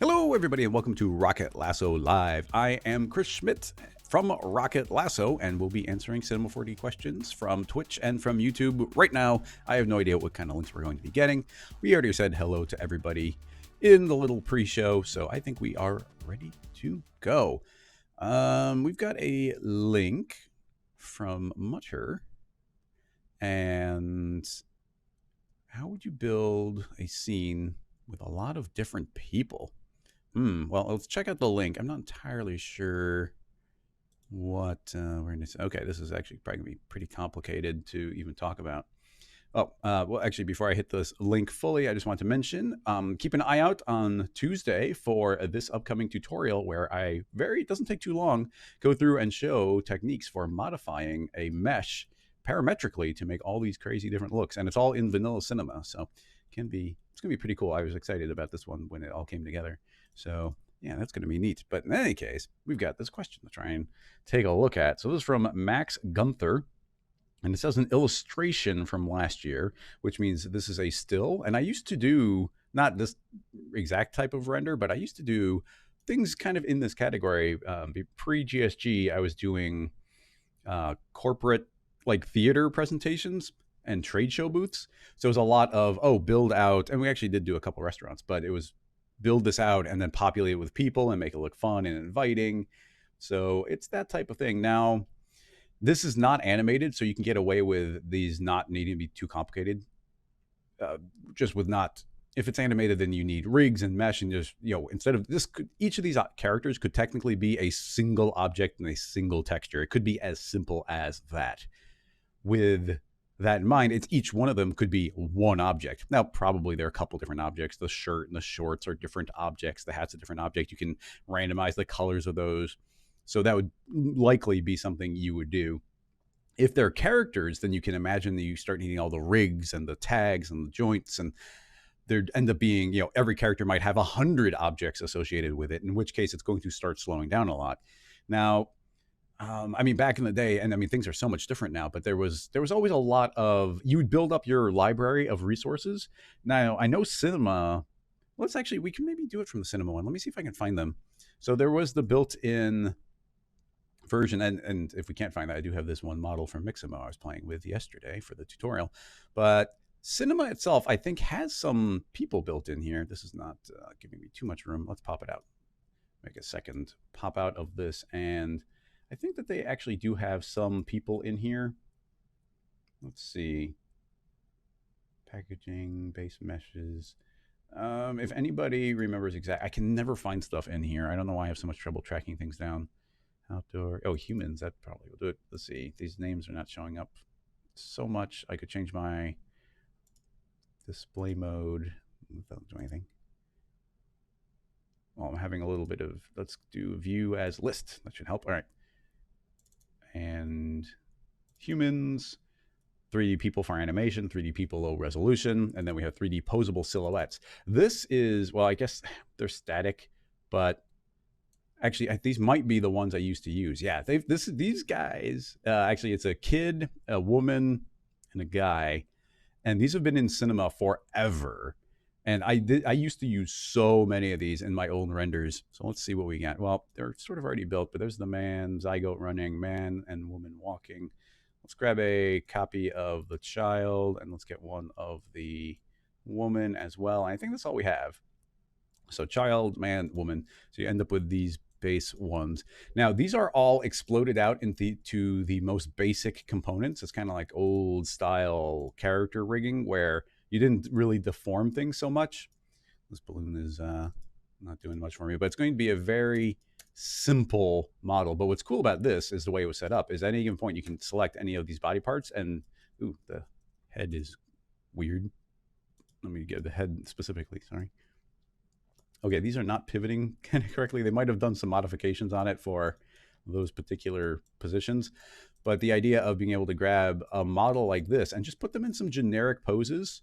Hello, everybody, and welcome to Rocket Lasso Live. I am Chris Schmidt from Rocket Lasso, and we'll be answering Cinema 4D questions from Twitch and from YouTube. Right now, I have no idea what kind of links we're going to be getting. We already said hello to everybody in the little pre-show, so I think we are ready to go. We've got a link from Mutter, and how would you build a scene with a lot of different people? Well, let's check out the link. I'm not entirely sure what we're going to say. Okay, this is actually probably going to be pretty complicated to even talk about. Well, actually, before I hit this link fully, I just want to mention, keep an eye out on Tuesday for this upcoming tutorial where it doesn't take too long, go through and show techniques for modifying a mesh parametrically to make all these crazy different looks. And it's all in vanilla cinema, so it's going to be pretty cool. I was excited about this one when it all came together. So yeah, that's going to be neat. But in any case, we've got this question to try and take a look at. So this is from Max Gunther, and it says an illustration from last year, which means this is a still. And I used to do not this exact type of render, but I used to do things kind of in this category. Pre-GSG, I was doing corporate like theater presentations and trade show booths. So it was a lot of, build out. And we actually did do a couple restaurants, but it was build this out and then populate it with people and make it look fun and inviting. So it's that type of thing. Now, this is not animated, so you can get away with these not needing to be too complicated. Just with not, if it's animated, then you need rigs and mesh and just, instead of this, each of these characters could technically be a single object and a single texture. It could be as simple as that. With that in mind, it's each one of them could be one object. Now, probably there are a couple different objects. The shirt and the shorts are different objects. The hat's a different object. You can randomize the colors of those. So that would likely be something you would do. If they're characters, then you can imagine that you start needing all the rigs and the tags and the joints, and there end up being, every character might have 100 objects associated with it, in which case it's going to start slowing down a lot. Now, back in the day, and things are so much different now, but there was always a lot of, you would build up your library of resources. Now, I know cinema, we can maybe do it from the cinema one. Let me see if I can find them. So there was the built-in version, and if we can't find that, I do have this one model from Mixamo I was playing with yesterday for the tutorial. But cinema itself, I think, has some people built in here. This is not giving me too much room. Let's pop it out. Make a second pop out of this, and I think that they actually do have some people in here. Let's see. Packaging, base meshes. If anybody remembers I can never find stuff in here. I don't know why I have so much trouble tracking things down. Outdoor. Oh, humans. That probably will do it. Let's see. These names are not showing up so much. I could change my display mode without doing anything. Well, I'm having a little bit of, let's do view as list. That should help. All right. And humans, 3D people for animation, 3D people low resolution, and then we have 3D posable silhouettes. This is, well, I guess they're static, but actually these might be the ones I used to use. Yeah, these guys, actually it's a kid, a woman, and a guy, and these have been in cinema forever. And I used to use so many of these in my old renders. So let's see what we got. Well, they're sort of already built, but there's the man, zygote running, man and woman walking. Let's grab a copy of the child, and let's get one of the woman as well. And I think that's all we have. So child, man, woman. So you end up with these base ones. Now, these are all exploded out into the most basic components. It's kind of like old style character rigging where you didn't really deform things so much. This balloon is not doing much for me, but it's going to be a very simple model. But what's cool about this is the way it was set up is at any given point you can select any of these body parts, and the head is weird. Let me get the head specifically, sorry. Okay, these are not pivoting kind of correctly. They might have done some modifications on it for those particular positions. But the idea of being able to grab a model like this and just put them in some generic poses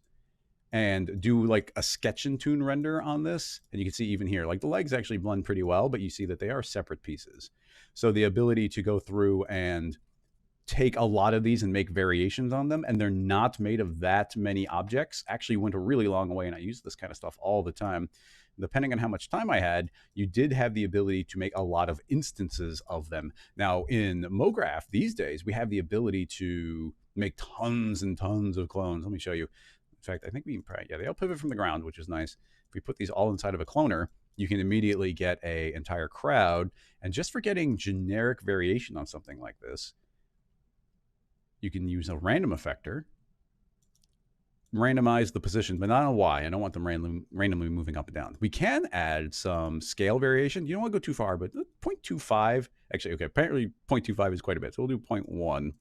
and do like a sketch and tune render on this. And you can see even here, like the legs actually blend pretty well, but you see that they are separate pieces. So the ability to go through and take a lot of these and make variations on them, and they're not made of that many objects, actually went a really long way. And I use this kind of stuff all the time. Depending on how much time I had, you did have the ability to make a lot of instances of them. Now, in MoGraph these days, we have the ability to make tons and tons of clones. Let me show you. In fact, I think we can probably, yeah, they all pivot from the ground, which is nice. If we put these all inside of a cloner, you can immediately get an entire crowd. And just for getting generic variation on something like this, you can use a random effector, randomize the position, but not on Y. I don't want them randomly moving up and down. We can add some scale variation. You don't want to go too far, but 0.25, actually, okay, apparently 0.25 is quite a bit. So we'll do 0.1.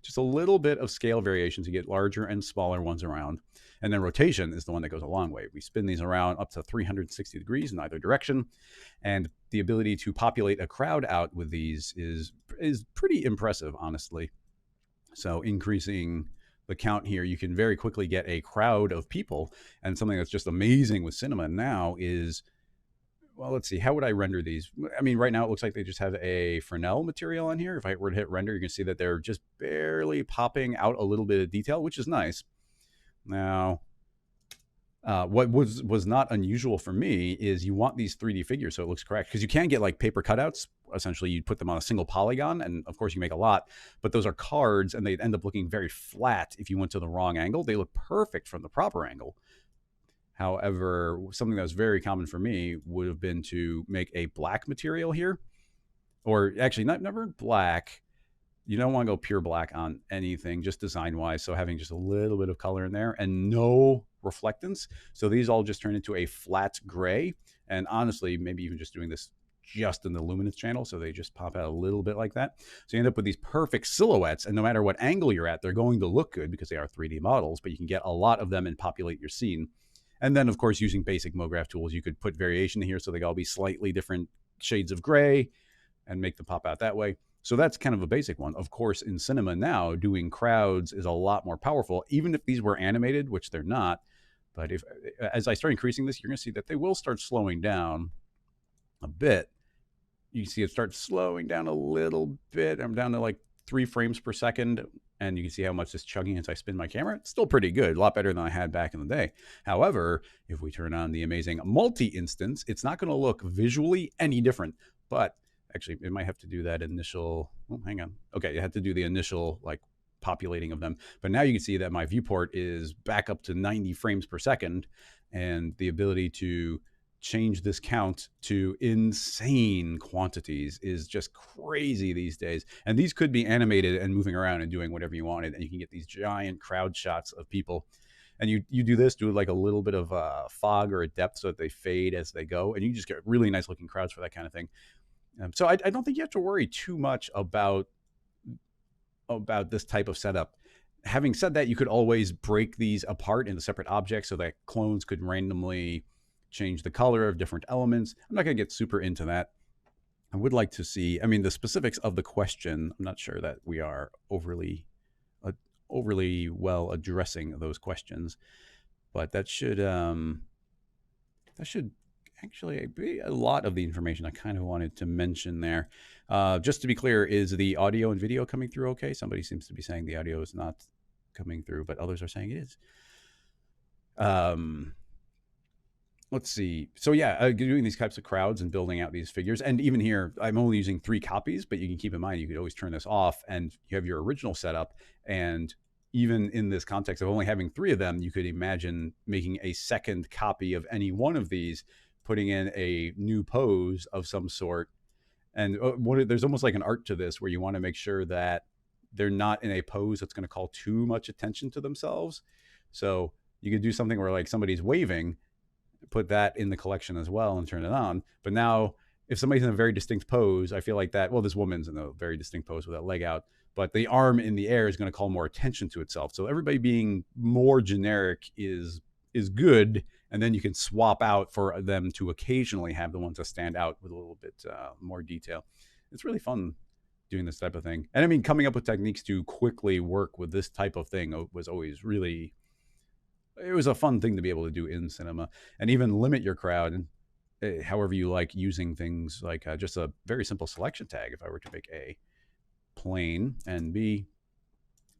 Just a little bit of scale variation to get larger and smaller ones around. And then rotation is the one that goes a long way. We spin these around up to 360 degrees in either direction. And the ability to populate a crowd out with these is pretty impressive, honestly. So increasing the count here, you can very quickly get a crowd of people. And something that's just amazing with cinema now is, well, let's see, how would I render these? I mean, right now it looks like they just have a Fresnel material on here. If I were to hit render, you can see that they're just barely popping out a little bit of detail, which is nice. Now, what was not unusual for me is you want these 3D figures so it looks correct, because you can get like paper cutouts. Essentially, you'd put them on a single polygon, and of course you make a lot, but those are cards and they'd end up looking very flat if you went to the wrong angle. They look perfect from the proper angle. However, something that was very common for me would have been to make a black material here, or actually never black. You don't want to go pure black on anything, just design-wise. So having just a little bit of color in there and no reflectance. So these all just turn into a flat gray. And honestly, maybe even just doing this just in the luminance channel, so they just pop out a little bit like that. So you end up with these perfect silhouettes, and no matter what angle you're at, they're going to look good because they are 3D models, but you can get a lot of them and populate your scene. And then, of course, using basic MoGraph tools, you could put variation here so they all be slightly different shades of gray and make them pop out that way. So that's kind of a basic one. Of course, in cinema now, doing crowds is a lot more powerful, even if these were animated, which they're not. But as I start increasing this, you're going to see that they will start slowing down a bit. You see it start slowing down a little bit. I'm down to like 3 frames per second. And you can see how much it's chugging as I spin my camera. It's still pretty good, a lot better than I had back in the day. However, if we turn on the amazing multi instance, it's not going to look visually any different. But actually, it might have to do that initial, oh, hang on. Okay, you had to do the initial like populating of them. But now you can see that my viewport is back up to 90 frames per second, and the ability to change this count to insane quantities is just crazy these days. And these could be animated and moving around and doing whatever you wanted, and you can get these giant crowd shots of people. And you do this, do like a little bit of fog or a depth so that they fade as they go, and you just get really nice looking crowds for that kind of thing. So I don't think you have to worry too much about this type of setup. Having said that, you could always break these apart into separate objects so that clones could randomly change the color of different elements. I'm not going to get super into that. I would like to see, I mean, the specifics of the question, I'm not sure that we are overly well addressing those questions, but that should actually be a lot of the information I kind of wanted to mention there. Just to be clear, is the audio and video coming through okay? Somebody seems to be saying the audio is not coming through, but others are saying it is. Let's see. So yeah, doing these types of crowds and building out these figures. And even here, I'm only using 3 copies, but you can keep in mind, you could always turn this off and you have your original setup. And even in this context of only having 3 of them, you could imagine making a second copy of any one of these, putting in a new pose of some sort. And there's almost like an art to this where you want to make sure that they're not in a pose that's going to call too much attention to themselves. So you could do something where like somebody's waving, put that in the collection as well and turn it on. But now if somebody's in a very distinct pose, I feel like that, well, this woman's in a very distinct pose with that leg out, but the arm in the air is going to call more attention to itself. So everybody being more generic is good. And then you can swap out for them to occasionally have the ones that stand out with a little bit more detail. It's really fun doing this type of thing. And I mean, coming up with techniques to quickly work with this type of thing was always really, it was a fun thing to be able to do in cinema, and even limit your crowd however you like, using things like just a very simple selection tag. If I were to make A plane and B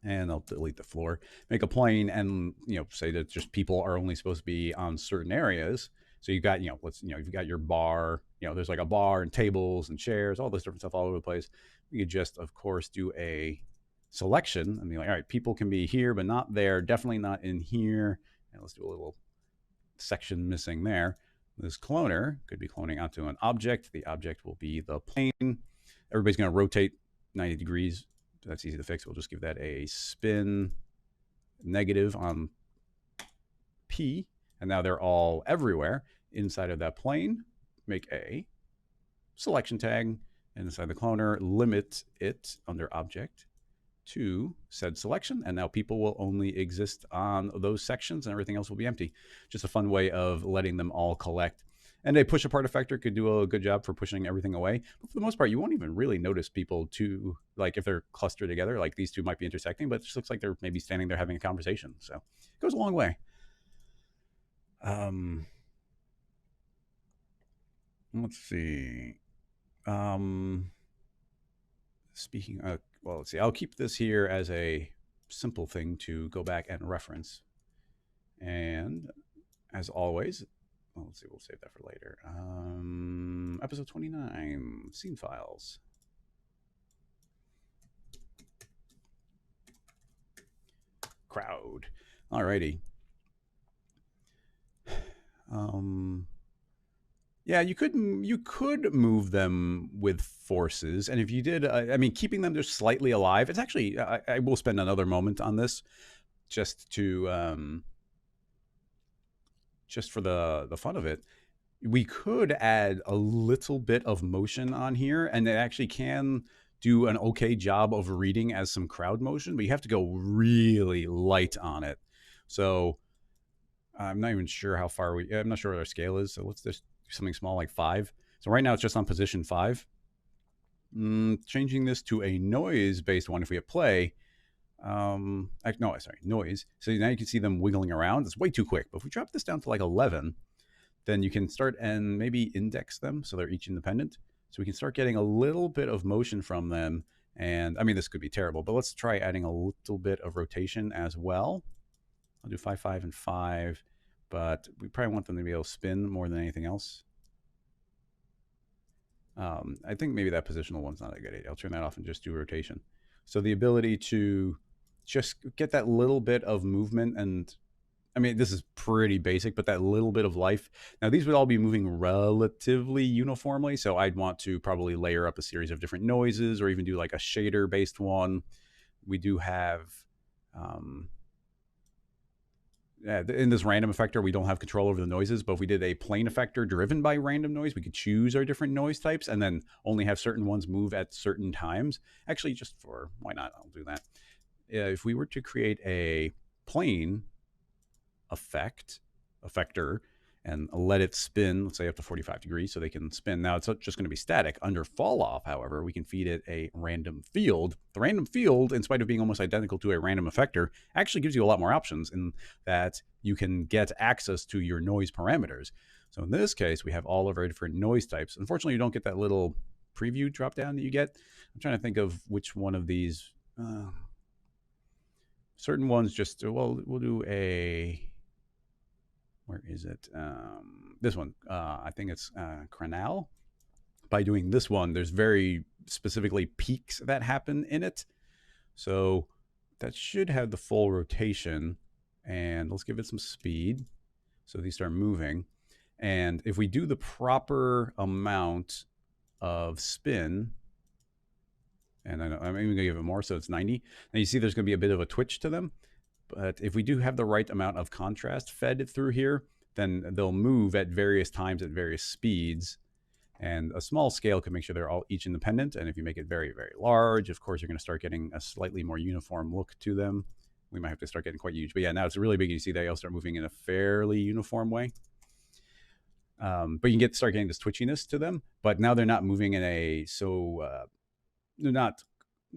And I'll delete the floor, make a plane, and say that just people are only supposed to be on certain areas. So you've got you've got your bar, there's like a bar and tables and chairs, all this different stuff all over the place. You could just, of course, do a selection and be like, all right, people can be here but not there, definitely not in here. And let's do a little section missing there. This cloner could be cloning onto an object. The object will be the plane. Everybody's going to rotate 90 degrees. That's easy to fix. We'll just give that a spin negative on P. And now they're all everywhere inside of that plane. Make a selection tag, and inside the cloner, limit it under object to said selection. And now people will only exist on those sections and everything else will be empty. Just a fun way of letting them all collect. And a push apart effector could do a good job for pushing everything away. But for the most part, you won't even really notice people like if they're clustered together, like these two might be intersecting, but it just looks like they're maybe standing there having a conversation. So it goes a long way. Let's see. Speaking of, well, let's see. I'll keep this here as a simple thing to go back and reference. And as always, well, let's see, we'll save that for later. Episode 29, scene files. Crowd. Alrighty. Yeah, you could move them with forces, and if you did, I mean, keeping them just slightly alive. It's actually, I will spend another moment on this, just to, just for the fun of it. We could add a little bit of motion on here, and it actually can do an okay job of reading as some crowd motion, but you have to go really light on it. So I'm not even sure how far I'm not sure what our scale is. So let's just do something small like 5. So right now it's just on position 5. Changing this to a noise-based one if we hit play. No, sorry, noise. So now you can see them wiggling around. It's way too quick. But if we drop this down to like 11, then you can start and maybe index them so they're each independent. So we can start getting a little bit of motion from them. And I mean, this could be terrible, but let's try adding a little bit of rotation as well. I'll do 5, 5, and 5, but we probably want them to be able to spin more than anything else. I think maybe that positional one's not a good idea. I'll turn that off and just do rotation. So the ability to just get that little bit of movement, and I mean, this is pretty basic, but that little bit of life. Now, these would all be moving relatively uniformly, so I'd want to probably layer up a series of different noises or even do like a shader-based one. We do have... in this random effector, we don't have control over the noises, but if we did a plane effector driven by random noise, we could choose our different noise types and then only have certain ones move at certain times. Actually, just for, why not? I'll do that. If we were to create a plane effector and let it spin, let's say up to 45 degrees so they can spin. Now it's just going to be static. Under fall off, however, we can feed it a random field. The random field, in spite of being almost identical to a random effector, actually gives you a lot more options in that you can get access to your noise parameters. So in this case, we have all of our different noise types. Unfortunately, you don't get that little preview drop down that you get. I'm trying to think of which one of these. Certain ones just, well, we'll do a... Where is it? This one. I think it's Cranal. By doing this one, there's very specifically peaks that happen in it. So that should have the full rotation. And let's give it some speed. So these start moving. And if we do the proper amount of spin, and I'm even going to give it more, so it's 90. Now you see there's going to be a bit of a twitch to them. But if we do have the right amount of contrast fed through here, then they'll move at various times at various speeds. And a small scale can make sure they're all each independent. And if you make it very, very large, of course, you're going to start getting a slightly more uniform look to them. We might have to start getting quite huge. But yeah, now it's really big. You see they all start moving in a fairly uniform way. But you can start getting this twitchiness to them. But now they're not moving in a, they're not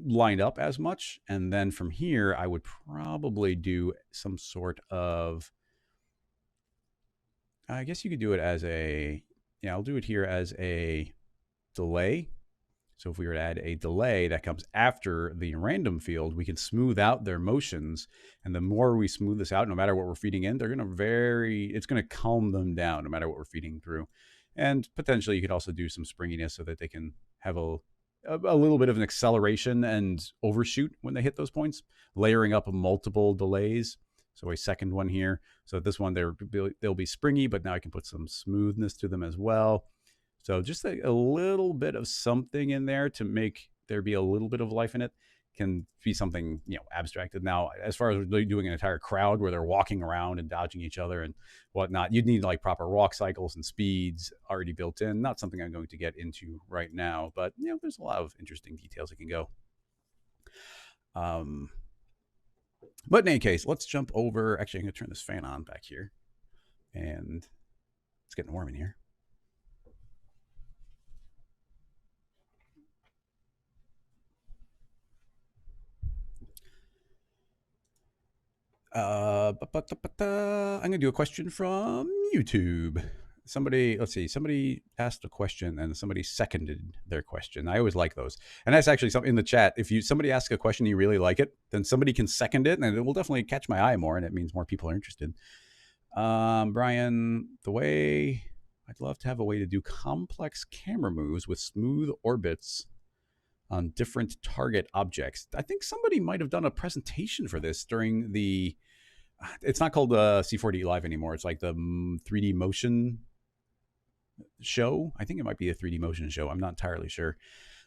lined up as much. And then from here, I would probably do some sort of, I guess you could do it as a, yeah, I'll do it here as a delay. So if we were to add a delay that comes after the random field, we can smooth out their motions. And the more we smooth this out, no matter what we're feeding in, it's going to calm them down no matter what we're feeding through. And potentially you could also do some springiness so that they can have a little bit of an acceleration and overshoot when they hit those points, layering up multiple delays. So a second one here. So this one, they'll be springy, but now I can put some smoothness to them as well. So just a little bit of something in there to make there be a little bit of life in it can be something, abstracted. Now, as far as doing an entire crowd where they're walking around and dodging each other and whatnot, you'd need like proper walk cycles and speeds already built in. Not something I'm going to get into right now, but there's a lot of interesting details that can go. But in any case, let's jump over. Actually, I'm going to turn this fan on back here, and it's getting warm in here. I'm going to do a question from YouTube. Somebody asked a question and somebody seconded their question. I always like those. And that's actually something in the chat. If somebody asks a question, you really like it, then somebody can second it and it will definitely catch my eye more. And it means more people are interested. Brian, I'd love to have a way to do complex camera moves with smooth orbits on different target objects. I think somebody might have done a presentation for this during it's not called C4D Live anymore. It's like the 3D motion show. I think it might be a 3D motion show. I'm not entirely sure.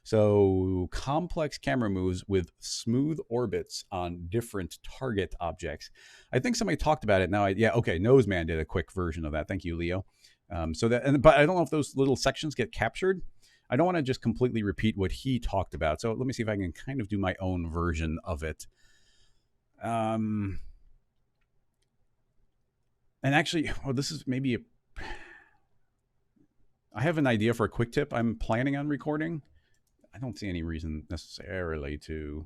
So complex camera moves with smooth orbits on different target objects. I think somebody talked about it now. Okay. Noseman did a quick version of that. Thank you, Leo. But I don't know if those little sections get captured. I don't want to just completely repeat what he talked about. So let me see if I can kind of do my own version of it. And actually, this is maybe I have an idea for a quick tip I'm planning on recording. I don't see any reason necessarily to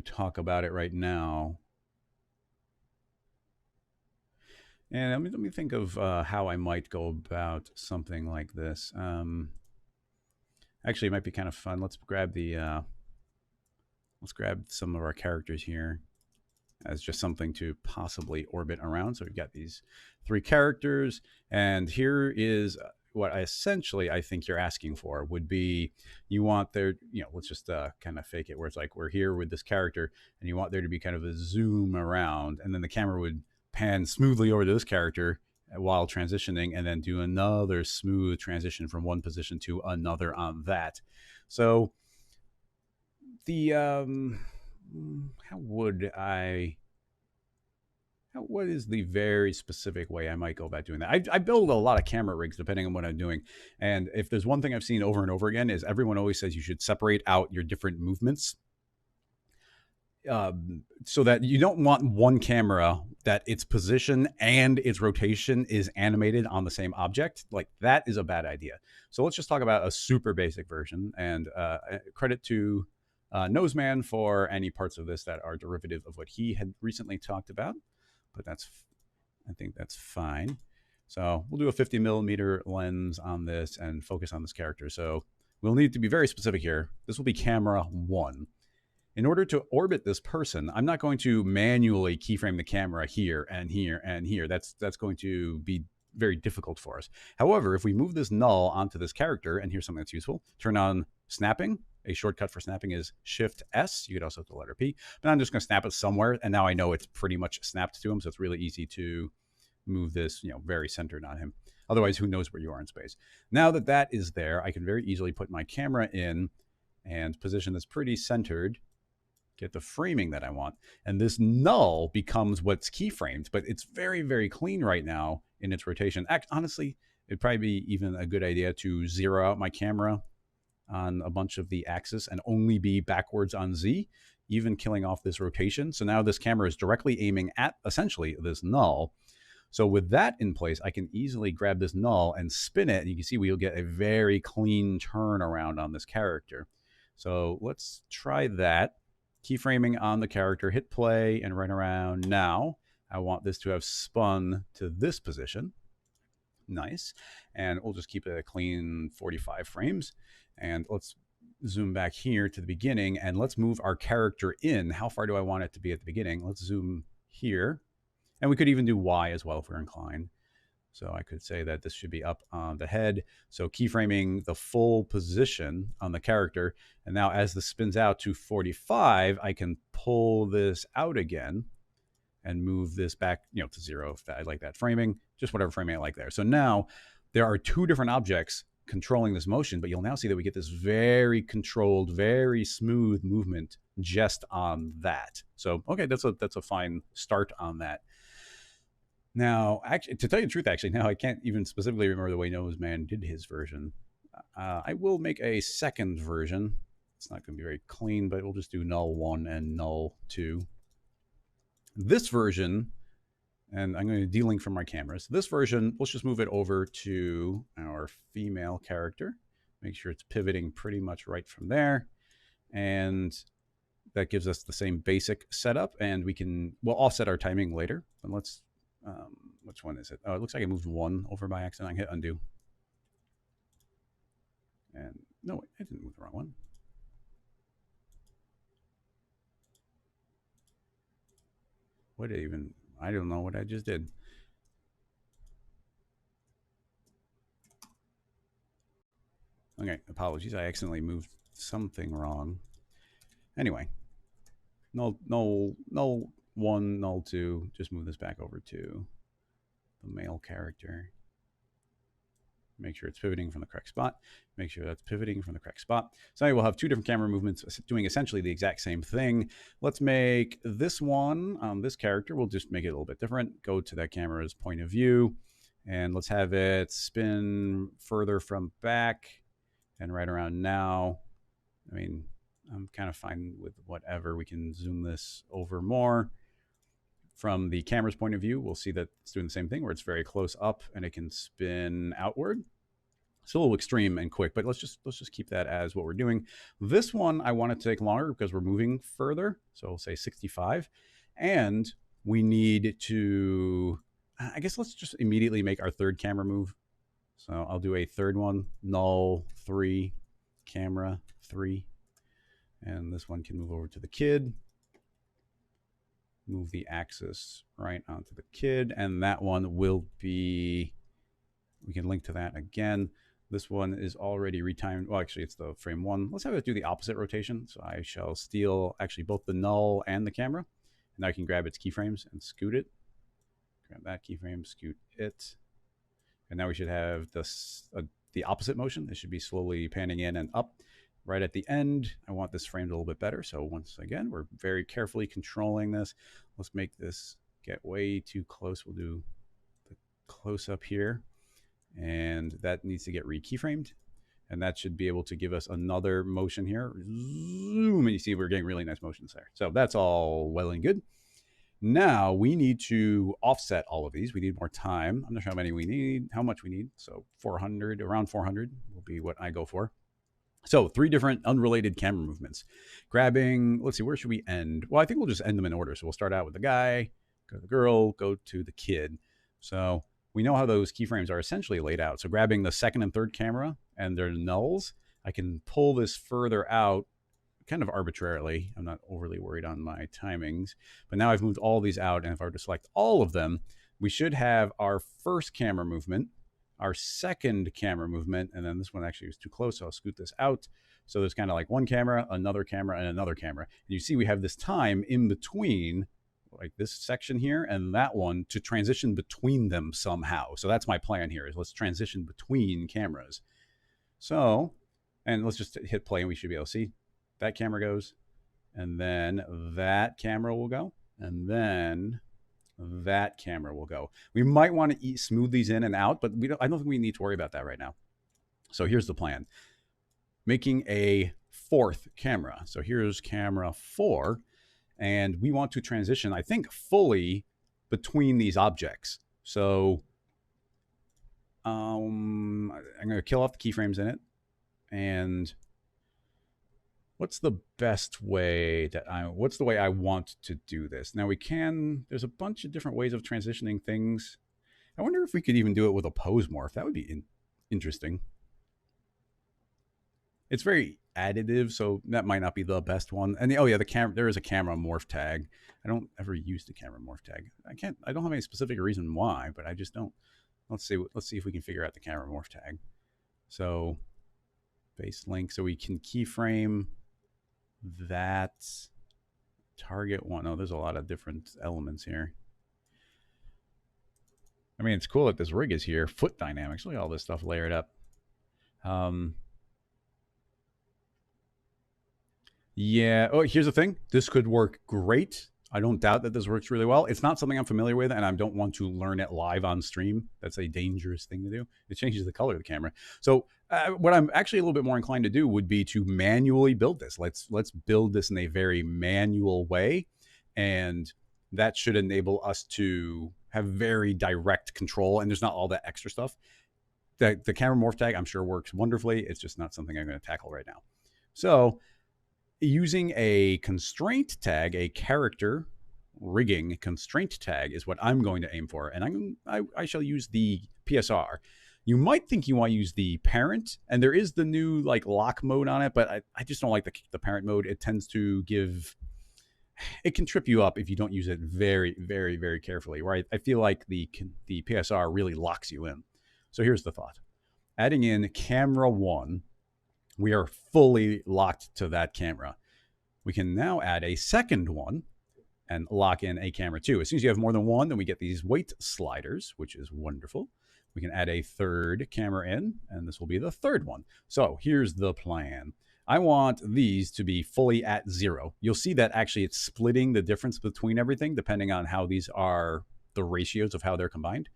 talk about it right now. And let me think of how I might go about something like this. Actually, it might be kind of fun. Let's grab some of our characters here as just something to possibly orbit around. So we've got these 3 characters, and here is what I think you're asking for would be, you want there, let's just kind of fake it where it's like we're here with this character, and you want there to be kind of a zoom around, and then the camera would pan smoothly over to this character while transitioning, and then do another smooth transition from one position to another on that. So what is the very specific way I might go about doing that? I build a lot of camera rigs depending on what I'm doing. And if there's one thing I've seen over and over again is everyone always says you should separate out your different movements. So that you don't want one camera that its position and its rotation is animated on the same object. Like, that is a bad idea. So let's just talk about a super basic version, and credit to Noseman for any parts of this that are derivative of what he had recently talked about. But I think that's fine. So we'll do a 50 millimeter lens on this and focus on this character. So we'll need to be very specific here. This will be camera 1. In order to orbit this person, I'm not going to manually keyframe the camera here and here and here. That's going to be very difficult for us. However, if we move this null onto this character, and here's something that's useful, turn on snapping. A shortcut for snapping is Shift S. You could also hit the letter P, but I'm just going to snap it somewhere, and now I know it's pretty much snapped to him, so it's really easy to move this, very centered on him. Otherwise, who knows where you are in space? Now that that is there, I can very easily put my camera in and position this pretty centered, get the framing that I want, and this null becomes what's keyframed, but it's very, very clean right now in its rotation. Honestly, it'd probably be even a good idea to zero out my camera on a bunch of the axis and only be backwards on Z, even killing off this rotation. So now this camera is directly aiming at essentially this null. So with that in place, I can easily grab this null and spin it, and you can see we'll get a very clean turnaround on this character. So let's try that. Keyframing on the character, hit play, and right around now, I want this to have spun to this position. Nice. And we'll just keep it a clean 45 frames. And let's zoom back here to the beginning and let's move our character in. How far do I want it to be at the beginning? Let's zoom here. And we could even do Y as well if we're inclined. So I could say that this should be up on the head. So keyframing the full position on the character. And now as this spins out to 45, I can pull this out again and move this back, to 0 if I like that framing, just whatever framing I like there. So now there are two different objects controlling this motion, but you'll now see that we get this very controlled, very smooth movement just on that. So, okay, that's a fine start on that. Now, actually, to tell you the truth, now I can't even specifically remember the way Noseman did his version. I will make a second version. It's not going to be very clean, but we'll just do null 1 and null 2. This version, and I'm going to delink from my cameras. This version, let's just move it over to our female character. Make sure it's pivoting pretty much right from there. And that gives us the same basic setup. And we'll offset our timing later. But let's, which one is it? Oh, it looks like I moved 1 over by accident. I hit undo. And no, I didn't move the wrong one. What even? I don't know what I just did. Okay, apologies. I accidentally moved something wrong. Anyway, null 1, null 2. Just move this back over to the male character. Make sure it's pivoting from the correct spot. Make sure that's pivoting from the correct spot. So now we'll have two different camera movements doing essentially the exact same thing. Let's make this one, this character, we'll just make it a little bit different. Go to that camera's point of view. And let's have it spin further from back and right around now. I mean, I'm kind of fine with whatever. We can zoom this over more. From the camera's point of view, we'll see that it's doing the same thing where it's very close up and it can spin outward. It's a little extreme and quick, but let's just keep that as what we're doing. This one I want it to take longer because we're moving further. So we'll say 65. And we need to, I guess let's just immediately make our third camera move. So I'll do a third one, null 3, camera 3. And this one can move over to the kid. Move the axis right onto the kid, and that one will be, we can link to that again. This one is already retimed. Well, actually, it's the frame 1. Let's have it do the opposite rotation. So I shall steal actually both the null and the camera, and I can grab its keyframes and scoot it. Grab that keyframe, scoot it, and now we should have this the opposite motion. It should be slowly panning in and up. Right at the end, I want this framed a little bit better. So once again, we're very carefully controlling this. Let's make this get way too close. We'll do the close up here. And that needs to get re-keyframed. And that should be able to give us another motion here. Zoom, and you see we're getting really nice motions there. So that's all well and good. Now we need to offset all of these. We need more time. I'm not sure how many we need, how much we need. So 400, around 400 will be what I go for. So 3 different unrelated camera movements. Grabbing, let's see, where should we end? Well, I think we'll just end them in order. So we'll start out with the guy, go to the girl, go to the kid. So we know how those keyframes are essentially laid out. So grabbing the second and third camera and their nulls, I can pull this further out kind of arbitrarily. I'm not overly worried on my timings. But now I've moved all these out, and if I were to select all of them, we should have our first camera movement, our second camera movement, and then this one actually was too close, so I'll scoot this out. So there's kind of like one camera, and another camera. And you see we have this time in between, like this section here and that one, to transition between them somehow. So that's my plan here, is let's transition between cameras. So, and let's just hit play and we should be able to see that camera goes, and then that camera will go, and then that camera will go. We might want to smooth these in and out, but I don't think we need to worry about that right now. So here's the plan. Making a 4th camera. So here's camera 4, and we want to transition, I think, fully between these objects. So I'm going to kill off the keyframes in it. And what's the best way what's the way I want to do this? Now there's a bunch of different ways of transitioning things. I wonder if we could even do it with a pose morph. That would be interesting. It's very additive, so that might not be the best one. And oh yeah, the camera. There is a camera morph tag. I don't ever use the camera morph tag. I don't have any specific reason why, but I just don't. Let's see if we can figure out the camera morph tag. So base link, so we can keyframe that target one. Oh, there's a lot of different elements here. I mean, it's cool that this rig is here. Foot dynamics. Look at all this stuff layered up. Yeah. Oh, here's the thing. This could work great. I don't doubt that this works really well. It's not something I'm familiar with, and I don't want to learn it live on stream. That's a dangerous thing to do. It changes the color of the camera. So what I'm actually a little bit more inclined to do would be to manually build this. Let's build this in a very manual way, and that should enable us to have very direct control, and there's not all that extra stuff. The camera morph tag, I'm sure, works wonderfully. It's just not something I'm going to tackle right now. So using a constraint tag, a character rigging constraint tag is what I'm going to aim for. And I shall use the PSR. You might think you want to use the parent, and there is the new like lock mode on it, but I just don't like the parent mode. It tends to it can trip you up if you don't use it very, very, very carefully, right? I feel like the PSR really locks you in. So here's the thought. Adding in camera 1, we are fully locked to that camera. We can now add a second one and lock in a camera 2. As soon as you have more than one, then we get these weight sliders, which is wonderful. We can add a third camera in, and this will be the third one. So here's the plan. I want these to be fully at 0. You'll see that actually it's splitting the difference between everything depending on how these are, the ratios of how they're combined.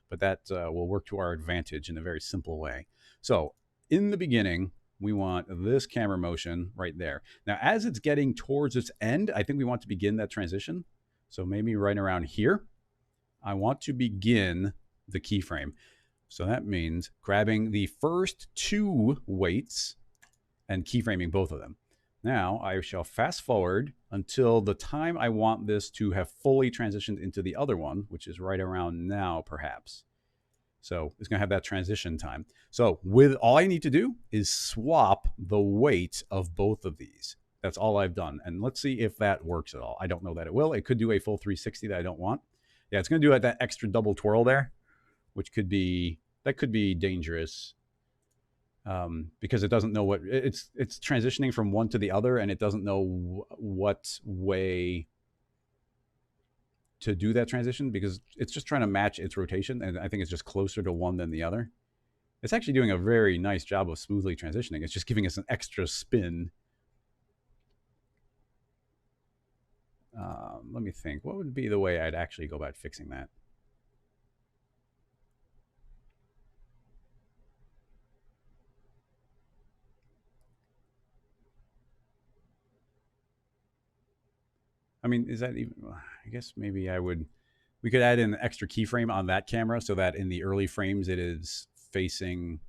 But that will work to our advantage in a very simple way. So in the beginning, we want this camera motion right there. Now, as it's getting towards its end, I think we want to begin that transition. So maybe right around here, I want to begin the keyframe. So that means grabbing the first 2 weights and keyframing both of them. Now I shall fast forward until the time I want this to have fully transitioned into the other one, which is right around now, perhaps. So it's going to have that transition time. So with all I need to do is swap the weight of both of these. That's all I've done. And let's see if that works at all. I don't know that it will. It could do a full 360 that I don't want. Yeah, it's going to do that extra double twirl there, which could be dangerous. Because it doesn't know what it's transitioning from one to the other, and it doesn't know what way to do that transition because it's just trying to match its rotation, and I think it's just closer to one than the other. It's actually doing a very nice job of smoothly transitioning. It's just giving us an extra spin. Let me think. What would be the way I'd actually go about fixing that? I mean, is that even, I guess maybe we could add in an extra keyframe on that camera so that in the early frames it is facing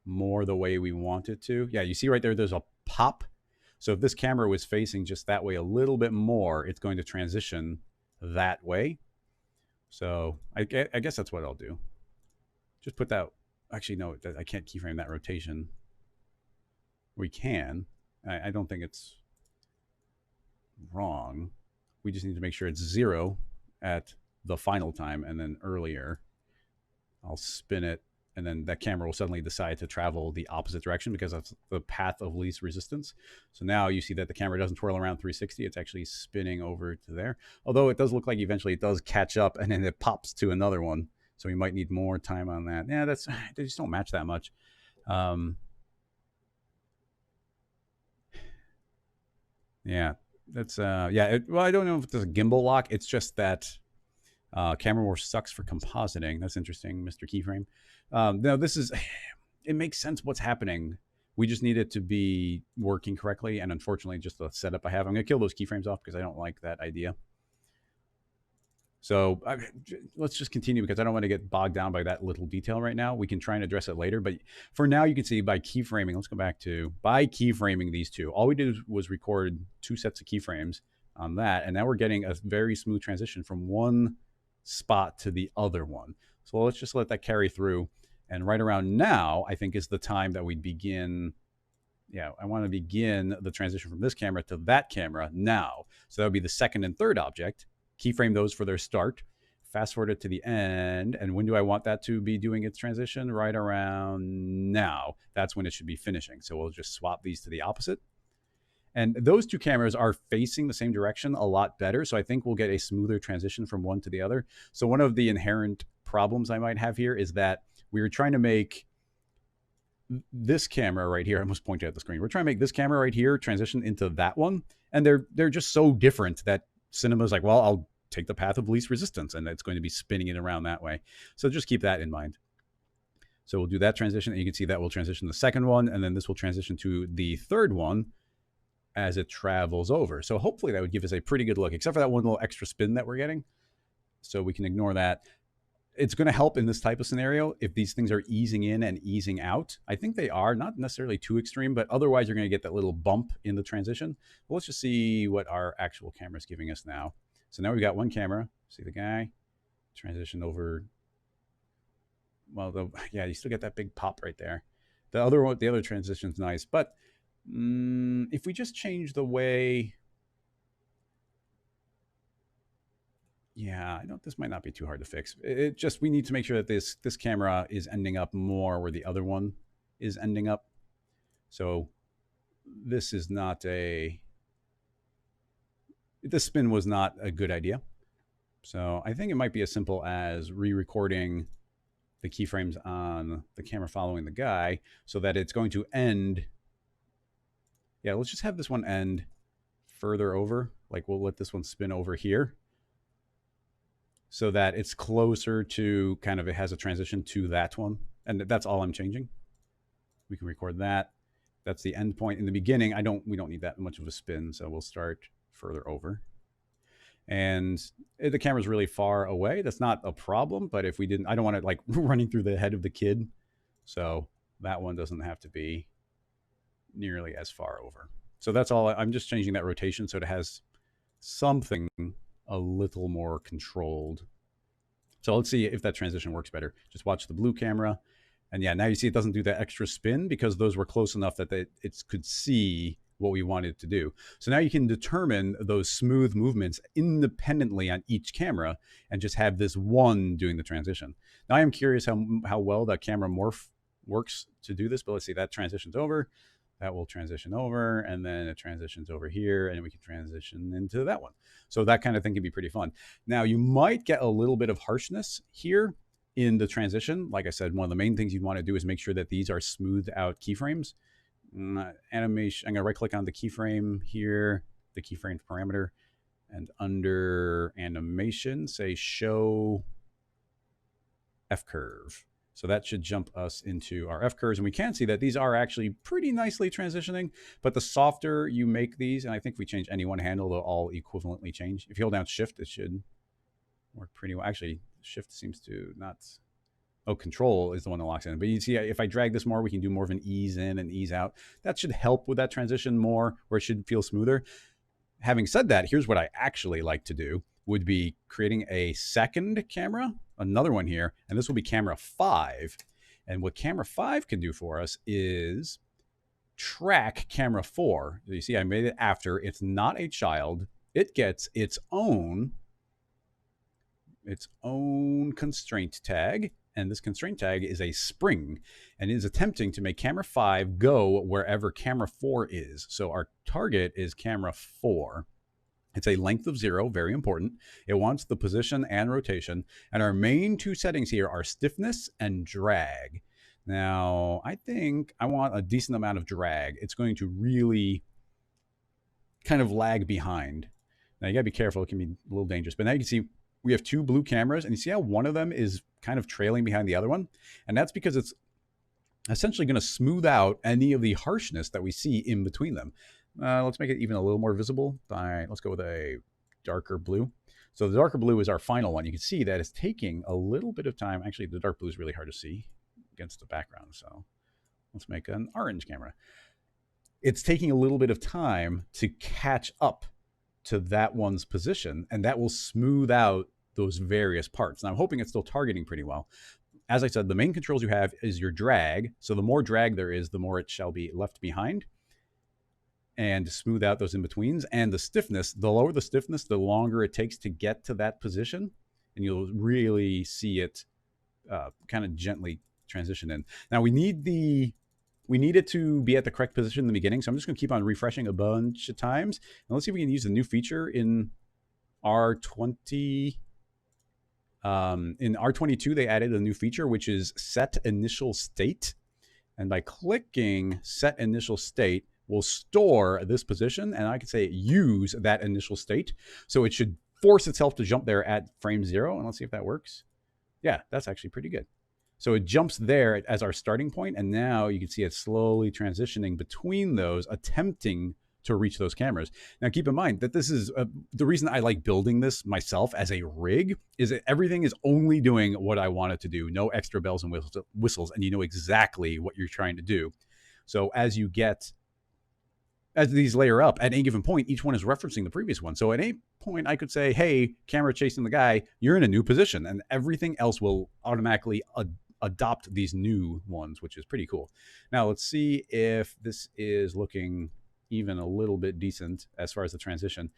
more the way we want it to. Yeah, you see right there, there's a pop. So if this camera was facing just that way a little bit more, it's going to transition that way. So I guess that's what I'll do. Just put that, actually, no, I can't keyframe that rotation. We can. I don't think it's wrong. We just need to make sure it's 0 at the final time, and then earlier I'll spin it, and then that camera will suddenly decide to travel the opposite direction because that's the path of least resistance. So now you see that the camera doesn't twirl around 360. It's actually spinning over to there. Although it does look like eventually it does catch up and then it pops to another one. So we might need more time on that. Yeah, they just don't match that much. Yeah, that's well, I don't know if it's a gimbal lock. It's just that camera morph sucks for compositing. That's interesting, Mr. Keyframe. No, it makes sense what's happening. We just need it to be working correctly, and unfortunately, just the setup I have. I'm going to kill those keyframes off because I don't like that idea. So let's just continue because I don't want to get bogged down by that little detail right now. We can try and address it later. But for now, you can see by keyframing, let's go back to by keyframing these 2. All we did was record 2 sets of keyframes on that. And now we're getting a very smooth transition from one spot to the other one. So let's just let that carry through. And right around now, I think is the time that we begin. Yeah, I want to begin the transition from this camera to that camera now. So that would be the second and third object. Keyframe those for their start. Fast forward it to the end. And when do I want that to be doing its transition? Right around now. That's when it should be finishing. So we'll just swap these to the opposite. And those two cameras are facing the same direction a lot better. So I think we'll get a smoother transition from one to the other. So one of the inherent problems I might have here is that we were trying to make this camera right here, I almost pointed at the screen. We're trying to make this camera right here transition into that one. And they're just so different that cinema's like, well, I'll take the path of least resistance, and it's going to be spinning it around that way. So just keep that in mind. So we'll do that transition, and you can see that will transition to the second one, and then this will transition to the third one as it travels over. So hopefully that would give us a pretty good look, except for that one little extra spin that we're getting. So we can ignore that. It's going to help in this type of scenario if these things are easing in and easing out. I think they are, not necessarily too extreme, but otherwise you're going to get that little bump in the transition. But let's just see what our actual camera is giving us now. So now we've got one camera. See the guy transition over. Well, yeah, you still get that big pop right there. The other transition's nice, but if we just change the way, yeah, I know this might not be too hard to fix. It just, we need to make sure that this camera is ending up more where the other one is ending up. So this is not this spin was not a good idea. So I think it might be as simple as re-recording the keyframes on the camera following the guy so that it's going to end. Yeah, let's just have this one end further over. Like we'll let this one spin over here so that it's closer to kind of, it has a transition to that one. And that's all I'm changing. We can record that. That's the end point. In the beginning, we don't need that much of a spin, so we'll start further over. And the camera's really far away. That's not a problem, but if we didn't, I don't want it like running through the head of the kid. So that one doesn't have to be nearly as far over. So that's all. I'm just changing that rotation so it has something a little more controlled. So let's see if that transition works better. Just watch the blue camera. And yeah, now you see it doesn't do that extra spin because those were close enough that it could see what we wanted to do. So now you can determine those smooth movements independently on each camera and just have this one doing the transition. Now I am curious how well that camera morph works to do this, but let's see, that transitions over, that will transition over, and then it transitions over here, and we can transition into that one. So that kind of thing can be pretty fun. Now you might get a little bit of harshness here in the transition. Like I said, one of the main things you want to do is make sure that these are smoothed out keyframes. Animation, I'm going to right click on the keyframe here, the keyframe parameter, and under animation, say show F curve. So that should jump us into our F curves. And we can see that these are actually pretty nicely transitioning, but the softer you make these, and I think if we change any one handle, they'll all equivalently change. If you hold down shift, it should work pretty well. Actually, shift seems to not. Oh, control is the one that locks in. But you see, if I drag this more, we can do more of an ease in and ease out. That should help with that transition more, where it should feel smoother. Having said that, here's what I actually like to do, would be creating a second camera, another one here, and this will be camera 5. And what camera 5 can do for us is track camera 4. You see, I made it after. It's not a child. It gets its own constraint tag. And this constraint tag is a spring and is attempting to make camera 5 go wherever camera 4 is. So our target is camera 4. It's a length of 0, very important. It wants the position and rotation. And our main two settings here are stiffness and drag. Now, I think I want a decent amount of drag. It's going to really kind of lag behind. Now, you got to be careful. It can be a little dangerous. But now you can see we have two blue cameras, and you see how one of them is kind of trailing behind the other one? And that's because it's essentially going to smooth out any of the harshness that we see in between them. Let's make it even a little more visible. Let's go with a darker blue. So the darker blue is our final one. You can see that it's taking a little bit of time. Actually, the dark blue is really hard to see against the background. So let's make an orange camera. It's taking a little bit of time to catch up to that one's position, and that will smooth out those various parts. Now I'm hoping it's still targeting pretty well. As I said, the main controls you have is your drag. So the more drag there is, the more it shall be left behind, and smooth out those in-betweens. And the stiffness, the lower the stiffness, the longer it takes to get to that position. And you'll really see it kind of gently transition in. Now we need it to be at the correct position in the beginning. So I'm just going to keep on refreshing a bunch of times. And let's see if we can use the new feature in R20. In R22, they added a new feature, which is set initial state. And by clicking set initial state, we'll store this position. And I can say use that initial state. So it should force itself to jump there at frame 0. And let's see if that works. Yeah, that's actually pretty good. So it jumps there as our starting point. And now you can see it slowly transitioning between those, attempting to reach those cameras. Now, keep in mind that this is the reason I like building this myself as a rig is that everything is only doing what I want it to do. No extra bells and whistles, and you know exactly what you're trying to do. So as these layer up, at any given point, each one is referencing the previous one. So at any point, I could say, hey, camera chasing the guy, you're in a new position, and everything else will automatically adopt these new ones, which is pretty cool. Now, let's see if this is looking even a little bit decent as far as the transition.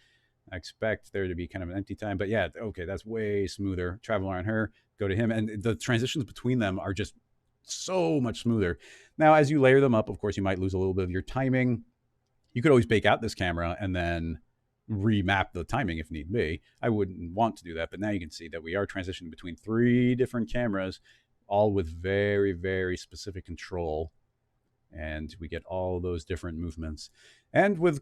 I expect there to be kind of an empty time, but yeah, okay, that's way smoother. Travel on her, go to him, and the transitions between them are just so much smoother. Now, as you layer them up, of course, you might lose a little bit of your timing. You could always bake out this camera and then remap the timing if need be. I wouldn't want to do that, but now you can see that we are transitioning between 3 different cameras, all with very, very specific control. And we get all those different movements. And with,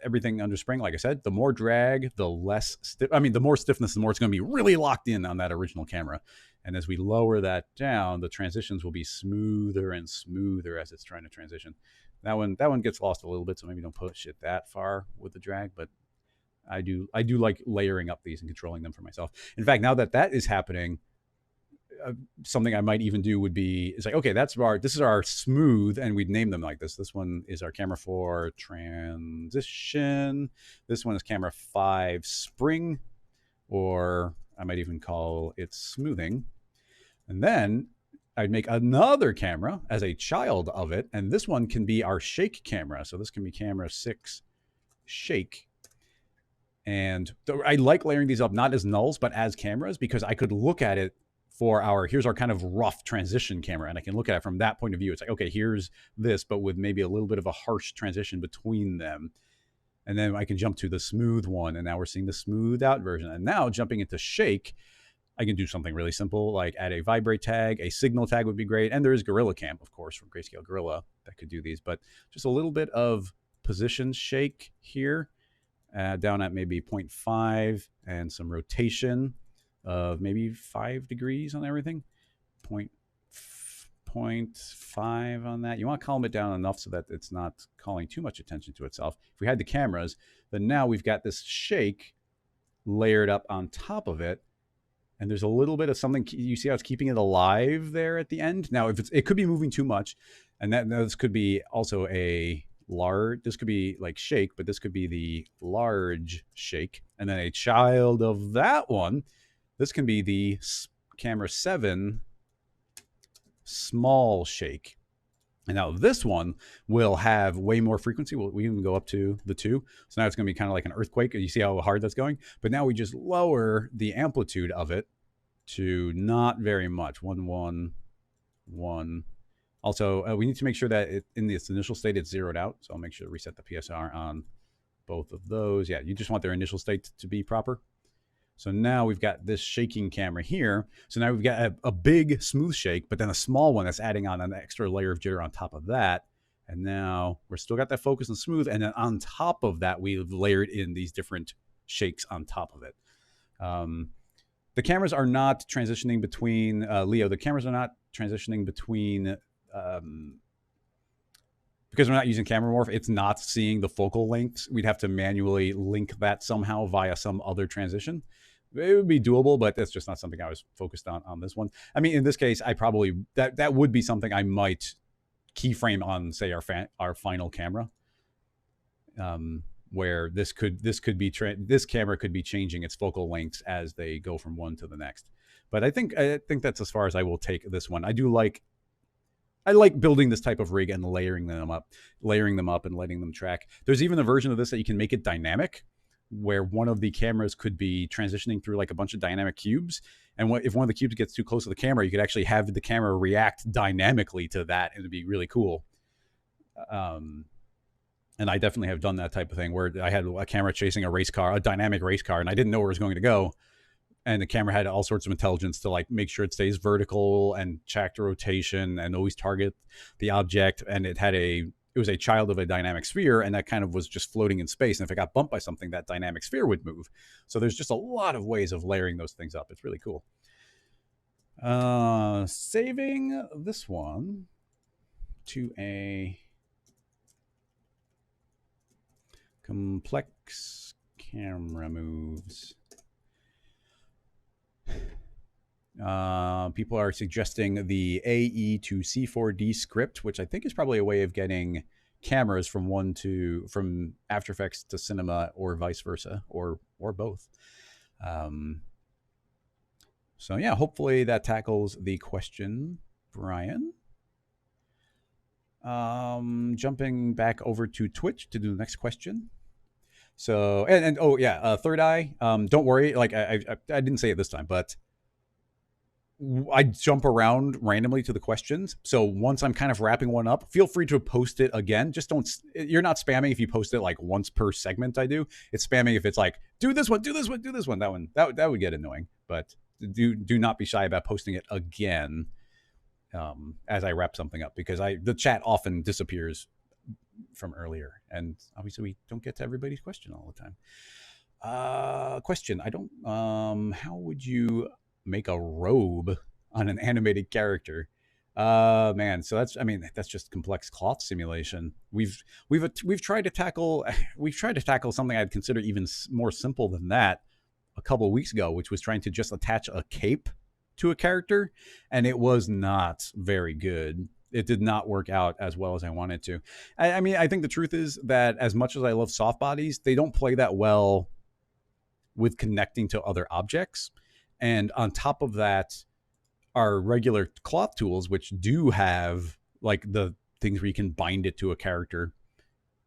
everything under spring, like I said, the more drag, the less the more stiffness, the more it's going to be really locked in on that original camera. And as we lower that down, the transitions will be smoother and smoother as it's trying to transition. That one gets lost a little bit, so maybe don't push it that far with the drag, but I do like layering up these and controlling them for myself. In fact, now that is happening, something I might even do would be, it's like, okay, this is our smooth, and we'd name them like this. This one is our camera 4 transition. This one is camera 5 spring, or I might even call it smoothing. And then I'd make another camera as a child of it, and this one can be our shake camera. So this can be camera 6 shake. And I like layering these up not as nulls, but as cameras, because I could look at it for here's our kind of rough transition camera, and I can look at it from that point of view. It's like, okay, here's this, but with maybe a little bit of a harsh transition between them. And then I can jump to the smooth one, and now we're seeing the smoothed out version. And now jumping into shake, I can do something really simple, like add a vibrate tag, a signal tag would be great. And there is Gorilla Cam, of course, from Grayscale Gorilla that could do these, but just a little bit of position shake here, down at maybe 0.5, and some rotation of maybe 5 degrees on everything, 0.5 on that. You want to calm it down enough so that it's not calling too much attention to itself. If we had the cameras, then now we've got this shake layered up on top of it. And there's a little bit of something, you see how it's keeping it alive there at the end. Now, if it could be moving too much, and this could be also this could be like shake, but this could be the large shake. And then a child of that one, this can be the camera 7 small shake. And now this one will have way more frequency. We can go up to the 2. So now it's going to be kind of like an earthquake. You see how hard that's going? But now we just lower the amplitude of it to not very much. 1, 1, 1. Also, we need to make sure that in this initial state, it's zeroed out. So I'll make sure to reset the PSR on both of those. Yeah, you just want their initial state to be proper. So now we've got this shaking camera here. So now we've got a big smooth shake, but then a small one that's adding on an extra layer of jitter on top of that. And now we're still got that focus and smooth. And then on top of that, we've layered in these different shakes on top of it. The cameras are not transitioning between, Leo, the cameras are not transitioning between, because we're not using camera morph, it's not seeing the focal lengths. We'd have to manually link that somehow via some other transition. It would be doable, but that's just not something I was focused on this one. I mean, in this case, I probably, that would be something I might keyframe on, say, our final camera. where this camera could be changing its focal lengths as they go from one to the next. But I think that's as far as I will take this one. I like building this type of rig and layering them up and letting them track. There's even a version of this that you can make it dynamic, where one of the cameras could be transitioning through like a bunch of dynamic cubes. And if one of the cubes gets too close to the camera, you could actually have the camera react dynamically to that. And it'd be really cool. And I definitely have done that type of thing where I had a camera chasing a dynamic race car, and I didn't know where it was going to go. And the camera had all sorts of intelligence to like make sure it stays vertical and check the rotation and always target the object. And it was a child of a dynamic sphere, and that kind of was just floating in space. And if it got bumped by something, that dynamic sphere would move. So there's just a lot of ways of layering those things up. It's really cool. Saving this one to a complex camera moves. People are suggesting the AE to C4D script, which I think is probably a way of getting cameras from After Effects to Cinema, or vice versa, or both. So yeah, hopefully that tackles the question, Brian. Jumping back over to Twitch to do the next question. So oh yeah, Third Eye. Don't worry, like I didn't say it this time, but I jump around randomly to the questions. So once I'm kind of wrapping one up, feel free to post it again. Just you're not spamming if you post it like once per segment. I do. It's spamming if it's like, do this one, do this one, do this one. That would get annoying. But do not be shy about posting it again as I wrap something up, because the chat often disappears from earlier, and obviously we don't get to everybody's question all the time. Question. How would you make a robe on an animated character? Man, so that's just complex cloth simulation. We've tried to tackle something I'd consider even more simple than that a couple of weeks ago, which was trying to just attach a cape to a character, and it was not very good. It did not work out as well as I wanted to. I mean, I think the truth is that as much as I love soft bodies, they don't play that well with connecting to other objects. And on top of that, our regular cloth tools, which do have like the things where you can bind it to a character,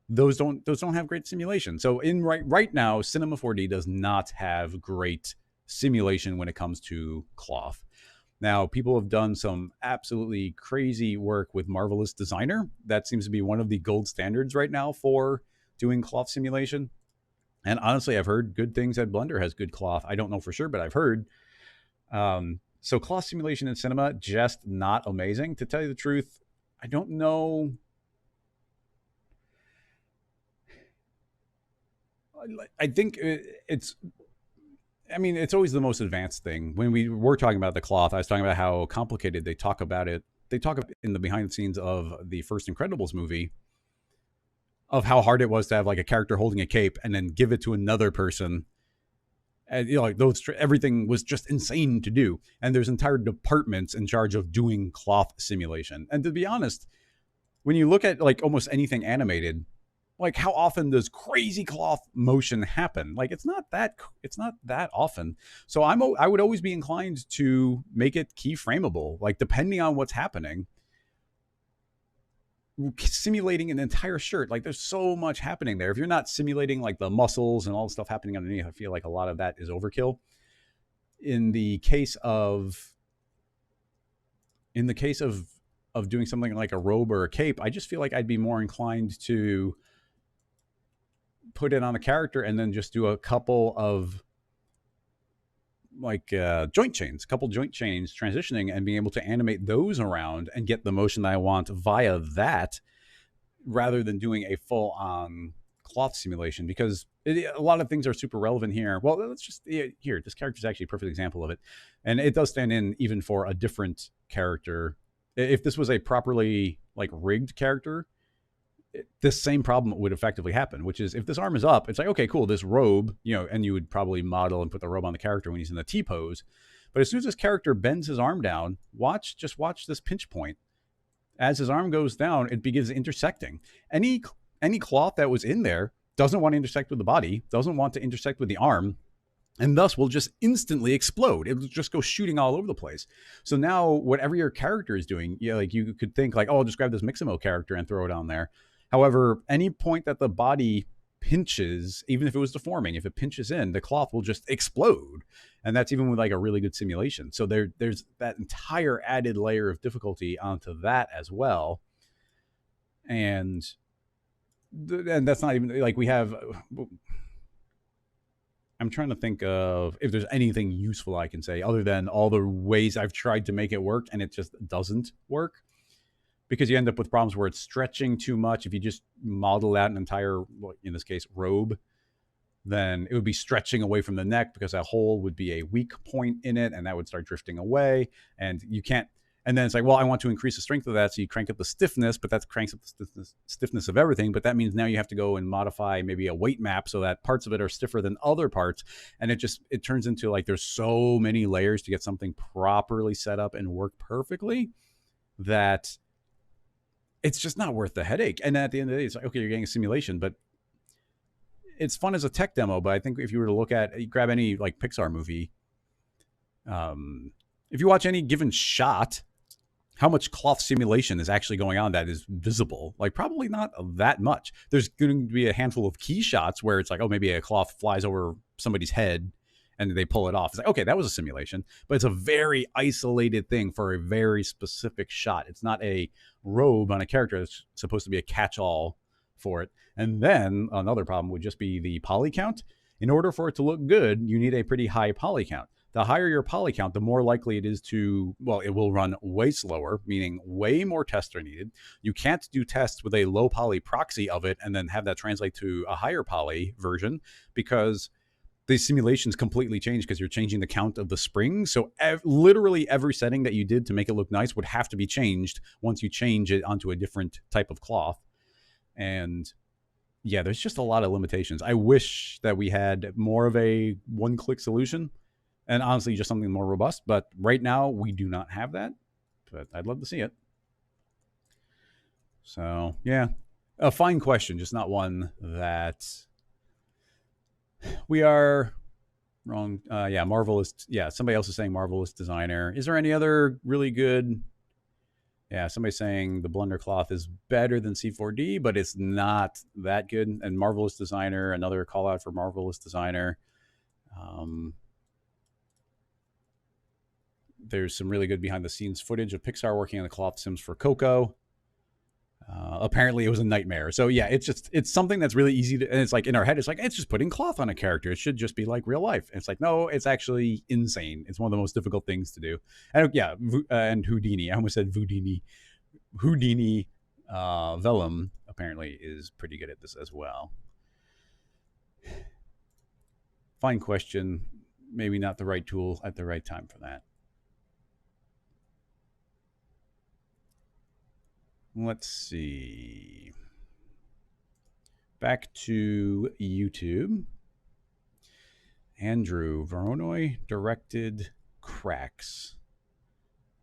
those don't have great simulation. So right now, Cinema 4D does not have great simulation when it comes to cloth. Now, people have done some absolutely crazy work with Marvelous Designer. That seems to be one of the gold standards right now for doing cloth simulation. And honestly, I've heard good things that Blender has good cloth. I don't know for sure, but I've heard. So cloth simulation in Cinema, just not amazing. To tell you the truth, I don't know. I think it's always the most advanced thing. When we were talking about the cloth, I was talking about how complicated they talk about it. They talk in the behind the scenes of the first Incredibles movie of how hard it was to have like a character holding a cape and then give it to another person. And like everything was just insane to do. And there's entire departments in charge of doing cloth simulation. And to be honest, when you look at like almost anything animated, like how often does crazy cloth motion happen? Like it's not that often. So I would always be inclined to make it keyframeable, like depending on what's happening. Simulating an entire shirt, like there's so much happening there. If you're not simulating like the muscles and all the stuff happening underneath, I feel like a lot of that is overkill. In the case of doing something like a robe or a cape, I just feel like I'd be more inclined to put it on a character and then just do a couple of like joint chains transitioning and being able to animate those around and get the motion that I want via that, rather than doing a full-on cloth simulation, because a lot of things are super relevant here. Well, let's just here, this character is actually a perfect example of it, and it does stand in even for a different character. If this was a properly like rigged character, this same problem would effectively happen, which is if this arm is up, it's like, okay, cool, this robe, and you would probably model and put the robe on the character when he's in the T pose. But as soon as this character bends his arm down, just watch this pinch point. As his arm goes down, it begins intersecting. Any cloth that was in there doesn't want to intersect with the body, doesn't want to intersect with the arm, and thus will just instantly explode. It'll just go shooting all over the place. So now whatever your character is doing, like you could think like, oh, I'll just grab this Mixamo character and throw it on there. However, any point that the body pinches, even if it was deforming, if it pinches in, the cloth will just explode. And that's even with like a really good simulation. So there's that entire added layer of difficulty onto that as well. And that's not even like we have. I'm trying to think of if there's anything useful I can say other than all the ways I've tried to make it work and it just doesn't work, because you end up with problems where it's stretching too much. If you just model out an entire, in this case, robe, then it would be stretching away from the neck because that hole would be a weak point in it and that would start drifting away. And you can't, and then it's like, well, I want to increase the strength of that. So you crank up the stiffness, but that cranks up the stiffness of everything. But that means now you have to go and modify maybe a weight map so that parts of it are stiffer than other parts. And it turns into like, there's so many layers to get something properly set up and work perfectly that it's just not worth the headache. And at the end of the day, it's like, okay, you're getting a simulation, but it's fun as a tech demo. But I think if you were to look at, grab any like Pixar movie, if you watch any given shot, how much cloth simulation is actually going on that is visible? Like probably not that much. There's going to be a handful of key shots where it's like, oh, maybe a cloth flies over somebody's head and they pull it off. It's like, okay, that was a simulation, but it's a very isolated thing for a very specific shot. It's not a robe on a character that's supposed to be a catch-all for it. And then another problem would just be the poly count. In order for it to look good, you need a pretty high poly count. The higher your poly count, the more likely it is to, well, it will run way slower, meaning way more tests are needed. You can't do tests with a low poly proxy of it and then have that translate to a higher poly version, because the simulations completely change because you're changing the count of the springs. So literally every setting that you did to make it look nice would have to be changed once you change it onto a different type of cloth. And yeah, there's just a lot of limitations. I wish that we had more of a one-click solution and honestly just something more robust. But right now we do not have that, but I'd love to see it. So yeah, a fine question, just not one that we are wrong. Yeah, Marvelous. Yeah, somebody else is saying Marvelous Designer. Is there any other really good? Yeah, somebody's saying the Blender cloth is better than C4D, but it's not that good. And Marvelous Designer, another call out for Marvelous Designer. There's some really good behind the scenes footage of Pixar working on the cloth sims for Coco. Apparently it was a nightmare. So yeah, it's something that's really easy to, and it's like in our head, it's like, it's just putting cloth on a character. It should just be like real life. And it's like, no, it's actually insane. It's one of the most difficult things to do. And yeah, and Houdini, I almost said Houdini. Houdini Vellum apparently is pretty good at this as well. Fine question. Maybe not the right tool at the right time for that. Let's see. Back to YouTube. Andrew, Vornonoi directed cracks.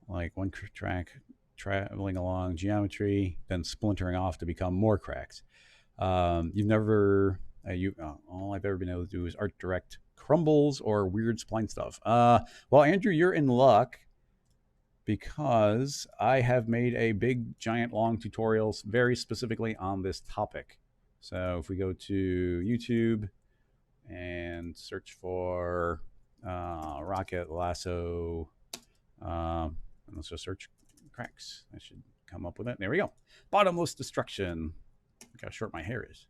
Like one track traveling along geometry, then splintering off to become more cracks. You've never, all I've ever been able to do is art direct crumbles or weird spline stuff. Well, Andrew, you're in luck, because I have made a big, giant, long tutorials very specifically on this topic. So if we go to YouTube and search for Rocket Lasso, and let's just search cracks. I should come up with it. There we go. Bottomless destruction. Look how short my hair is.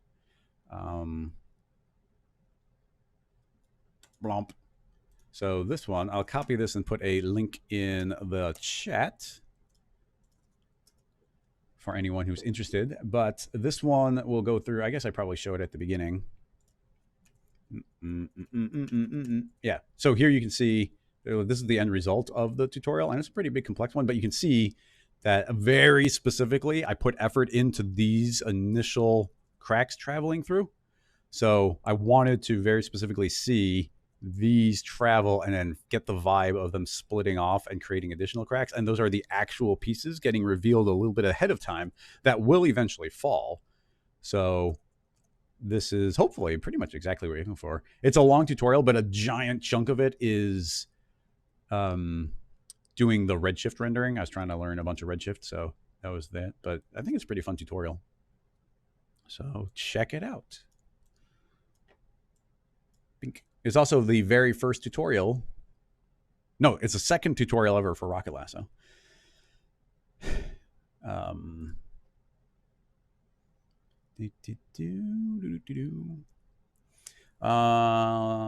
Blomp. So this one, I'll copy this and put a link in the chat for anyone who's interested. But this one will go through, I guess I probably show it at the beginning. Yeah, so here you can see, this is the end result of the tutorial, and it's a pretty big complex one, but you can see that very specifically, I put effort into these initial cracks traveling through. So I wanted to very specifically see these travel and then get the vibe of them splitting off and creating additional cracks. And those are the actual pieces getting revealed a little bit ahead of time that will eventually fall. So this is hopefully pretty much exactly what you're looking for. It's a long tutorial, but a giant chunk of it is doing the redshift rendering. I was trying to learn a bunch of redshift, so that was that. But I think it's a pretty fun tutorial. So check it out. It's also the very first tutorial. No, it's the second tutorial ever for Rocket Lasso.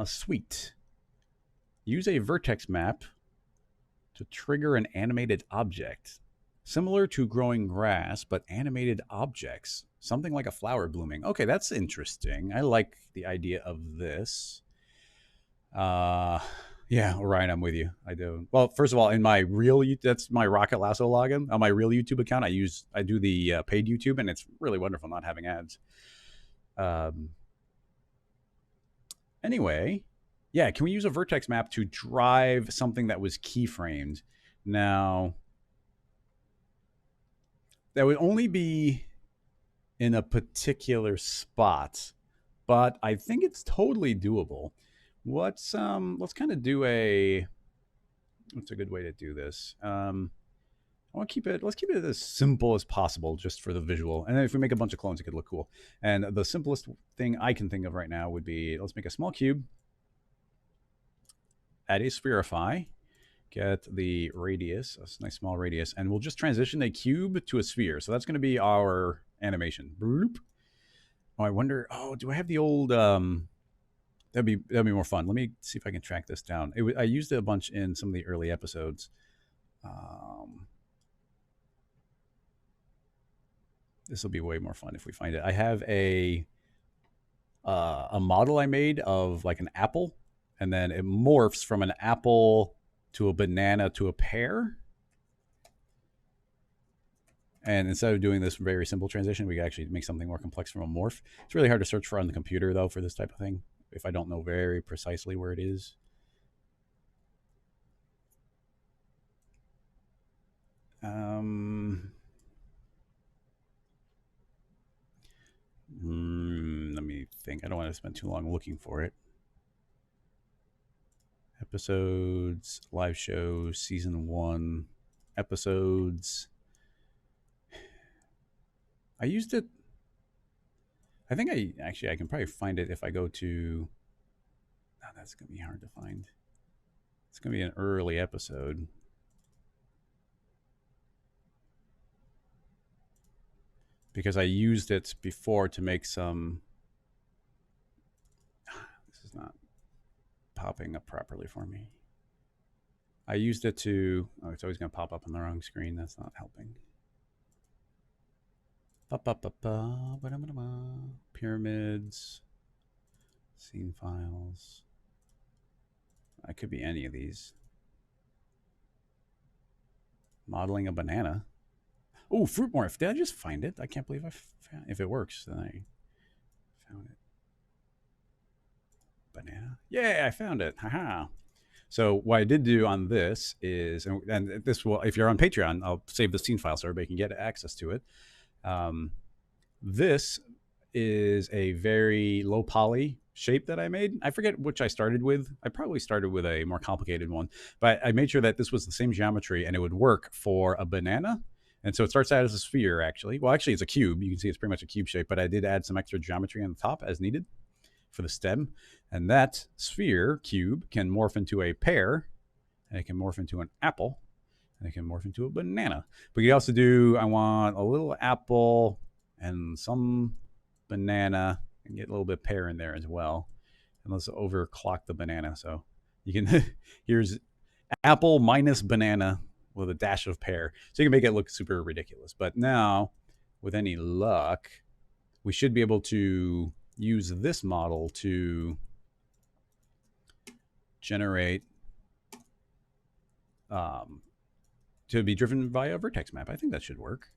Sweet. Use a vertex map to trigger an animated object. Similar to growing grass, but animated objects. Something like a flower blooming. Okay, that's interesting. I like the idea of this. Yeah, Orion, I'm with you. I do. Well, first of all, in my real, that's my Rocket Lasso login. On my real YouTube account, I do the paid YouTube, and it's really wonderful not having ads. Anyway, yeah, can we use a vertex map to drive something that was keyframed? Now, that would only be in a particular spot, but I think it's totally doable. Let's kind of do what's a good way to do this? Let's keep it as simple as possible just for the visual. And then if we make a bunch of clones, it could look cool. And the simplest thing I can think of right now would be, let's make a small cube, add a spherify, get the radius, a nice small radius, and we'll just transition a cube to a sphere. So that's going to be our animation. Bloop. Oh, I wonder, do I have the old, that'd be more fun. Let me see if I can track this down. I used it a bunch in some of the early episodes. This will be way more fun if we find it. I have a model I made of like an apple, and then it morphs from an apple to a banana to a pear. And instead of doing this very simple transition, we can actually make something more complex from a morph. It's really hard to search for on the computer, though, for this type of thing, if I don't know very precisely where it is. Let me think. I don't want to spend too long looking for it. Episodes, live show, season 1, episodes. I used it. I think I can probably find it if I go to. Oh, that's going to be hard to find. It's going to be an early episode. Because I used it before to make some. This is not popping up properly for me. I used it to. Oh, it's always going to pop up on the wrong screen. That's not helping. Pyramids. Scene files. I could be any of these. Modeling a banana. Oh, Fruit Morph. Did I just find it? I can't believe I found it. If it works, then I found it. Banana. Yeah, I found it. Haha. So what I did do on this is, and this will, if you're on Patreon, I'll save the scene file so everybody can get access to it. This is a very low poly shape that I made. I forget which I started with. I probably started with a more complicated one, but I made sure that this was the same geometry and it would work for a banana. And so it starts out as a sphere, actually. Well, actually, it's a cube. You can see it's pretty much a cube shape, but I did add some extra geometry on the top as needed for the stem. And that sphere cube can morph into a pear, and it can morph into an apple, and it can morph into a banana. But you also do, I want a little apple and some banana, and get a little bit of pear in there as well. And let's overclock the banana. So you can, here's apple minus banana with a dash of pear. So you can make it look super ridiculous. But now, with any luck, we should be able to use this model to generate, to be driven via a vertex map. I think that should work.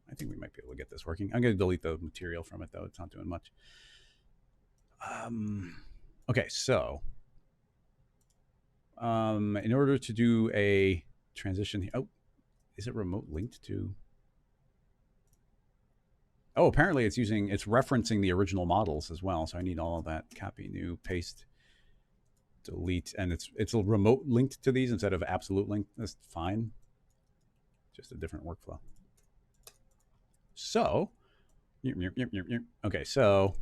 I think we might be able to get this working. I'm going to delete the material from it, though. It's not doing much. Okay, so in order to do a transition, oh, is it remote linked to? Oh, apparently it's referencing the original models as well. So I need all of that. Copy, new, paste, delete, and it's a remote linked to these instead of absolute link. That's fine. Just a different workflow. So, okay, so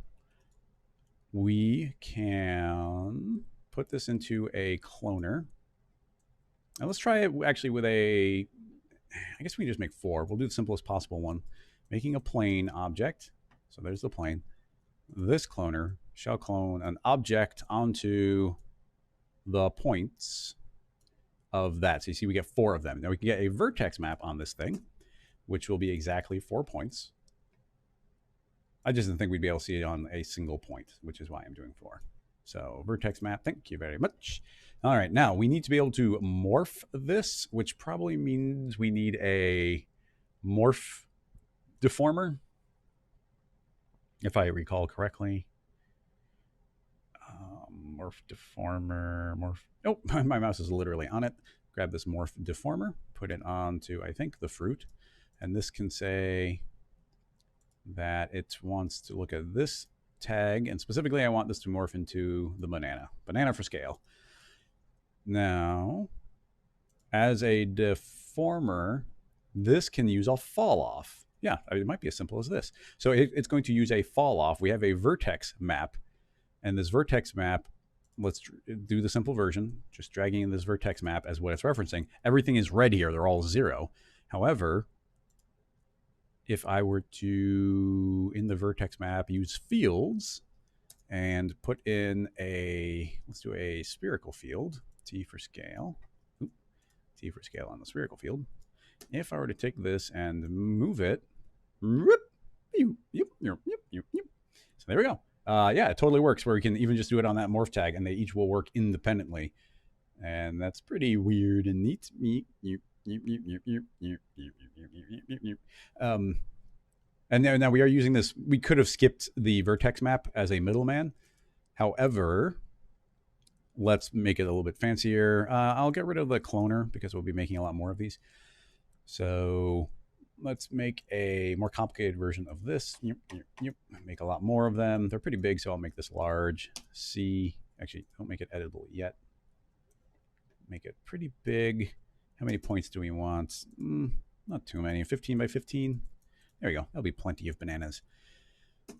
we can put this into a cloner. Now let's try it actually with I guess we can just make 4. We'll do the simplest possible one. Making a plane object. So there's the plane. This cloner shall clone an object onto the points of that. So you see we get 4 of them. Now we can get a vertex map on this thing, which will be exactly 4 points. I just didn't think we'd be able to see it on a single point, which is why I'm doing 4. So vertex map, thank you very much. All right, now we need to be able to morph this, which probably means we need a morph deformer, if I recall correctly. Morph deformer, morph. Oh, my mouse is literally on it. Grab this morph deformer, put it onto, I think, the fruit. And this can say that it wants to look at this tag. And specifically, I want this to morph into the banana. Banana for scale. Now, as a deformer, this can use a fall off. Yeah, it might be as simple as this. So it's going to use a fall off. We have a vertex map. And this vertex map, let's do the simple version, just dragging in this vertex map as what it's referencing. Everything is red here. They're all 0. However, if I were to, in the vertex map, use fields and put in let's do a spherical field, T for scale. Oop, T for scale on the spherical field. If I were to take this and move it, so there we go. Yeah, it totally works where we can even just do it on that morph tag and they each will work independently. And that's pretty weird and neat. And now we are using this. We could have skipped the vertex map as a middleman. However, let's make it a little bit fancier. I'll get rid of the cloner because we'll be making a lot more of these. So let's make a more complicated version of this. Make a lot more of them. They're pretty big, so I'll make this large. C. Actually, don't make it editable yet. Make it pretty big. How many points do we want? Not too many. 15 by 15. There we go. That'll be plenty of bananas.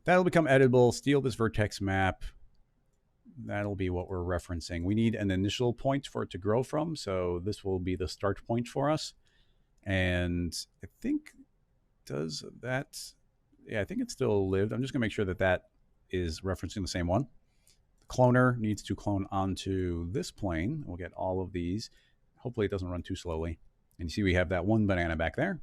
That'll become editable. Steal this vertex map. That'll be what we're referencing. We need an initial point for it to grow from, so this will be the start point for us. And I think, does that, yeah, I think it still lived. I'm just gonna make sure that that is referencing the same one. The cloner needs to clone onto this plane. We'll get all of these. Hopefully it doesn't run too slowly. And you see we have that one banana back there.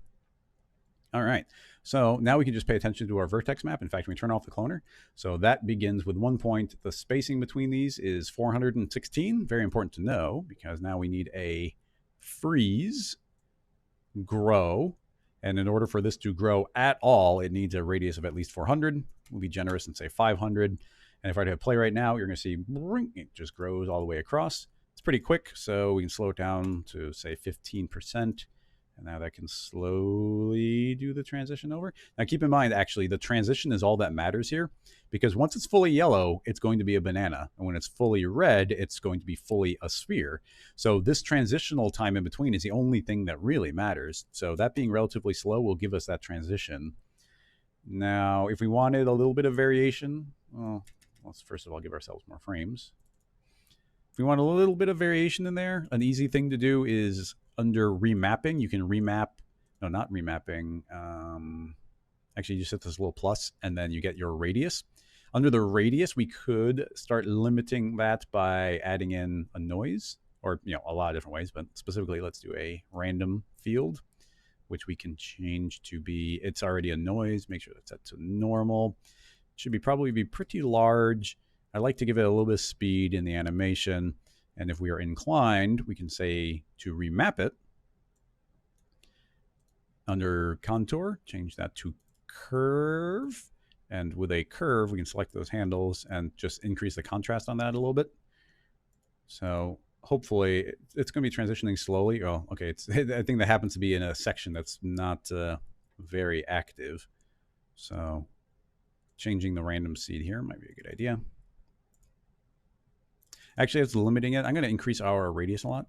All right, so now we can just pay attention to our vertex map. In fact, we turn off the cloner. So that begins with 1 point. The spacing between these is 416. Very important to know because now we need a freeze grow. And in order for this to grow at all, it needs a radius of at least 400. We'll be generous and say 500. And if I hit play right now, you're going to see it just grows all the way across. It's pretty quick, so we can slow it down to say 15%. And now that can slowly do the transition over. Now keep in mind, actually, the transition is all that matters here because once it's fully yellow, it's going to be a banana. And when it's fully red, it's going to be fully a sphere. So this transitional time in between is the only thing that really matters. So that being relatively slow will give us that transition. Now, if we wanted a little bit of variation, well, let's first of all give ourselves more frames. If we want a little bit of variation in there, an easy thing to do is under remapping, you can remap, no, not remapping. Actually, you just hit this little plus and then you get your radius. Under the radius, we could start limiting that by adding in a noise or, a lot of different ways, but specifically let's do a random field, which we can change to be, it's already a noise. Make sure that's set to normal. It should probably be pretty large. I like to give it a little bit of speed in the animation. And if we are inclined, we can say to remap it. Under contour, change that to curve. And with a curve, we can select those handles and just increase the contrast on that a little bit. So hopefully it's going to be transitioning slowly. Oh, okay. I think that happens to be in a section that's not very active. So changing the random seed here might be a good idea. Actually, it's limiting it. I'm going to increase our radius a lot.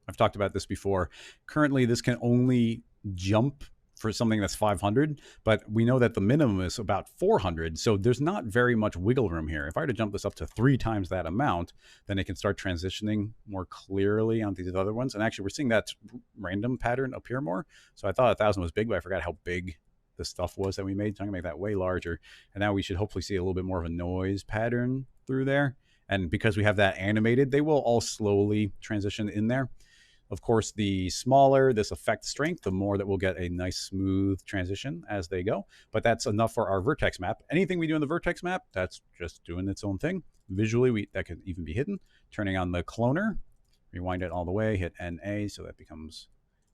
I've talked about this before. Currently, this can only jump for something that's 500, but we know that the minimum is about 400. So there's not very much wiggle room here. If I were to jump this up to 3 times that amount, then it can start transitioning more clearly onto these other ones. And actually, we're seeing that random pattern appear more. So I thought 1,000 was big, but I forgot how big the stuff was that we made. So I'm going to make that way larger. And now we should hopefully see a little bit more of a noise pattern through there. And because we have that animated, they will all slowly transition in there. Of course, the smaller this effect strength, the more that we'll get a nice smooth transition as they go. But that's enough for our vertex map. Anything we do in the vertex map, that's just doing its own thing. Visually, that could even be hidden. Turning on the cloner, rewind it all the way, hit NA so that becomes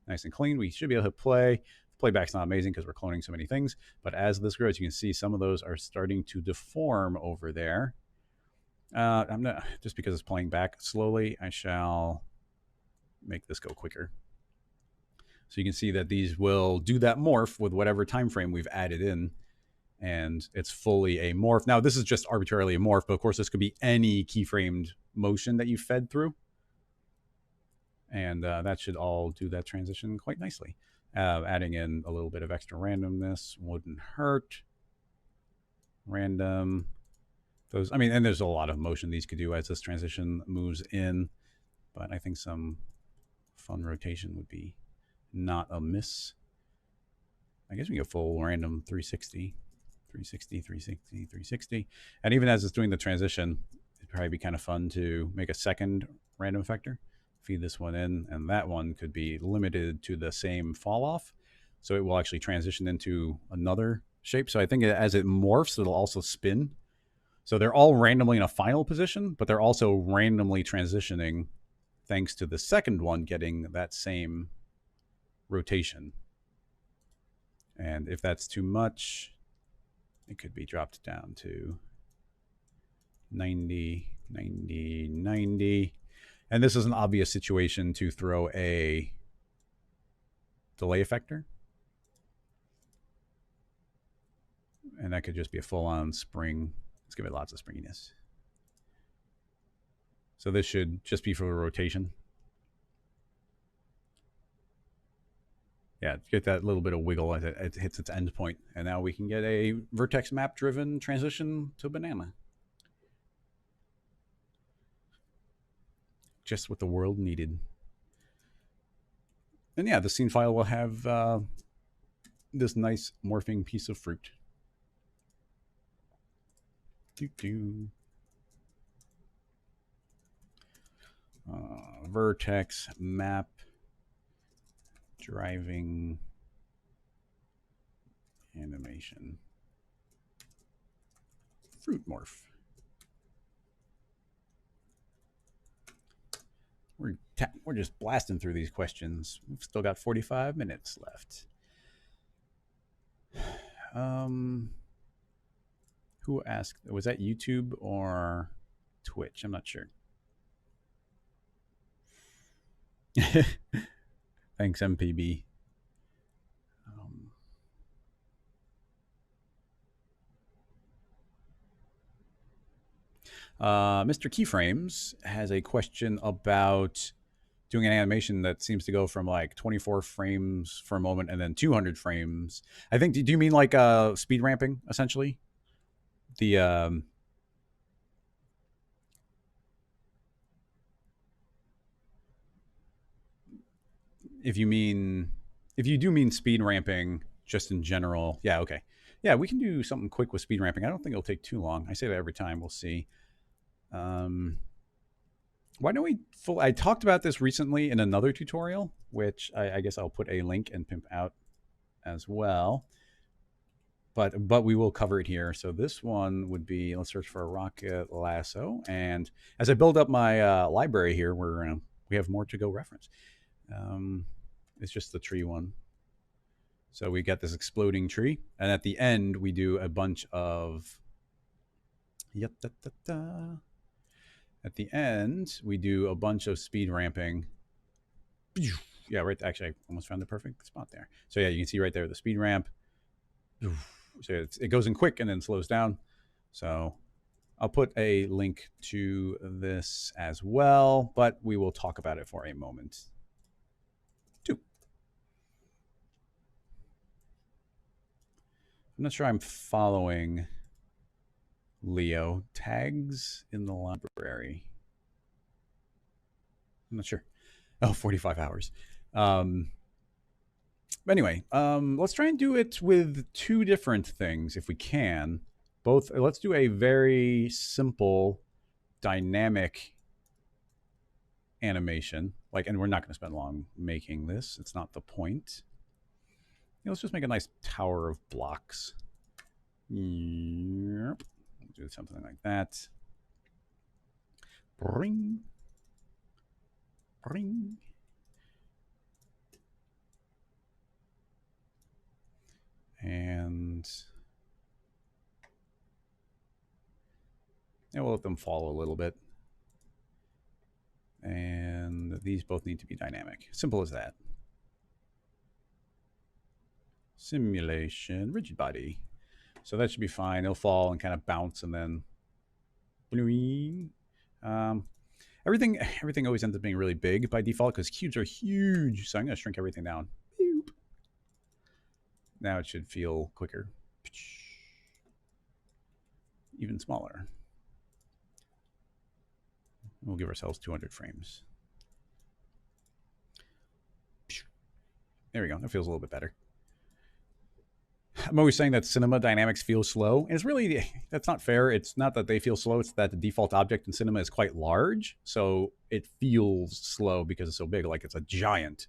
nice and clean. We should be able to hit play. Playback's not amazing because we're cloning so many things. But as this grows, you can see some of those are starting to deform over there. I'm not, just because it's playing back slowly, I shall make this go quicker. So you can see that these will do that morph with whatever time frame we've added in, and it's fully a morph. Now, this is just arbitrarily a morph, but of course, this could be any keyframed motion that you fed through. And that should all do that transition quite nicely. Adding in a little bit of extra randomness wouldn't hurt. Random. Those, I mean, and there's a lot of motion these could do as this transition moves in, but I think some fun rotation would be not amiss. I guess we go full random 360, 360, 360, 360. And even as it's doing the transition, it'd probably be kind of fun to make a second random effector, feed this one in, and that one could be limited to the same fall off. So it will actually transition into another shape. So I think as it morphs, it'll also spin. So they're all randomly in a final position, but they're also randomly transitioning thanks to the second one getting that same rotation. And if that's too much, it could be dropped down to 90, 90, 90. And this is an obvious situation to throw a delay effector. And that could just be a full-on spring. Let's give it lots of springiness. So this should just be for the rotation. Yeah, get that little bit of wiggle as it hits its end point. And now we can get a vertex map driven transition to banana. Just what the world needed. And yeah, the scene file will have this nice morphing piece of fruit. Vertex map driving animation. Fruit morph. We're just blasting through these questions. We've still got 45 minutes left. Who asked? Was that YouTube or Twitch? I'm not sure. Thanks, MPB. Mr. Keyframes has a question about doing an animation that seems to go from like 24 frames for a moment and then 200 frames. I think, do you mean like speed ramping, essentially? The if you do mean speed ramping just in general, yeah, okay. Yeah, we can do something quick with speed ramping. I don't think it'll take too long. I say that every time. We'll see. Why don't we I talked about this recently in another tutorial, which I guess I'll put a link and pimp out as well. But we will cover it here. So this one would be, let's search for a rocket lasso. And as I build up my library here, we have more to go reference. It's just the tree one. So we got this exploding tree. And at the end, we do a bunch of... At the end, we do a bunch of speed ramping. Yeah, right. Actually, I almost found the perfect spot there. So yeah, you can see right there the speed ramp. So it goes in quick and then slows down. So I'll put a link to this as well, but we will talk about it for a moment too. I'm not sure I'm following Leo. Tags in the library. I'm not sure. Oh, 45 hours. Anyway, let's try and do it with two different things if we can. Both. Let's do a very simple dynamic animation. And we're not going to spend long making this. It's not the point. Let's just make a nice tower of blocks. Yep. Do something like that. Bring. Bring. And we'll let them fall a little bit. And these both need to be dynamic. Simple as that. Simulation, rigid body. So that should be fine. It'll fall and kind of bounce and then everything always ends up being really big by default because cubes are huge. So I'm going to shrink everything down. Boop. Now it should feel quicker. Even smaller. We'll give ourselves 200 frames. There we go. That feels a little bit better. I'm always saying that cinema dynamics feel slow. And it's really, that's not fair. It's not that they feel slow. It's that the default object in cinema is quite large. So it feels slow because it's so big, like it's a giant.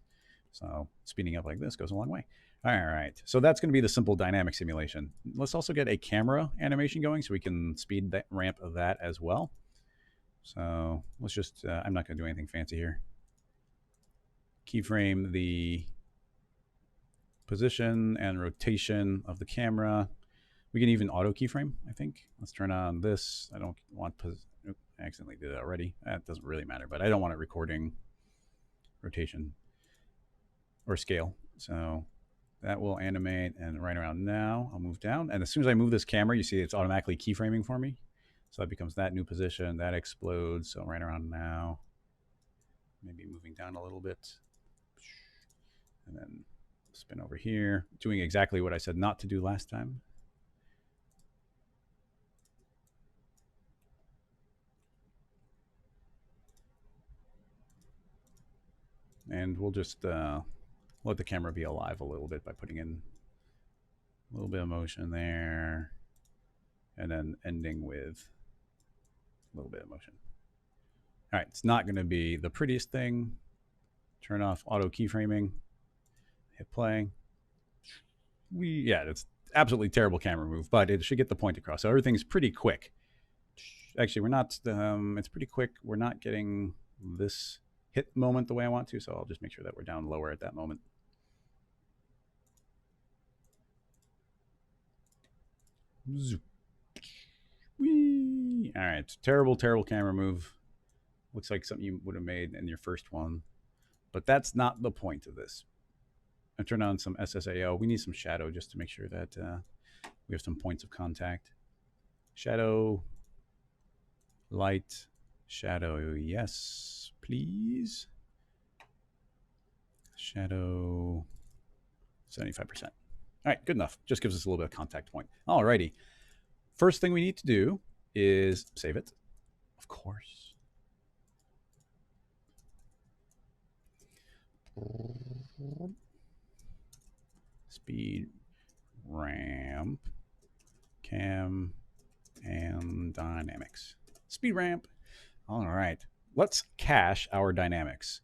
So speeding up like this goes a long way. All right. So that's going to be the simple dynamic simulation. Let's also get a camera animation going so we can speed that ramp of that as well. So let's just, I'm not going to do anything fancy here. Keyframe the position and rotation of the camera. We can even auto keyframe, I think. Let's turn on this. I don't want, I accidentally did it already. That doesn't really matter, but I don't want it recording rotation or scale. So that will animate, and right around now, I'll move down. And as soon as I move this camera, you see it's automatically keyframing for me. So that becomes that new position, that explodes. So right around now, maybe moving down a little bit. And then spin over here, doing exactly what I said not to do last time. And we'll just let the camera be alive a little bit by putting in a little bit of motion there, and then ending with a little bit of motion. All right, it's not going to be the prettiest thing. Turn off auto keyframing. Hit play. Yeah, it's absolutely terrible camera move, but it should get the point across. So everything's pretty quick. Actually, we're not. It's pretty quick. We're not getting this hit moment the way I want to, so I'll just make sure that we're down lower at that moment. Whee! All right, terrible camera move. Looks like something you would have made in your first one, but that's not the point of this. I turn on some SSAO. We need some shadow just to make sure that we have some points of contact. Shadow, light, shadow, yes, please. Shadow, 75%. All right, good enough. Just gives us a little bit of contact point. All righty. First thing we need to do is save it, of course. Speed, ramp, cam, and dynamics. Speed ramp. All right. Let's cache our dynamics.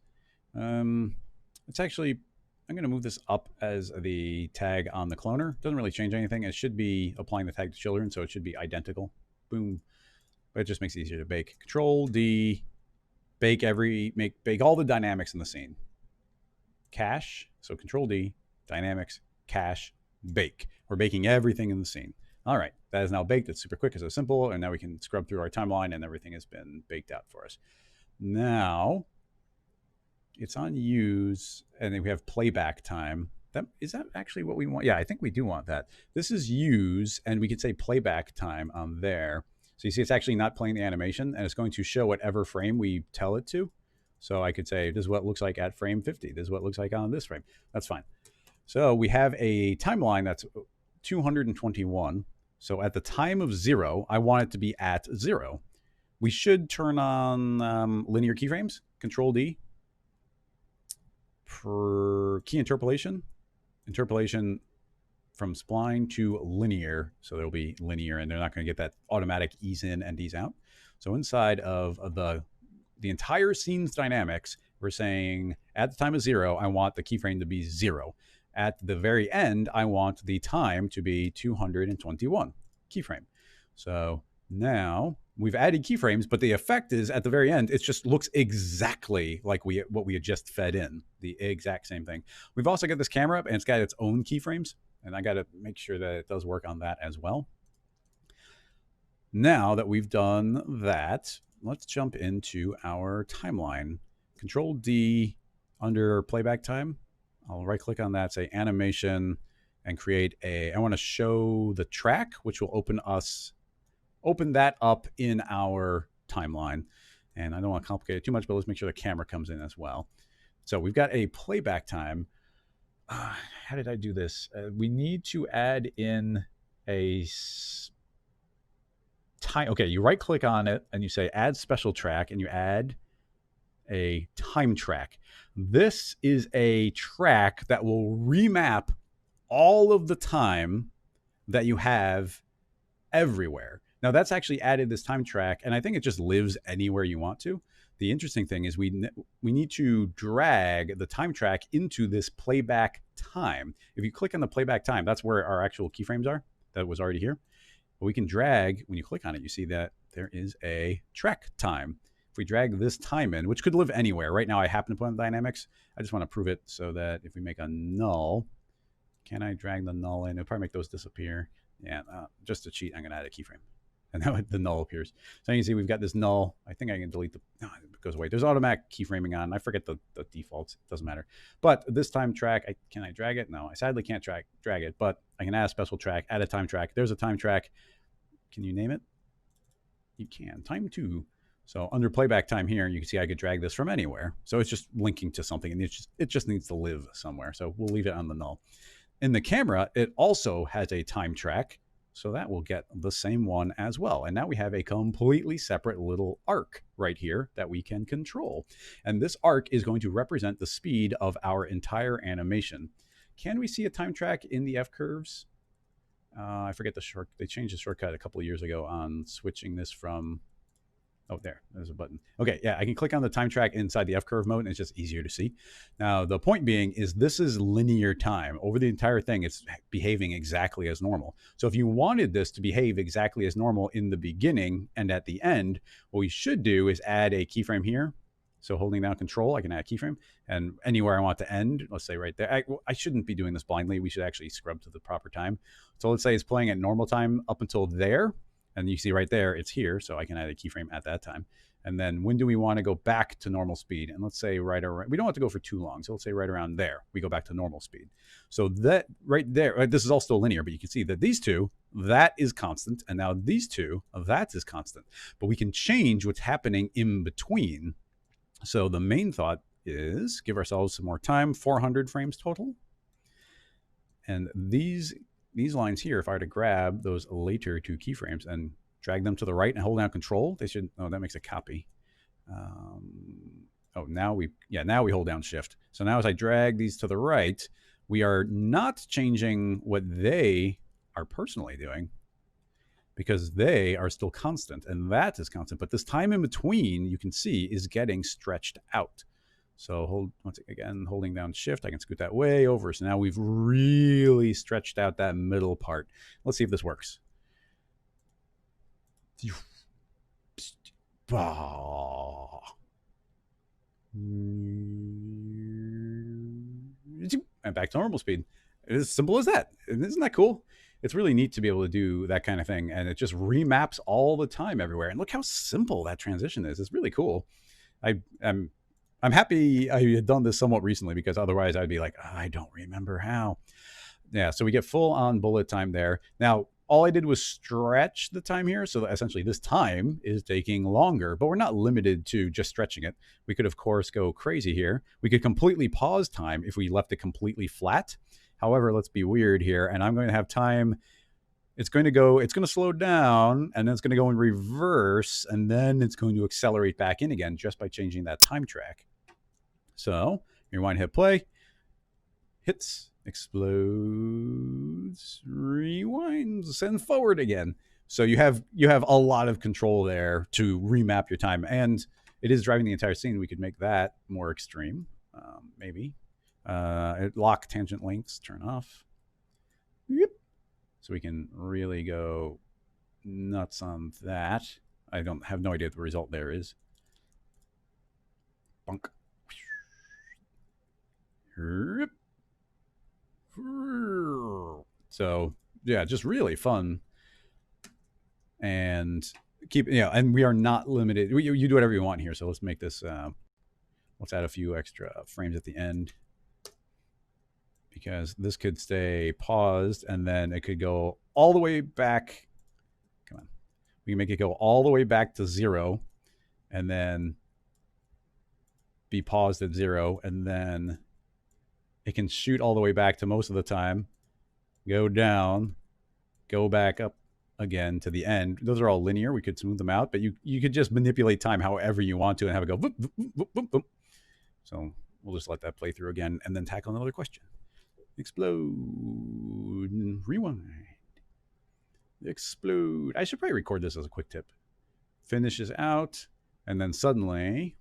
It's actually, I'm going to move this up as the tag on the cloner. Doesn't really change anything. It should be applying the tag to children, so it should be identical. Boom. But it just makes it easier to bake. Control D, bake all the dynamics in the scene. Cache, so Control D, dynamics, cache, bake. We're baking everything in the scene. All right, that is now baked. It's super quick, it's so simple, and now we can scrub through our timeline and everything has been baked out for us. Now, it's on use, and then we have playback time. Is that actually what we want? Yeah, I think we do want that. This is use, and we could say playback time on there. So you see it's actually not playing the animation, and it's going to show whatever frame we tell it to. So I could say, this is what it looks like at frame 50. This is what it looks like on this frame. That's fine. So we have a timeline that's 221. So at the time of 0, I want it to be at 0. We should turn on linear keyframes, Control D. For key interpolation from spline to linear. So there'll be linear, and they're not going to get that automatic ease in and ease out. So inside of the entire scene's dynamics, we're saying at the time of 0, I want the keyframe to be 0. At the very end, I want the time to be 221 keyframe. So now we've added keyframes, but the effect is at the very end, it just looks exactly like what we had just fed in, the exact same thing. We've also got this camera up, and it's got its own keyframes, and I got to make sure that it does work on that as well. Now that we've done that, let's jump into our timeline. Control D under playback time. I'll right click on that, say animation, and create I want to show the track, which will open that up in our timeline. And I don't want to complicate it too much, but let's make sure the camera comes in as well. So we've got a playback time. How did I do this? We need to add in a time. Okay, you right click on it and you say add special track, and you add a time track. This is a track that will remap all of the time that you have everywhere. Now that's actually added this time track, and I think it just lives anywhere you want to. The interesting thing is we need to drag the time track into this playback time. If you click on the playback time, that's where our actual keyframes are. That was already here. But we can drag, when you click on it, you see that there is a track time. If we drag this time in, which could live anywhere. Right now I happen to put in dynamics. I just want to prove it so that if we make a null, can I drag the null in? It'll probably make those disappear. Yeah, just to cheat, I'm going to add a keyframe. And now the null appears. So you can see we've got this null. I think I can delete no, it goes away. There's automatic keyframing on. I forget the defaults. It doesn't matter. But this time track, can I drag it? No, I sadly can't drag it, but I can add a special track, add a time track. There's a time track. Can you name it? You can. Time 2. So under playback time here, you can see I could drag this from anywhere. So it's just linking to something, and it just needs to live somewhere. So we'll leave it on the null. In the camera, it also has a time track. So that will get the same one as well. And now we have a completely separate little arc right here that we can control. And this arc is going to represent the speed of our entire animation. Can we see a time track in the F curves? I forget they changed the shortcut a couple of years ago on switching this from, oh, there's a button. Okay, yeah, I can click on the time track inside the F-curve mode, and it's just easier to see. Now, the point being is this is linear time. Over the entire thing, it's behaving exactly as normal. So if you wanted this to behave exactly as normal in the beginning and at the end, what we should do is add a keyframe here. So holding down Control, I can add a keyframe. And anywhere I want to end, let's say right there. I shouldn't be doing this blindly. We should actually scrub to the proper time. So let's say it's playing at normal time up until there. And you see right there, it's here. So I can add a keyframe at that time. And then when do we want to go back to normal speed? And let's say right around, we don't have to go for too long. So let's say right around there, we go back to normal speed. So that right there, this is all still linear, but you can see that these two, that is constant. And now these two, that is constant. But we can change what's happening in between. So the main thought is give ourselves some more time, 400 frames total. And these lines here, if I were to grab those later two keyframes and drag them to the right and hold down Control, they should, oh, that makes a copy. Now we hold down Shift. So now as I drag these to the right, we are not changing what they are personally doing because they are still constant and that is constant. But this time in between, you can see, is getting stretched out. So once again, holding down Shift, I can scoot that way over. So now we've really stretched out that middle part. Let's see if this works. And back to normal speed. It's as simple as that. Isn't that cool? It's really neat to be able to do that kind of thing. And it just remaps all the time everywhere. And look how simple that transition is. It's really cool. I'm happy I had done this somewhat recently because otherwise I'd be like, oh, I don't remember how. Yeah, so we get full on bullet time there. Now, all I did was stretch the time here. So essentially this time is taking longer, but we're not limited to just stretching it. We could, of course, go crazy here. We could completely pause time if we left it completely flat. However, let's be weird here. And I'm going to have time. It's going to slow down, and then it's going to go in reverse, and then it's going to accelerate back in again just by changing that time track. So rewind, hit play, hits, explodes, rewinds, and forward again. So you have a lot of control there to remap your time, and it is driving the entire scene. We could make that more extreme, maybe. Lock tangent lengths, turn off. Yep. So we can really go nuts on that. I don't have no idea what the result there is. Bunk. So yeah, just really fun, and and we are not limited. You do whatever you want here. So let's make this. Let's add a few extra frames at the end, because this could stay paused and then it could go all the way back. Come on, we can make it go all the way back to 0, and then be paused at 0, and then it can shoot all the way back to most of the time, go down, go back up again to the end. Those are all linear. We could smooth them out, but you could just manipulate time however you want to and have it go boop, boop, boop, boop, boop. So we'll just let that play through again and then tackle another question. Explode, rewind, explode. I should probably record this as a quick tip. Finishes out, and then suddenly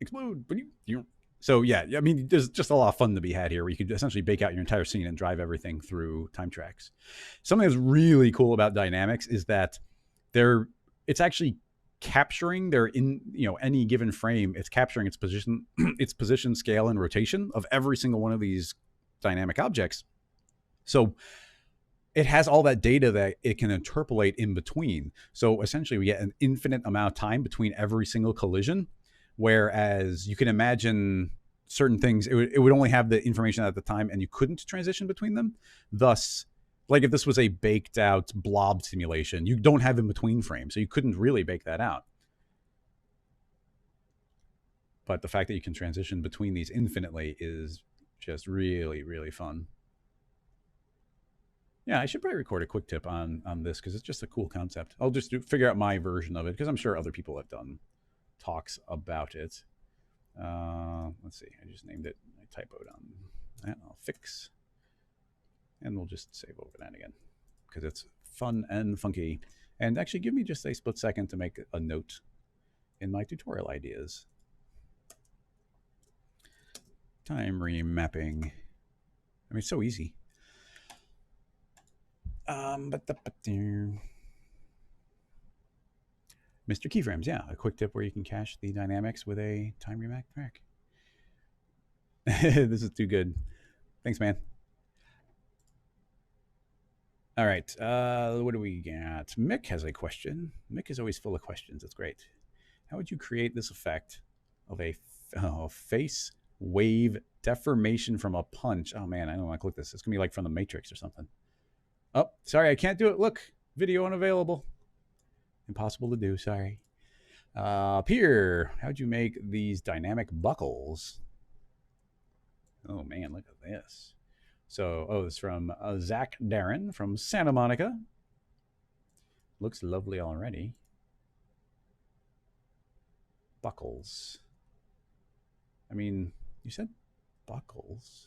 explode. So yeah, I mean, there's just a lot of fun to be had here where you could essentially bake out your entire scene and drive everything through time tracks. Something that's really cool about dynamics is that it's actually capturing any given frame. It's capturing its position, scale, and rotation of every single one of these dynamic objects. So it has all that data that it can interpolate in between. So essentially we get an infinite amount of time between every single collision. Whereas you can imagine certain things, it would only have the information at the time and you couldn't transition between them. Thus, like if this was a baked out blob simulation, you don't have in between frames, so you couldn't really bake that out. But the fact that you can transition between these infinitely is just really, really fun. Yeah, I should probably record a quick tip on this because it's just a cool concept. I'll just figure out my version of it because I'm sure other people have done talks about it. Let's see, I just named it. I typoed on that. I'll fix, and we'll just save over that again because it's fun and funky. And actually, give me just a split second to make a note in my tutorial ideas. Time remapping. I mean, it's so easy. Mr. Keyframes, yeah, a quick tip where you can cache the dynamics with a time remap track. This is too good. Thanks, man. All right, what do we got? Mick has a question. Mick is always full of questions. It's great. How would you create this effect of a face wave deformation from a punch? Oh, man, I don't want to click this. It's going to be like from the Matrix or something. Oh, sorry, I can't do it. Look, video unavailable. Impossible to do, sorry. Here, how'd you make these dynamic buckles? Oh man, look at this. So, it's from Zach Darren from Santa Monica. Looks lovely already. Buckles. I mean, you said buckles.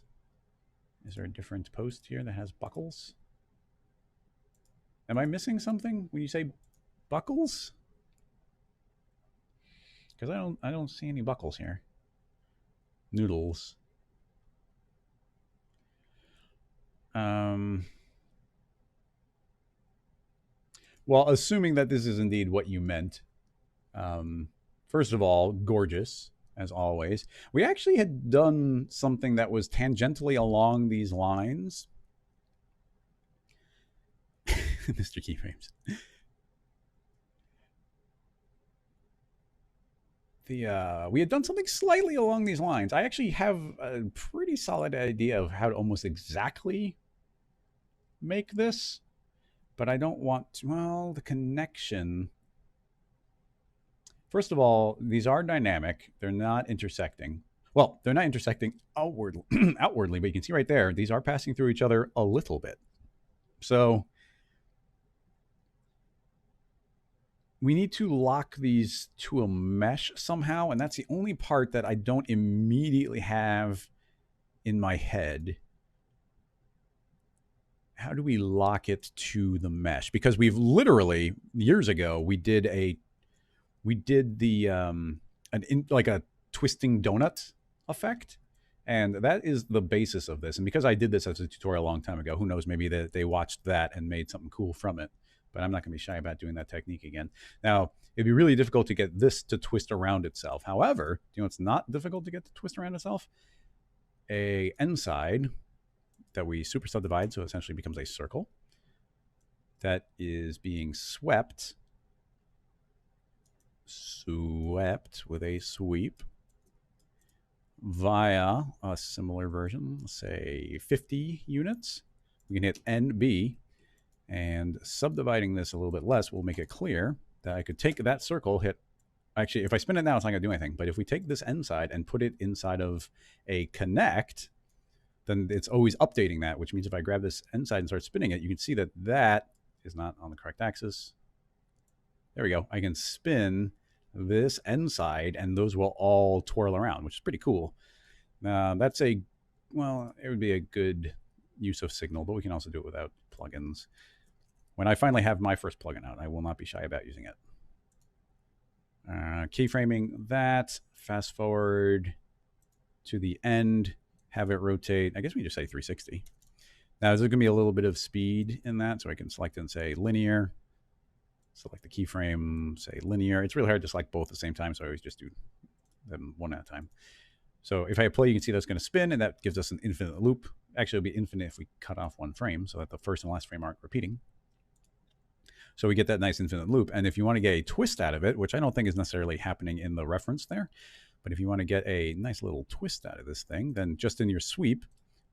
Is there a different post here that has buckles? Am I missing something when you say buckles? Because I don't see any buckles here. Noodles. Well, assuming that this is indeed what you meant, first of all, gorgeous as always. We actually had done something that was tangentially along these lines. Mr. Keyframes. we had done something slightly along these lines. I actually have a pretty solid idea of how to almost exactly make this, but I don't want to, well, the connection. First of all, these are dynamic. They're not intersecting. Well, they're not intersecting outwardly, but you can see right there, these are passing through each other a little bit. So we need to lock these to a mesh somehow, and that's the only part that I don't immediately have in my head. How do we lock it to the mesh? Because we've literally, years ago, we did the like a twisting donut effect, and that is the basis of this. And because I did this as a tutorial a long time ago, who knows, maybe they watched that and made something cool from it. But I'm not going to be shy about doing that technique again. Now, it'd be really difficult to get this to twist around itself. However, do you know it's not difficult to get to twist around itself? A end side that we super subdivide, so it essentially becomes a circle that is being swept with a sweep via a similar version, say 50 units. We can hit NB, and subdividing this a little bit less will make it clear that I could take that circle, hit, actually, if I spin it now, it's not going to do anything, but if we take this end side and put it inside of a connect, then it's always updating that, which means if I grab this end side and start spinning it, you can see that that is not on the correct axis. There we go. I can spin this end side, and those will all twirl around, which is pretty cool. That's a, well, it would be a good use of Signal, but we can also do it without plugins. When I finally have my first plugin out, I will not be shy about using it. Keyframing that, fast forward to the end, have it rotate. I guess we just say 360. Now, there's going to be a little bit of speed in that, so I can select and say linear. Select the keyframe, say linear. It's really hard to select both at the same time, so I always just do them one at a time. So if I play, you can see that's going to spin, and that gives us an infinite loop. Actually, it'll be infinite if we cut off one frame, so that the first and last frame aren't repeating. So we get that nice infinite loop. And if you want to get a twist out of it, which I don't think is necessarily happening in the reference there, but if you want to get a nice little twist out of this thing, then just in your sweep,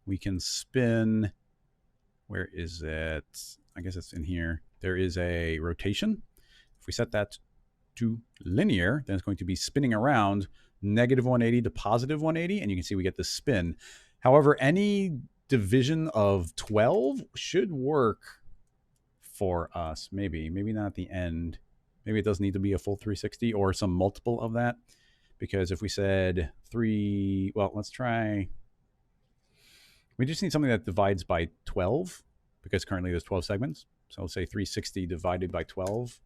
we can spin. Where is it? I guess it's in here. There is a rotation. If we set that to linear, then it's going to be spinning around -180 to +180, and you can see we get this spin. However, any division of 12 should work for us. Maybe not at the end. Maybe it does need to be a full 360 or some multiple of that, because if we said 3, well, let's try. We just need something that divides by 12, because currently there's 12 segments. So let's say 360 divided by 12.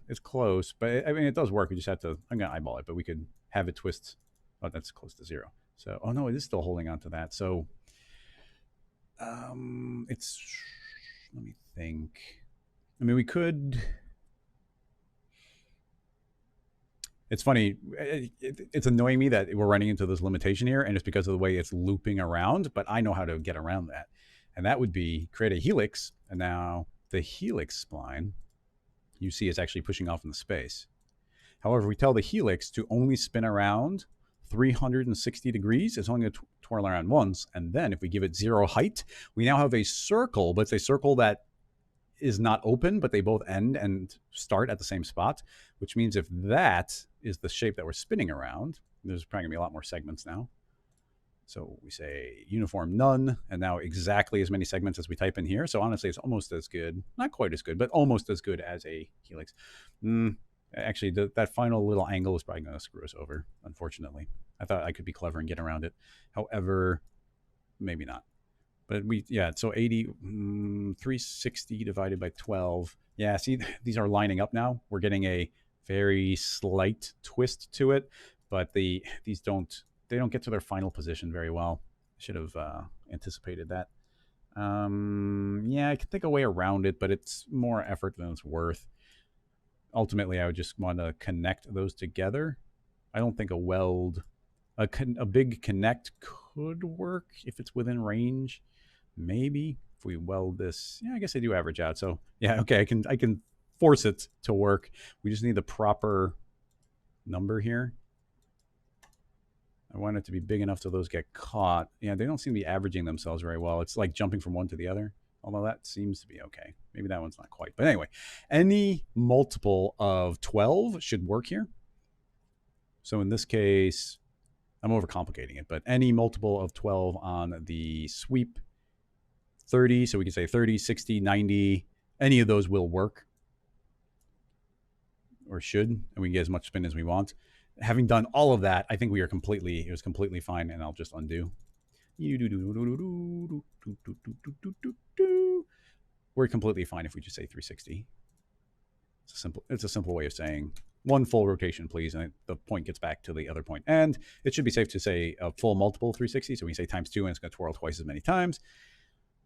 It's close, but I mean, it does work. We just have to, I'm going to eyeball it, but we could have it twist. Oh, that's close to 0. So, oh no, it is still holding on to that. So it's, let me think. I mean, we could, it's funny. It's annoying me that we're running into this limitation here, and it's because of the way it's looping around, but I know how to get around that. And that would be create a helix, and now the helix spline, you see, is actually pushing off in the space. However, we tell the helix to only spin around 360 degrees. It's only going to twirl around once. And then if we give it 0 height, we now have a circle, but it's a circle that is not open, but they both end and start at the same spot, which means if that is the shape that we're spinning around, there's probably going to be a lot more segments now. So we say uniform none, and now exactly as many segments as we type in here. So honestly, it's almost as good, not quite as good, but almost as good as a helix. Actually, that final little angle is probably going to screw us over, unfortunately. I thought I could be clever and get around it. However, maybe not. But yeah, so 360 divided by 12. Yeah, see, these are lining up now. We're getting a very slight twist to it, but these don't get to their final position very well. I should have anticipated that. Yeah, I could think a way around it, but it's more effort than it's worth. Ultimately, I would just want to connect those together. I don't think a weld, a big connect could work if it's within range. Maybe if we weld this, yeah, I guess I do average out. So yeah, okay, I can force it to work. We just need the proper number here. I want it to be big enough so those get caught. Yeah, they don't seem to be averaging themselves very well. It's like jumping from one to the other, although that seems to be okay. Maybe that one's not quite. But anyway, any multiple of 12 should work here. So in this case, I'm overcomplicating it, but any multiple of 12 on the sweep, 30, so we can say 30, 60, 90, any of those will work or should, and we can get as much spin as we want. Having done all of that, I think it was completely fine, and I'll just undo. We're completely fine if we just say 360. It's a simple way of saying one full rotation, please, and the point gets back to the other point. And it should be safe to say a full multiple 360, so we say times 2, and it's going to twirl twice as many times.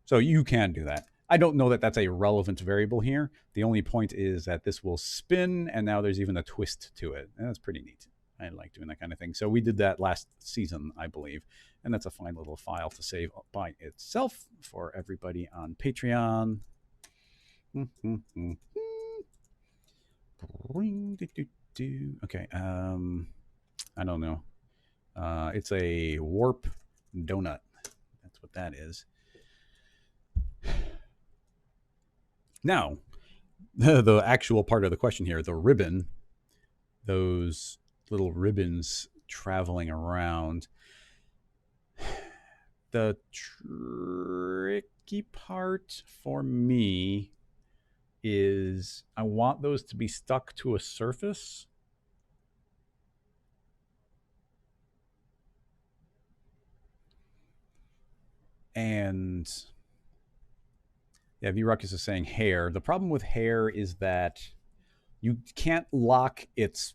So you can do that. I don't know that that's a relevant variable here. The only point is that this will spin, and now there's even a twist to it, and that's pretty neat. I like doing that kind of thing. So we did that last season, I believe, and that's a fine little file to save by itself for everybody on Patreon. Okay, I don't know. It's a warp donut. That's what that is. Now, the actual part of the question here, the ribbon, those little ribbons traveling around. The tricky part for me is I want those to be stuck to a surface. And yeah, V-Ruckus is saying hair. The problem with hair is that you can't lock its...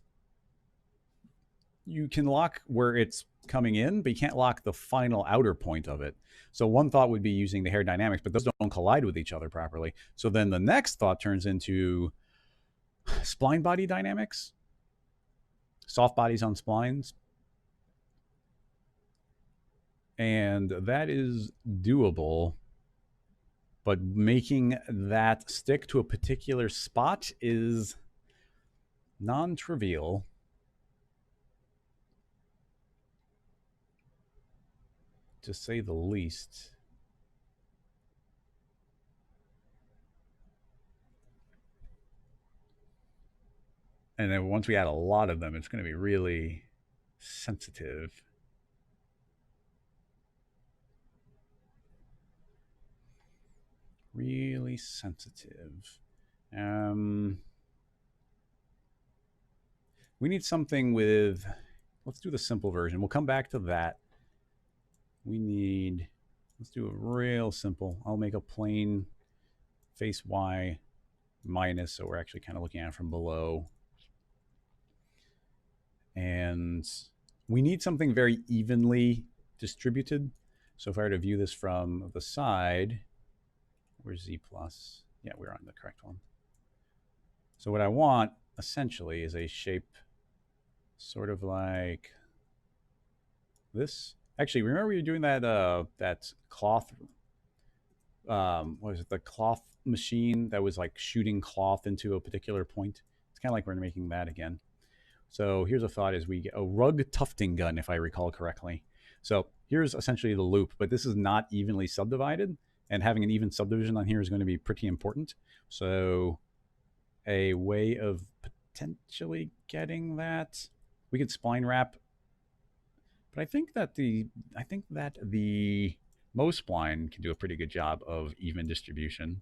You can lock where it's coming in, but you can't lock the final outer point of it. So one thought would be using the hair dynamics, but those don't collide with each other properly. So then the next thought turns into spline body dynamics, soft bodies on splines. And that is doable, but making that stick to a particular spot is non-trivial. To say the least. And then once we add a lot of them, it's going to be really sensitive. Really sensitive. We need something with... Let's do the simple version. We'll come back to that. Let's do a real simple. I'll make a plane face Y minus, so we're actually kind of looking at it from below. And we need something very evenly distributed. So if I were to view this from the side, where's Z plus? Yeah, we're on the correct one. So what I want essentially is a shape sort of like this. Actually, remember we were doing that that cloth, what was it, the cloth machine that was like shooting cloth into a particular point? It's kind of like we're making that again. So here's a thought: is we get a rug tufting gun, if I recall correctly. So here's essentially the loop, but this is not evenly subdivided, and having an even subdivision on here is going to be pretty important. So a way of potentially getting that, we could spline wrap. But I think that the most spline can do a pretty good job of even distribution.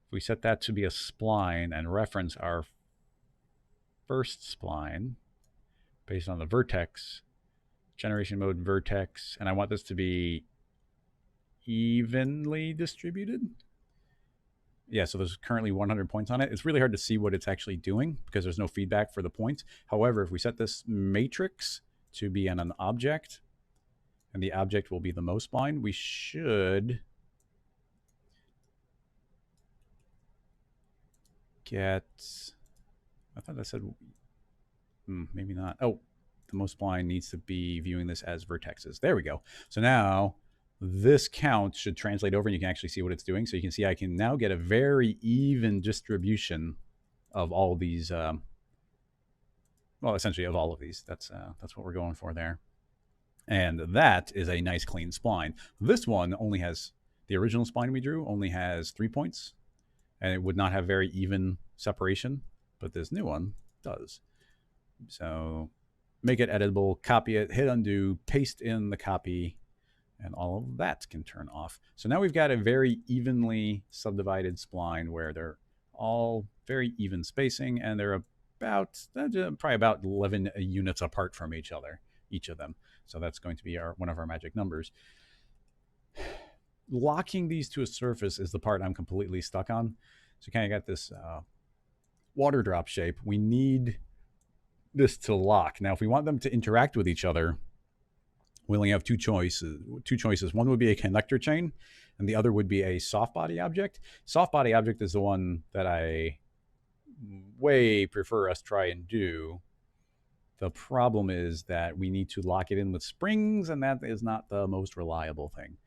If we set that to be a spline and reference our first spline based on the vertex, generation mode vertex, and I want this to be evenly distributed. Yeah, so there's currently 100 points on it. It's really hard to see what it's actually doing because there's no feedback for the points. However, if we set this matrix to be on an object, and the object will be the most spline, we should get... I thought I said... maybe not. Oh, the most spline needs to be viewing this as vertexes. There we go. So now this count should translate over and you can actually see what it's doing. So you can see I can now get a very even distribution of all these well, essentially of all of these. That's what we're going for there. And that is a nice clean spline. This one only has, the original spline we drew only has 3 points, and it would not have very even separation, but this new one does. So make it editable, copy it, hit undo, paste in the copy, and all of that can turn off. So now we've got a very evenly subdivided spline where they're all very even spacing, and they're about probably about 11 units apart from each other, each of them. So that's going to be one of our magic numbers. Locking these to a surface is the part I'm completely stuck on. So kind of got this water drop shape. We need this to lock. Now, if we want them to interact with each other, we only have two choices. One would be a connector chain, and the other would be a soft body object. Soft body object is the one that I way prefer us try and do. The problem is that we need to lock it in with springs, and that is not the most reliable thing.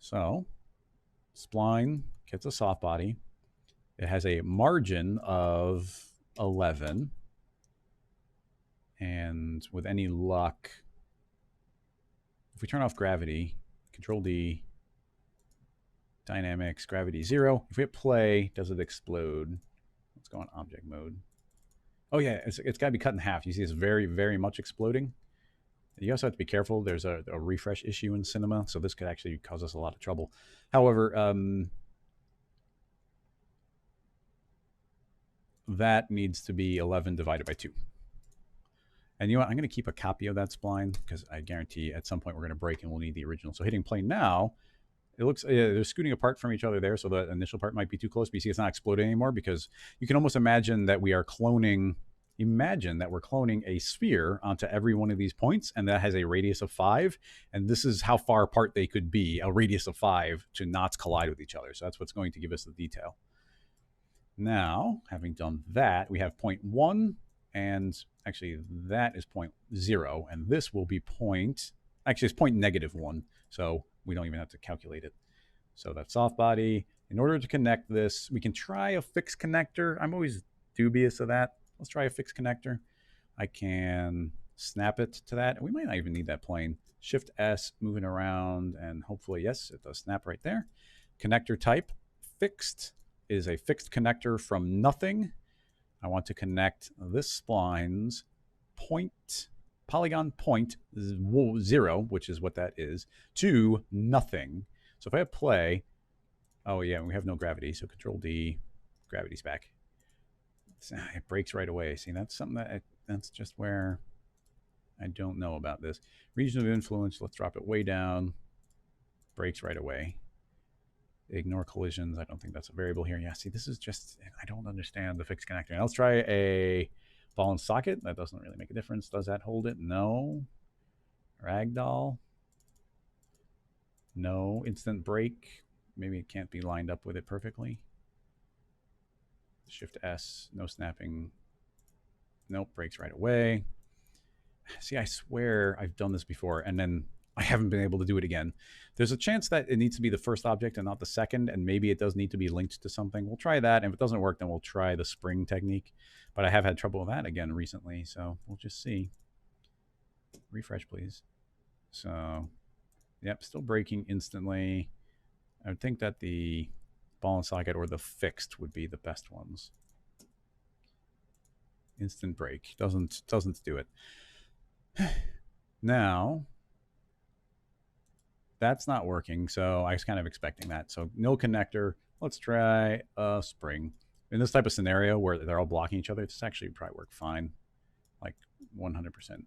So, spline gets a soft body. It has a margin of 11. And with any luck, if we turn off gravity, Control D, dynamics, gravity 0. If we hit play, does it explode? Let's go on object mode. Oh yeah, it's got to be cut in half. You see it's very, very much exploding. You also have to be careful. There's a refresh issue in Cinema, so this could actually cause us a lot of trouble. However, that needs to be 11 divided by 2. And you know what? I'm going to keep a copy of that spline because I guarantee at some point we're going to break and we'll need the original. So hitting play now, it looks they're scooting apart from each other there. So the initial part might be too close, but you see it's not exploding anymore because you can almost imagine that we are cloning. Imagine that we're cloning a sphere onto every one of these points, and that has a radius of 5. And this is how far apart they could be, a radius of 5 to not collide with each other. So that's what's going to give us the detail. Now, having done that, we have point 1. And actually, that is point 0, and this will be point. Actually, it's point -1, so we don't even have to calculate it. So that's soft body. In order to connect this, we can try a fixed connector. I'm always dubious of that. Let's try a fixed connector. I can snap it to that. We might not even need that plane. Shift S, moving around, and hopefully, yes, it does snap right there. Connector type, fixed, is a fixed connector from nothing. I want to connect this spline's polygon point 0, which is what that is, to nothing. So if I hit play, oh yeah, we have no gravity, so Control D, gravity's back. It breaks right away. See, that's something that's just where I don't know about this. Region of influence, let's drop it way down. Breaks right away. Ignore collisions. I don't think that's a variable here. Yeah, see, this is just, I don't understand the fixed connector. Now let's try a ball and socket. That doesn't really make a difference. Does that hold it? No. Ragdoll. No. Instant break. Maybe it can't be lined up with it perfectly. Shift S. No snapping. Nope. Breaks right away. See, I swear I've done this before, and then I haven't been able to do it again. There's a chance that it needs to be the first object and not the second, and maybe it does need to be linked to something. We'll try that, and if it doesn't work, then we'll try the spring technique. But I have had trouble with that again recently, so we'll just see. Refresh, please. So, yep, still breaking instantly. I would think that the ball and socket or the fixed would be the best ones. Instant break. Doesn't do it. Now, that's not working, so I was kind of expecting that. So no connector. Let's try a spring. In this type of scenario where they're all blocking each other, this actually probably work fine, like 100%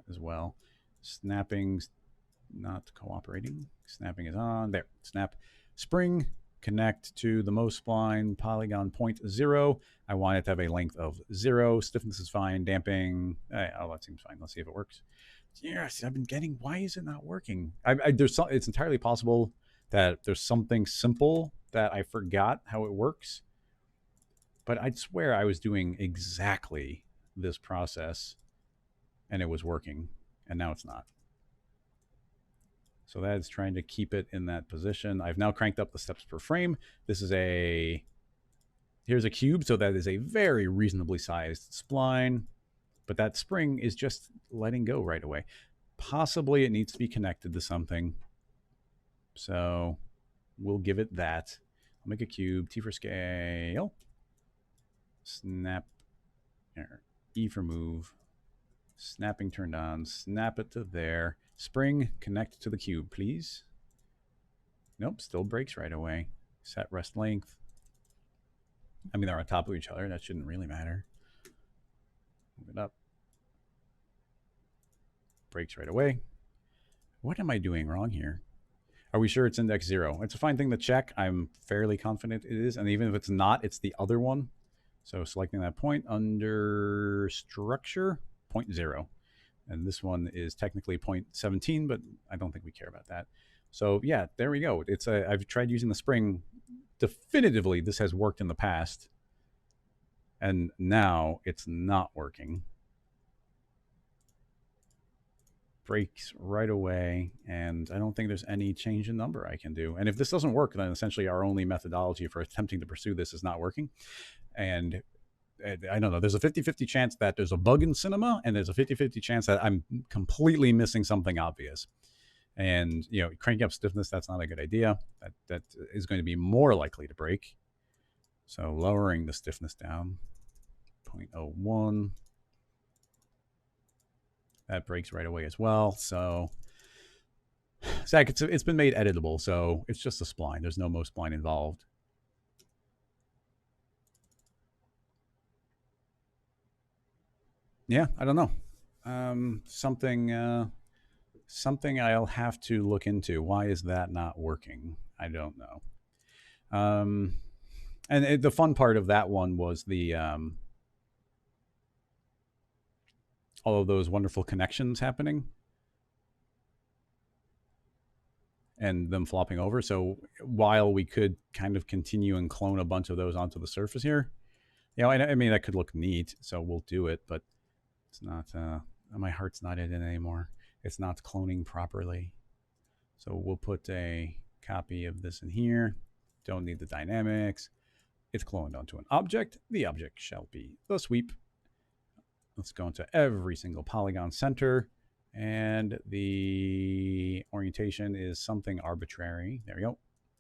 as well. Snapping's not cooperating. Snapping is on. There. Snap. Spring. Connect to the most spline. Polygon point 0. I want it to have a length of 0. Stiffness is fine. Damping. Oh, that seems fine. Let's see if it works. Yes, I've been getting. Why is it not working? It's entirely possible that there's something simple that I forgot how it works. But I'd swear I was doing exactly this process and it was working, and now it's not. So that's trying to keep it in that position. I've now cranked up the steps per frame. This is here's a cube, so that is a very reasonably sized spline. But that spring is just letting go right away. Possibly it needs to be connected to something. So we'll give it that. I'll make a cube, T for scale, snap, E for move, snapping turned on, snap it to there. Spring, connect to the cube, please. Nope, still breaks right away. Set rest length. I mean, they're on top of each other. That shouldn't really matter. Move it up. Breaks right away. What am I doing wrong here? Are we sure it's index 0? It's a fine thing to check. I'm fairly confident it is. And even if it's not, it's the other one. So selecting that point under structure, 0.0. And this one is technically 0.17, but I don't think we care about that. So yeah, there we go. I've tried using the spring. Definitively, this has worked in the past. And now it's not working. Breaks right away, and I don't think there's any change in number I can do. And if this doesn't work, then essentially our only methodology for attempting to pursue this is not working. And I don't know, there's a 50-50 chance that there's a bug in Cinema, and there's a 50-50 chance that I'm completely missing something obvious. And, you know, cranking up stiffness, that's not a good idea. That is going to be more likely to break. So lowering the stiffness down, 0.01. That breaks right away as well. So, Zach, it's been made editable, so it's just a spline. There's no Mo spline involved. Yeah, I don't know. Something I'll have to look into. Why is that not working? I don't know. And the fun part of that one was the all of those wonderful connections happening and them flopping over. So while we could kind of continue and clone a bunch of those onto the surface here, you know, and I mean, that could look neat. So we'll do it, but it's not, my heart's not in it anymore. It's not cloning properly. So we'll put a copy of this in here. Don't need the dynamics. It's cloned onto an object. The object shall be the sweep. Let's go into every single polygon center, and the orientation is something arbitrary. There we go,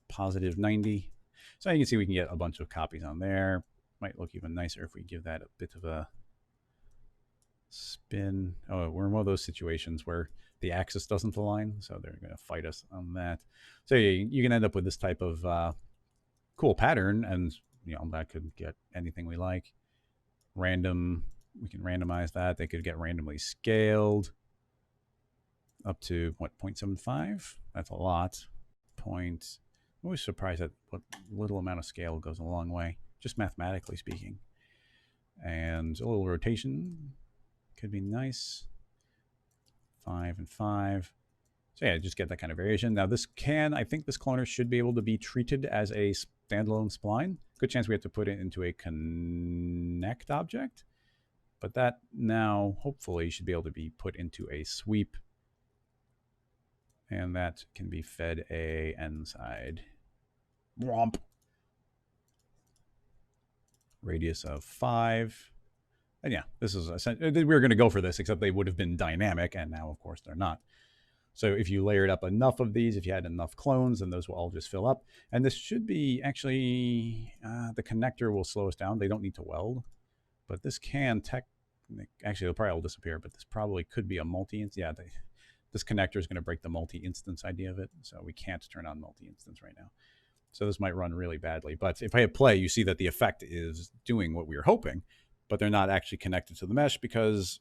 positive 90. So you can see we can get a bunch of copies on there. Might look even nicer if we give that a bit of a spin. Oh, we're in one of those situations where the axis doesn't align, so they're going to fight us on that. So you can end up with this type of cool pattern, and you know, that could get anything we like. Random. We can randomize that. They could get randomly scaled up to, what, 0.75? That's a lot. I'm always surprised at what little amount of scale goes a long way, just mathematically speaking. And a little rotation could be nice. 5 and 5. So yeah, just get that kind of variation. Now I think this cloner should be able to be treated as a standalone spline. Good chance we have to put it into a connect object. But that now, hopefully, should be able to be put into a sweep. And that can be fed a end side. Womp. Radius of 5. And yeah, this is we were going to go for this, except they would have been dynamic, and now, of course, they're not. So if you layered up enough of these, if you had enough clones, then those will all just fill up. And this should be, actually, the connector will slow us down. They don't need to weld. But this can actually, they'll probably all disappear, but this probably could be a multi-instance. Yeah, this connector is going to break the multi-instance idea of it, so we can't turn on multi-instance right now. So this might run really badly. But if I hit play, you see that the effect is doing what we were hoping, but they're not actually connected to the mesh because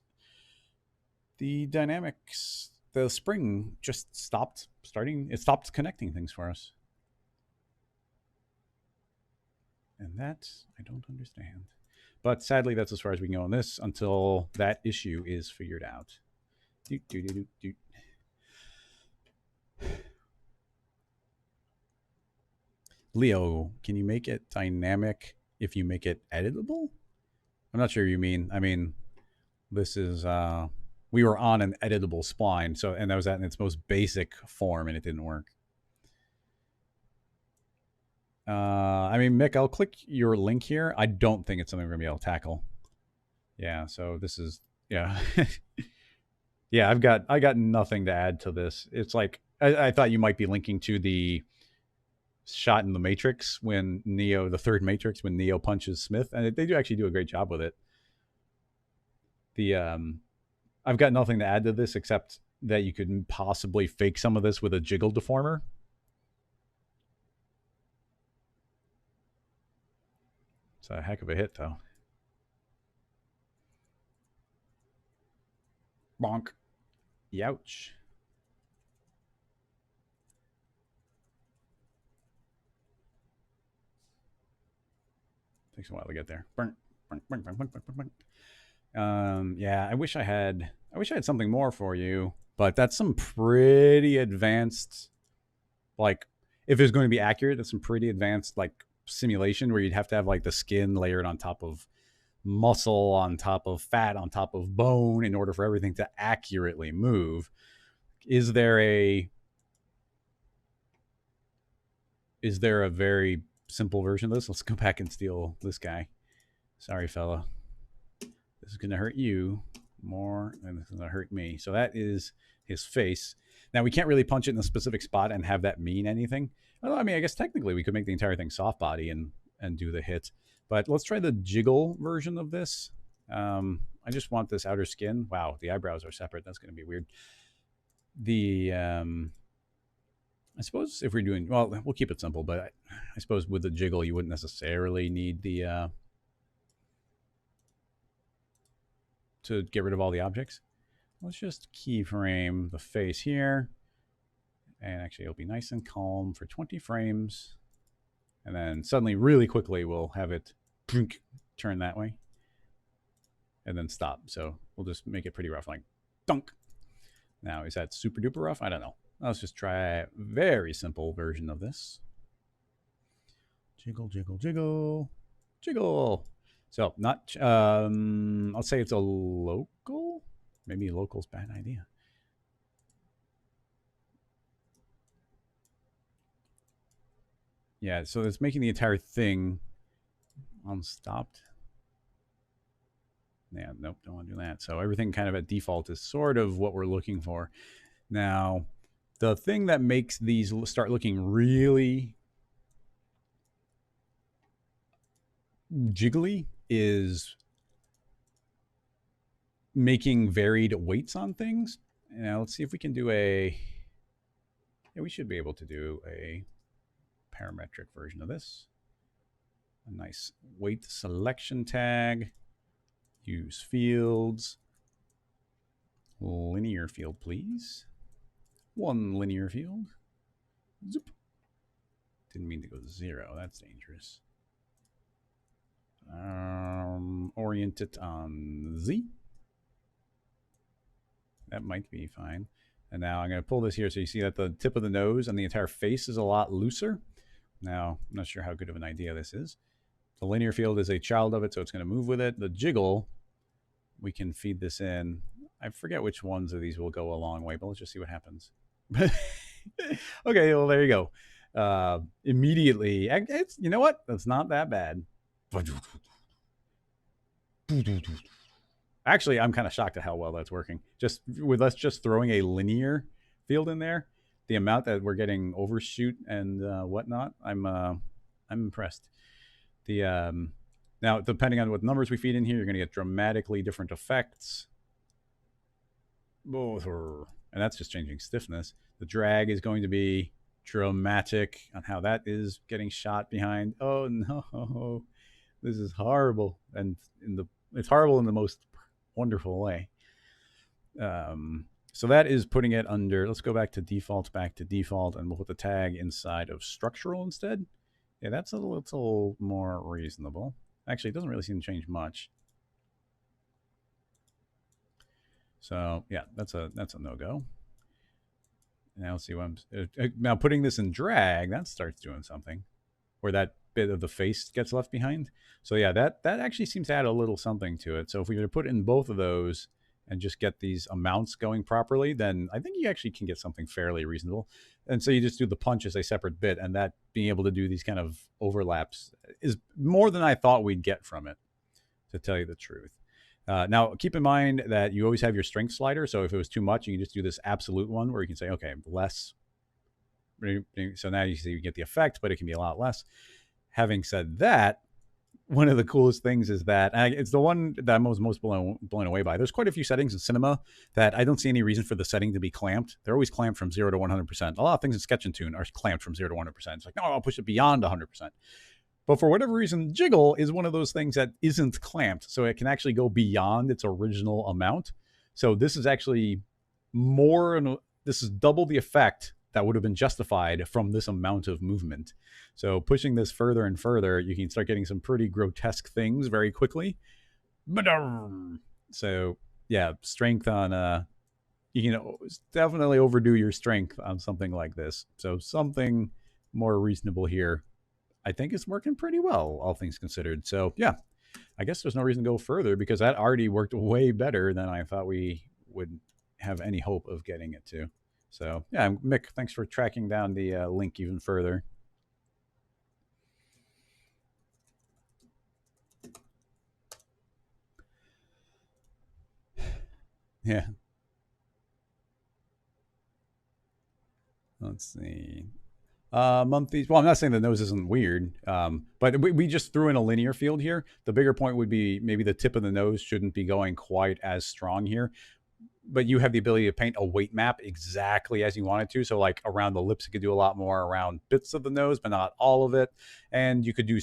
the dynamics, the spring just stopped connecting things for us. And that I don't understand. But sadly, that's as far as we can go on this until that issue is figured out. Leo, can you make it dynamic if you make it editable? I'm not sure you mean. I mean, this is, we were on an editable spline, so, and that was in its most basic form, and it didn't work. I mean, Mick, I'll click your link here. I don't think it's something we're going to be able to tackle. Yeah, so this is, Yeah. Yeah, I got nothing to add to this. It's like I thought you might be linking to the shot in the Matrix when Neo, the third Matrix, when Neo punches Smith, and they do actually do a great job with it. The I've got nothing to add to this except that you could possibly fake some of this with a Jiggle Deformer. It's a heck of a hit, though. Bonk. Youch. Takes a while to get there. Yeah, I wish I had something more for you, but that's some pretty advanced, like, if it's going to be accurate, that's some pretty advanced, like, simulation where you'd have to have, like, the skin layered on top of muscle, on top of fat, on top of bone in order for everything to accurately move. Is there a very simple version of this? Let's go back and steal this guy. Sorry, fella. This is going to hurt you more than this is going to hurt me. So that is his face. Now, we can't really punch it in a specific spot and have that mean anything. Well, I mean, I guess technically we could make the entire thing soft body and do the hit. But let's try the jiggle version of this. I just want this outer skin. Wow, the eyebrows are separate. That's going to be weird. The I suppose if we're doing, well, we'll keep it simple, but I suppose with the jiggle, you wouldn't necessarily need the to get rid of all the objects. Let's just keyframe the face here. And actually, it'll be nice and calm for 20 frames. And then suddenly, really quickly, we'll have it turn that way. And then stop. So we'll just make it pretty rough, like dunk. Now, is that super duper rough? I don't know. Let's just try a very simple version of this. Jiggle, jiggle, jiggle, jiggle. So not, I'll say it's a local. Maybe local's bad idea. Yeah, so it's making the entire thing unstopped. Yeah, nope, don't want to do that. So everything kind of at default is sort of what we're looking for. Now, the thing that makes these start looking really jiggly is making varied weights on things. Now, let's see if we can do a... Yeah, we should be able to do a parametric version of this. A nice weight selection tag. Use fields. Linear field, please. One linear field. Zoop. Didn't mean to go 0. That's dangerous. Orient it on Z. That might be fine. And now I'm going to pull this here so you see that the tip of the nose and the entire face is a lot looser. Now, I'm not sure how good of an idea this is. The linear field is a child of it, so it's going to move with it. The jiggle, we can feed this in. I forget which ones of these will go a long way, but let's just see what happens. Okay, well, there you go. Immediately, it's, you know what? That's not that bad. Actually, I'm kind of shocked at how well that's working. Just with us just throwing a linear field in there, the amount that we're getting overshoot and whatnot, I'm impressed. The now, depending on what numbers we feed in here, you're going to get dramatically different effects. And that's just changing stiffness. The drag is going to be dramatic on how that is getting shot behind. Oh no, this is horrible, and it's horrible in the most wonderful way. So that is putting it under. Let's go back to default, and we'll put the tag inside of structural instead. Yeah, that's a little more reasonable. Actually, it doesn't really seem to change much. So yeah, that's a no-go. Now let's see what I'm now putting this in drag. That starts doing something, where that bit of the face gets left behind. So yeah, that actually seems to add a little something to it. So if we were to put in both of those and just get these amounts going properly, then I think you actually can get something fairly reasonable. And so you just do the punch as a separate bit, and that being able to do these kind of overlaps is more than I thought we'd get from it, to tell you the truth. Now, keep in mind that you always have your strength slider. So if it was too much, you can just do this absolute one where you can say, okay, less. So now you see you get the effect, but it can be a lot less. Having said that, one of the coolest things is that it's the one that I was most blown away by. There's quite a few settings in Cinema that I don't see any reason for the setting to be clamped. They're always clamped from 0 to 100%. A lot of things in Sketch and Tune are clamped from 0 to 100%. It's like, no, I'll push it beyond 100%. But for whatever reason, Jiggle is one of those things that isn't clamped. So it can actually go beyond its original amount. So this is actually this is double the effect that would have been justified from this amount of movement. So pushing this further and further, you can start getting some pretty grotesque things very quickly. So yeah, strength on you can definitely overdo your strength on something like this. So something more reasonable here, I think, is working pretty well, all things considered. So yeah, I guess there's no reason to go further because that already worked way better than I thought we would have any hope of getting it to. So yeah, Mick, thanks for tracking down the link even further. Yeah. Let's see. Monthlies. Well, I'm not saying the nose isn't weird, but we just threw in a linear field here. The bigger point would be maybe the tip of the nose shouldn't be going quite as strong here. But you have the ability to paint a weight map exactly as you want it to. So like around the lips, you could do a lot more around bits of the nose, but not all of it. And you could do,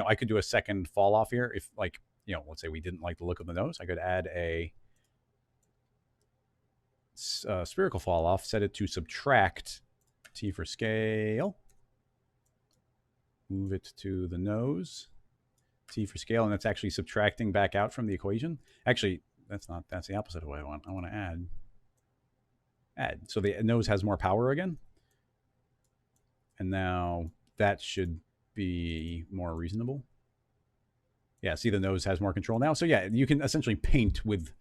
I could do a second fall off here. If like, let's say we didn't like the look of the nose, I could add a spherical fall off, set it to subtract T for scale, move it to the nose, T for scale, and that's actually subtracting back out from the equation. Actually, that's the opposite of what I want. I want to add. So the nose has more power again. And now that should be more reasonable. Yeah, see, the nose has more control now. So yeah, you can essentially paint with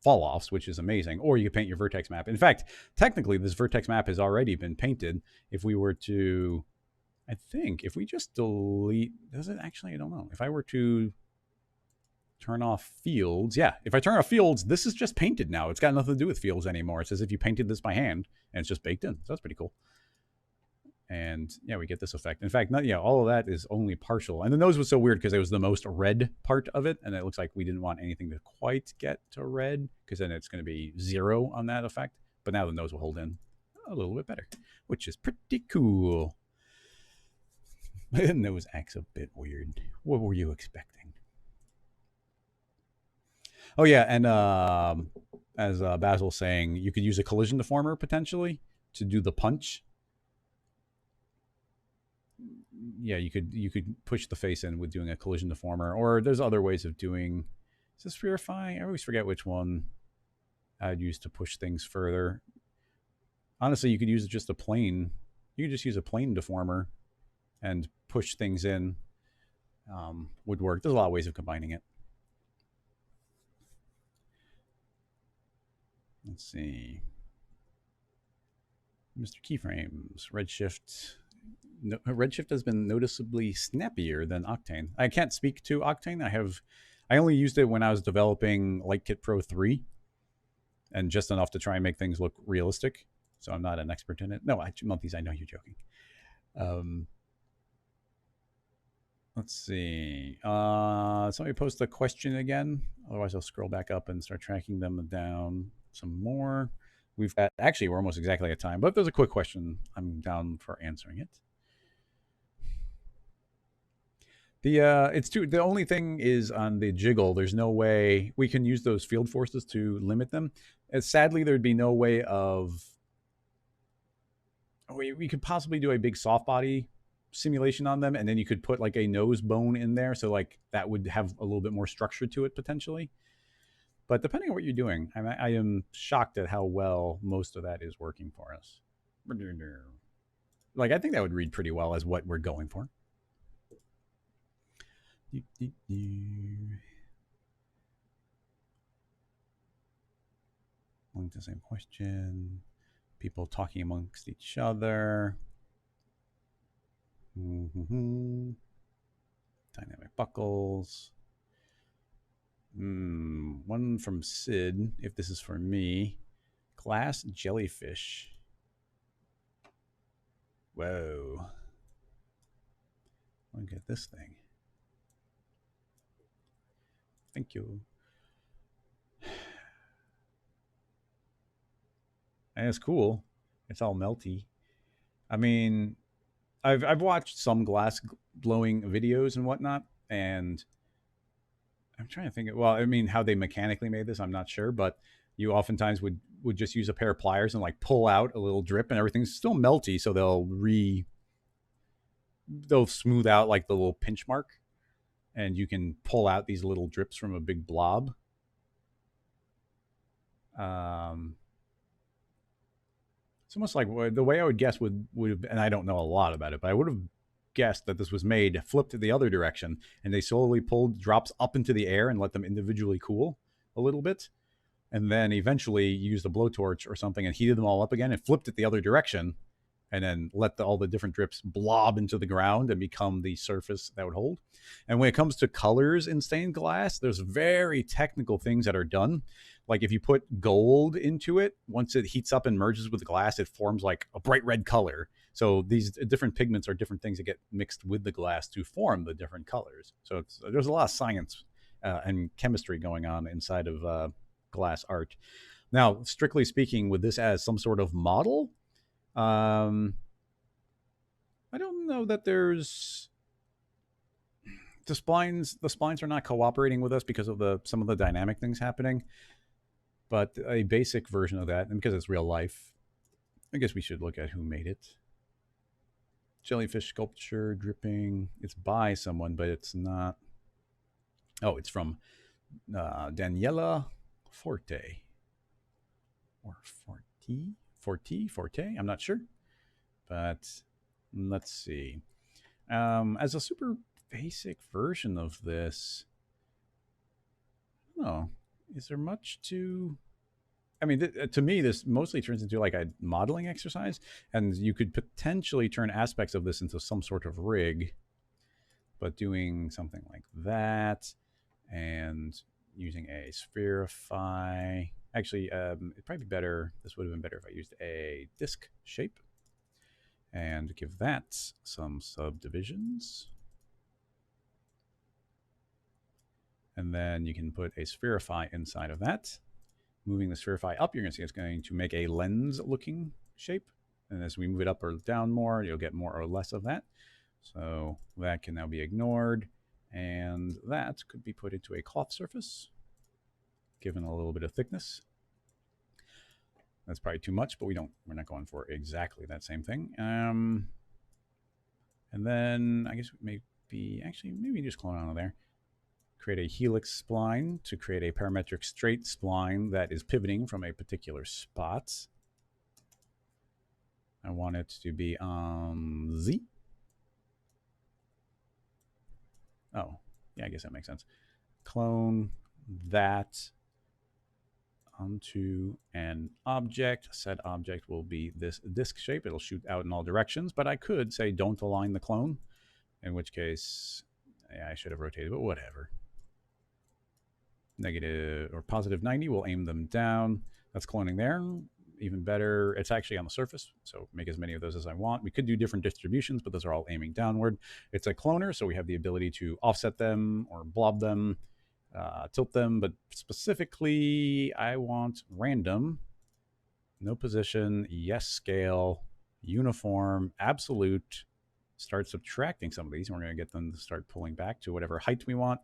fall offs, which is amazing, or you can paint your vertex map. In fact, technically, this vertex map has already been painted. If we were to, I think, if we just delete, does it actually? I don't know. If I were to turn off fields, yeah, if I turn off fields, this is just painted now. It's got nothing to do with fields anymore. It's as if you painted this by hand, and it's just baked in. So that's pretty cool. And yeah, we get this effect. In fact, all of that is only partial. And the nose was so weird because it was the most red part of it. And it looks like we didn't want anything to quite get to red because then it's going to be 0 on that effect. But now the nose will hold in a little bit better, which is pretty cool. The nose acts a bit weird. What were you expecting? Oh, yeah. And as Basil's saying, you could use a collision deformer potentially to do the punch. Yeah, you could push the face in with doing a collision deformer, or there's other ways of doing. Is this purifying? I always forget which one I'd use to push things further. Honestly, you could use just a plane. You could just use a plane deformer and push things in. Would work. There's a lot of ways of combining it. Let's see. Mr. Keyframes, Redshift. Redshift has been noticeably snappier than Octane. I can't speak to Octane. I only used it when I was developing Lightkit Pro 3 and just enough to try and make things look realistic. So I'm not an expert in it. No, Melties, I know you're joking. Let's see. Somebody post a question again. Otherwise, I'll scroll back up and start tracking them down some more. We've got, actually, we're almost exactly at time, but if there's a quick question, I'm down for answering it. The only thing is on the jiggle, there's no way we can use those field forces to limit them. Sadly, there'd be no way of. We could possibly do a big soft body simulation on them, and then you could put like a nose bone in there, so like that would have a little bit more structure to it potentially. But depending on what you're doing, I am shocked at how well most of that is working for us. Like I think that would read pretty well as what we're going for. Link the same question. People talking amongst each other. Dynamic buckles. One from Sid, if this is for me. Glass jellyfish. Whoa. Look at this thing. Thank you. And it's cool. It's all melty. I mean, I've watched some glass blowing videos and whatnot, and I'm trying to think. Well, I mean, how they mechanically made this, I'm not sure, but you oftentimes would just use a pair of pliers and like pull out a little drip, and everything's still melty, so they'll smooth out like the little pinch mark, and you can pull out these little drips from a big blob. It's almost like the way I would guess would have, and I don't know a lot about it, but I would have guessed that this was made flipped the other direction, and they slowly pulled drops up into the air and let them individually cool a little bit, and then eventually used a blowtorch or something and heated them all up again and flipped it the other direction, and then let all the different drips blob into the ground and become the surface that would hold. And when it comes to colors in stained glass, there's very technical things that are done. Like if you put gold into it, once it heats up and merges with the glass, it forms like a bright red color. So these different pigments are different things that get mixed with the glass to form the different colors. So there's a lot of science and chemistry going on inside of glass art. Now, strictly speaking, with this as some sort of model, I don't know that there's the splines. The splines are not cooperating with us because of some of the dynamic things happening. But a basic version of that, and because it's real life, I guess we should look at who made it. Jellyfish sculpture dripping. It's by someone, but it's not. Oh, it's from Daniela Forte or Forte. I'm not sure. But let's see. As a super basic version of this, oh, is there much to? I mean, to me, this mostly turns into like a modeling exercise, and you could potentially turn aspects of this into some sort of rig, but doing something like that and using a spherify. Actually, it'd probably be better. This would have been better if I used a disc shape and give that some subdivisions. And then you can put a spherify inside of that. Moving the spherify up, you're going to see it's going to make a lens looking shape. And as we move it up or down more, you'll get more or less of that. So that can now be ignored. And that could be put into a cloth surface, given a little bit of thickness. That's probably too much, but we're not going for exactly that same thing. And then I guess maybe just clone onto there. Create a helix spline to create a parametric straight spline that is pivoting from a particular spot. I want it to be on Z. Oh, yeah, I guess that makes sense. Clone that onto an object. Said object will be this disc shape. It'll shoot out in all directions, but I could say don't align the clone, in which case, yeah, I should have rotated, but whatever. Negative or positive 90 will aim them down. That's cloning there. Even better, it's actually on the surface, so make as many of those as I want. We could do different distributions, but those are all aiming downward. It's a cloner, so we have the ability to offset them or blob them, tilt them, but specifically I want random, no position, yes scale, uniform, absolute. Start subtracting some of these, and we're going to get them to start pulling back to whatever height we want.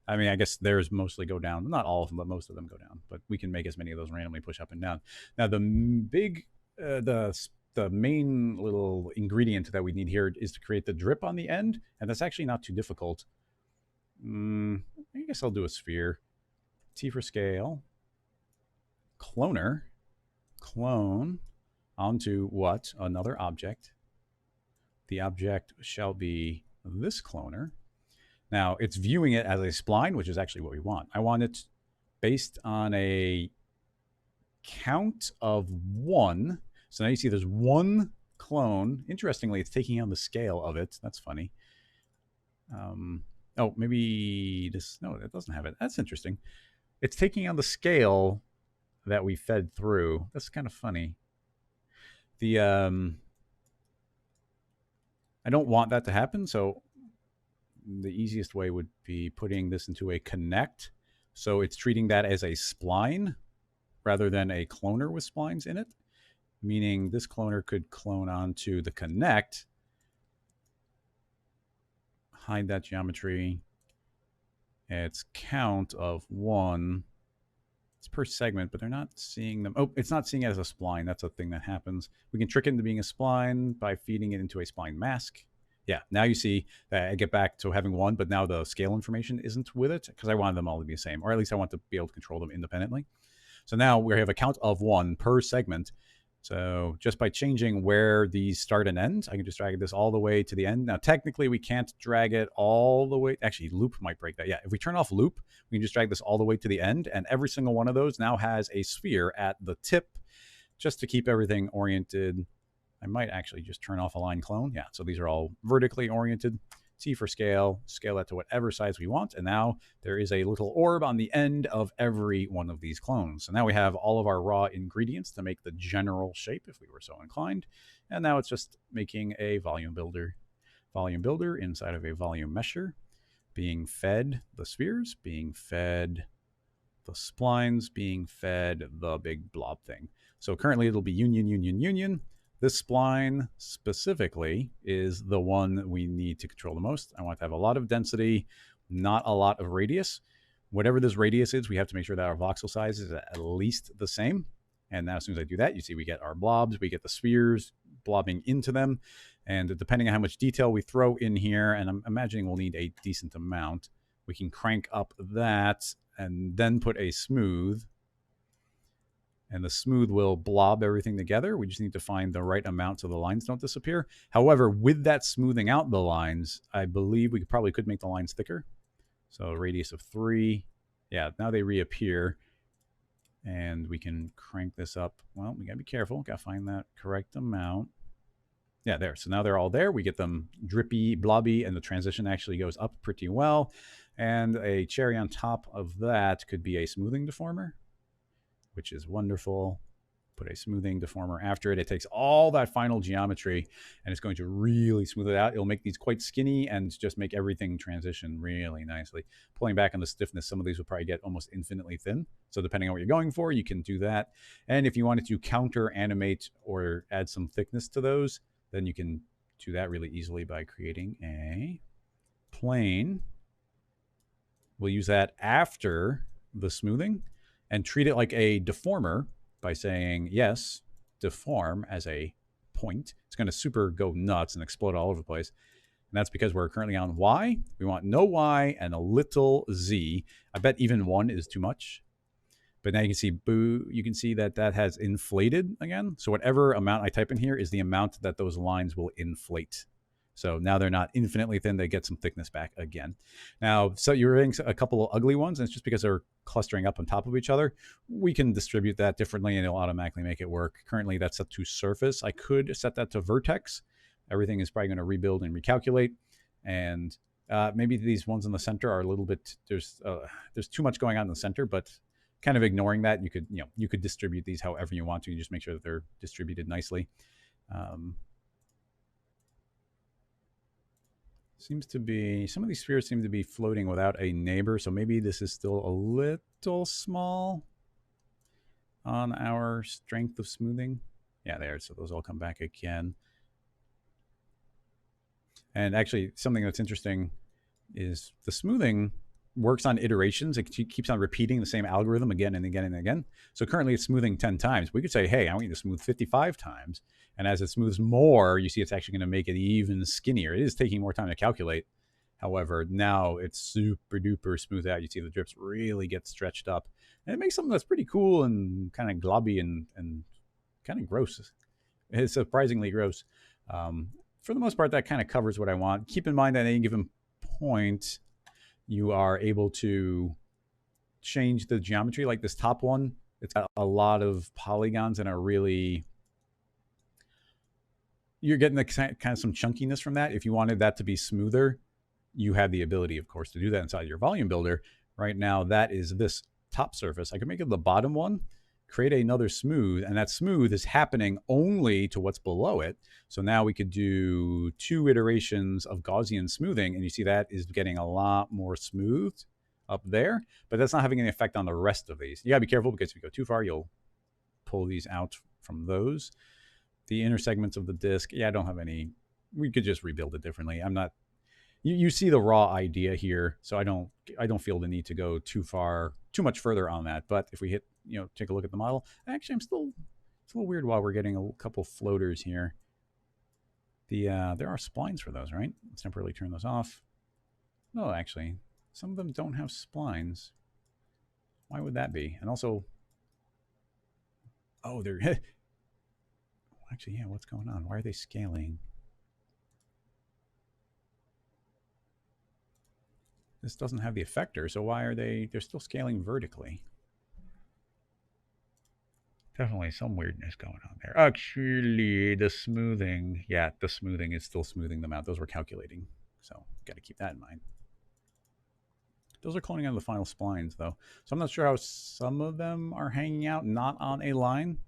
I mean, I guess theirs mostly go down. Not all of them, but most of them go down. But we can make as many of those randomly push up and down. Now, the main little ingredient that we need here is to create the drip on the end, and that's actually not too difficult. I guess I'll do a sphere. T for scale. Cloner. Clone onto what? Another object. The object shall be this cloner. Now, it's viewing it as a spline, which is actually what we want. I want it based on a count of 1. So now you see there's 1 clone. Interestingly, it's taking on the scale of it. That's funny. Oh, Oh, maybe this, no, that doesn't have it. That's interesting. It's taking on the scale that we fed through. That's kind of funny. The, I don't want that to happen, so the easiest way would be putting this into a connect. So it's treating that as a spline rather than a cloner with splines in it, meaning this cloner could clone onto the connect, hide that geometry. It's count of 1. It's per segment, but they're not seeing them. Oh, it's not seeing it as a spline. That's a thing that happens. We can trick it into being a spline by feeding it into a spline mask. Yeah, now you see that I get back to having 1, but now the scale information isn't with it because I wanted them all to be the same, or at least I want to be able to control them independently. So now we have a count of 1 per segment. So just by changing where these start and end, I can just drag this all the way to the end. Now, technically, we can't drag it all the way. Actually, loop might break that. Yeah, if we turn off loop, we can just drag this all the way to the end. And every single one of those now has a sphere at the tip just to keep everything oriented. I might actually just turn off align clone. Yeah, so these are all vertically oriented. T for scale that to whatever size we want. And now there is a little orb on the end of every one of these clones. So now we have all of our raw ingredients to make the general shape if we were so inclined. And now it's just making a volume builder. Volume builder inside of a volume mesher, being fed the spheres, being fed the splines, being fed the big blob thing. So currently it'll be union, union, union. This spline specifically is the one we need to control the most. I want to have a lot of density, not a lot of radius. Whatever this radius is, we have to make sure that our voxel size is at least the same. And now as soon as I do that, you see we get our blobs, we get the spheres blobbing into them. And depending on how much detail we throw in here, and I'm imagining we'll need a decent amount, we can crank up that and then put a smooth. And the smooth will blob everything together. We just need to find the right amount so the lines don't disappear. However, with that smoothing out the lines, I believe we probably could make the lines thicker. So a radius of 3. Yeah, now they reappear. And we can crank this up. Well, we got to be careful. Got to find that correct amount. Yeah, there. So now they're all there. We get them drippy, blobby, and the transition actually goes up pretty well. And a cherry on top of that could be a smoothing deformer, which is wonderful. Put a smoothing deformer after it. It takes all that final geometry and it's going to really smooth it out. It'll make these quite skinny and just make everything transition really nicely. Pulling back on the stiffness, some of these will probably get almost infinitely thin. So depending on what you're going for, you can do that. And if you wanted to counter animate or add some thickness to those, then you can do that really easily by creating a plane. We'll use that after the smoothing and treat it like a deformer by saying, yes, deform as a point. It's going to super go nuts and explode all over the place. And that's because we're currently on Y. We want no Y and a little Z. I bet even 1 is too much. But now you can see, boo, you can see that that has inflated again. So whatever amount I type in here is the amount that those lines will inflate. So now they're not infinitely thin. They get some thickness back again. Now, so you're getting a couple of ugly ones, and it's just because they're clustering up on top of each other. We can distribute that differently, and it'll automatically make it work. Currently, that's set to surface. I could set that to vertex. Everything is probably going to rebuild and recalculate. And maybe these ones in the center are a little bit, there's too much going on in the center, but kind of ignoring that, you could distribute these however you want to. You just make sure that they're distributed nicely. Seems to be, some of these spheres seem to be floating without a neighbor, so maybe this is still a little small on our strength of smoothing. Yeah, there, so those all come back again. And actually, something that's interesting is the smoothing works on iterations. It keeps on repeating the same algorithm again and again and again. So currently it's smoothing 10 times. We could say, hey, I want you to smooth 55 times. And as it smooths more, you see it's actually going to make it even skinnier. It is taking more time to calculate. However, now it's super duper smooth out. You see the drips really get stretched up. And it makes something that's pretty cool and kind of globby and kind of gross. It's surprisingly gross. For the most part, that kind of covers what I want. Keep in mind that at any given point, you are able to change the geometry. Like this top one, it's got a lot of polygons and are really, you're getting the kind of some chunkiness from that. If you wanted that to be smoother, you have the ability, of course, to do that inside your volume builder. Right now, that is this top surface. I can make it the bottom one, create another smooth, and that smooth is happening only to what's below it. So now we could do 2 iterations of Gaussian smoothing, and you see that is getting a lot more smooth up there, but that's not having any effect on the rest of these. You gotta be careful, because if you go too far, you'll pull these out from those. The inner segments of the disc, yeah, I don't have any. We could just rebuild it differently. I'm not. You see the raw idea here, so I don't feel the need to go too much further on that. But if we hit, take a look at the model. Actually, it's a little weird while we're getting a couple floaters here. There are splines for those, right? Let's temporarily turn those off. No, actually, some of them don't have splines. Why would that be? And also, oh, they're actually, yeah. What's going on? Why are they scaling? This doesn't have the effector, so why are they're still scaling vertically? Definitely some weirdness going on there. Actually, the smoothing is still smoothing them out. Those were calculating, so got to keep that in mind. Those are cloning out the final splines, though. So I'm not sure how some of them are hanging out not on a line.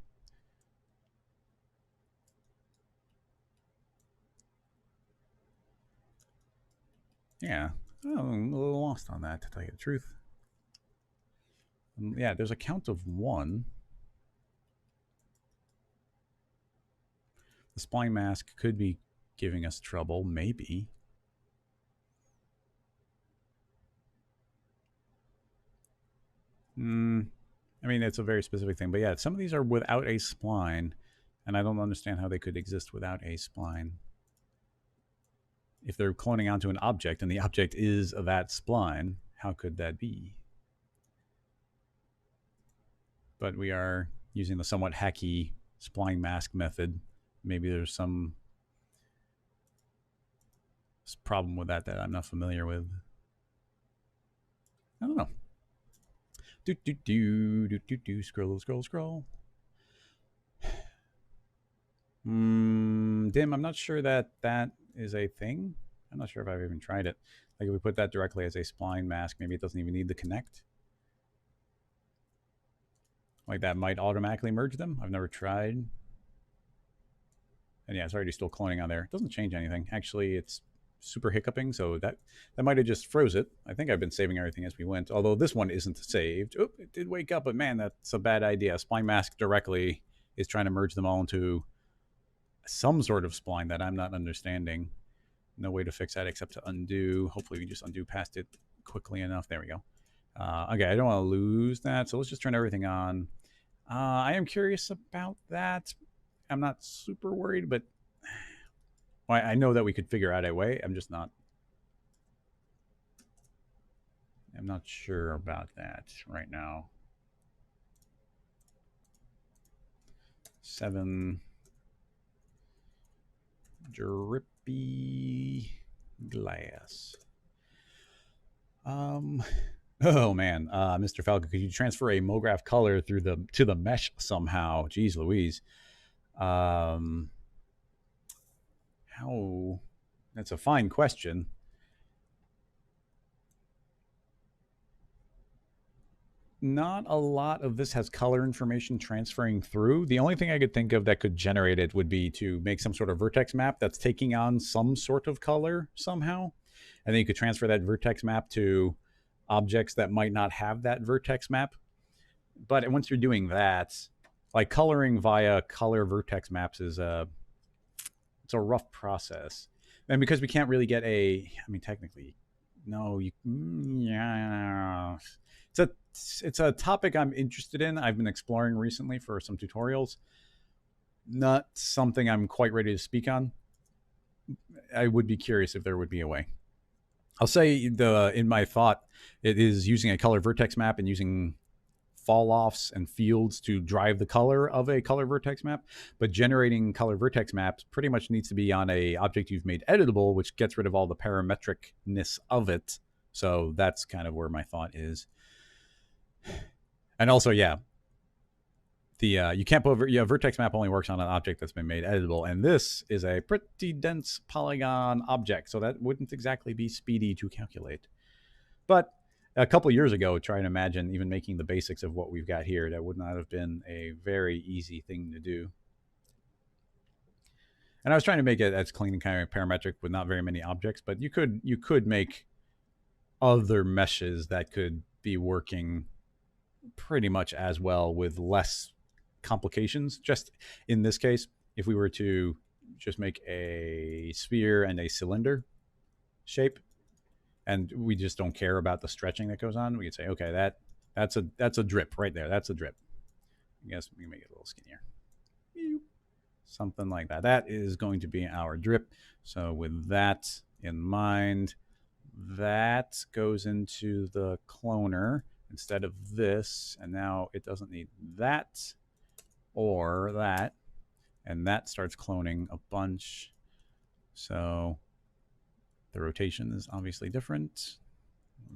Yeah, I'm a little lost on that, to tell you the truth. Yeah, there's a count of 1. The spline mask could be giving us trouble, maybe. I mean, it's a very specific thing. But yeah, some of these are without a spline, and I don't understand how they could exist without a spline. If they're cloning onto an object, and the object is that spline, how could that be? But we are using the somewhat hacky spline mask method. Maybe there's some problem with that I'm not familiar with. I don't know. Scroll. Dim, I'm not sure that is a thing. I'm not sure if I've even tried it. Like if we put that directly as a spline mask, maybe it doesn't even need to connect. Like that might automatically merge them. I've never tried. And yeah, it's already still cloning on there. It doesn't change anything. Actually, it's super hiccuping, so that might have just froze it. I think I've been saving everything as we went, although this one isn't saved. Oh, it did wake up, but man, that's a bad idea. Spline mask directly is trying to merge them all into some sort of spline that I'm not understanding. No way to fix that except to undo. Hopefully we just undo past it quickly enough. There we go. Okay, I don't want to lose that, so let's just turn everything on. I am curious about that. I'm not super worried, but I know that we could figure out a way. I'm not sure about that right now. 7 drippy glass. Oh man, Mr. Falco, could you transfer a MoGraph color to the mesh somehow? Jeez Louise. How? That's a fine question. Not a lot of this has color information transferring through. The only thing I could think of that could generate it would be to make some sort of vertex map that's taking on some sort of color somehow. And then you could transfer that vertex map to objects that might not have that vertex map. But once you're doing that, like coloring via color vertex maps it's a rough process. And because we can't really get technically, no, yeah. It's a topic I'm interested in. I've been exploring recently for some tutorials. Not something I'm quite ready to speak on. I would be curious if there would be a way. I'll say in my thought, it is using a color vertex map and using fall-offs and fields to drive the color of a color vertex map. But generating color vertex maps pretty much needs to be on a object you've made editable, which gets rid of all the parametricness of it. So that's kind of where my thought is. And also, yeah, you can't put Vertex Map only works on an object that's been made editable, and this is a pretty dense polygon object, so that wouldn't exactly be speedy to calculate. But a couple years ago, try and imagine even making the basics of what we've got here. That would not have been a very easy thing to do. And I was trying to make it as clean and kind of parametric with not very many objects, but you could make other meshes that could be working pretty much as well with less complications. Just in this case, if we were to just make a sphere and a cylinder shape, and we just don't care about the stretching that goes on, we could say, okay, that's a drip right there. That's a drip. I guess we can make it a little skinnier. Something like that. That is going to be our drip. So with that in mind, that goes into the cloner instead of this, and now it doesn't need that or that, and that starts cloning a bunch. So the rotation is obviously different,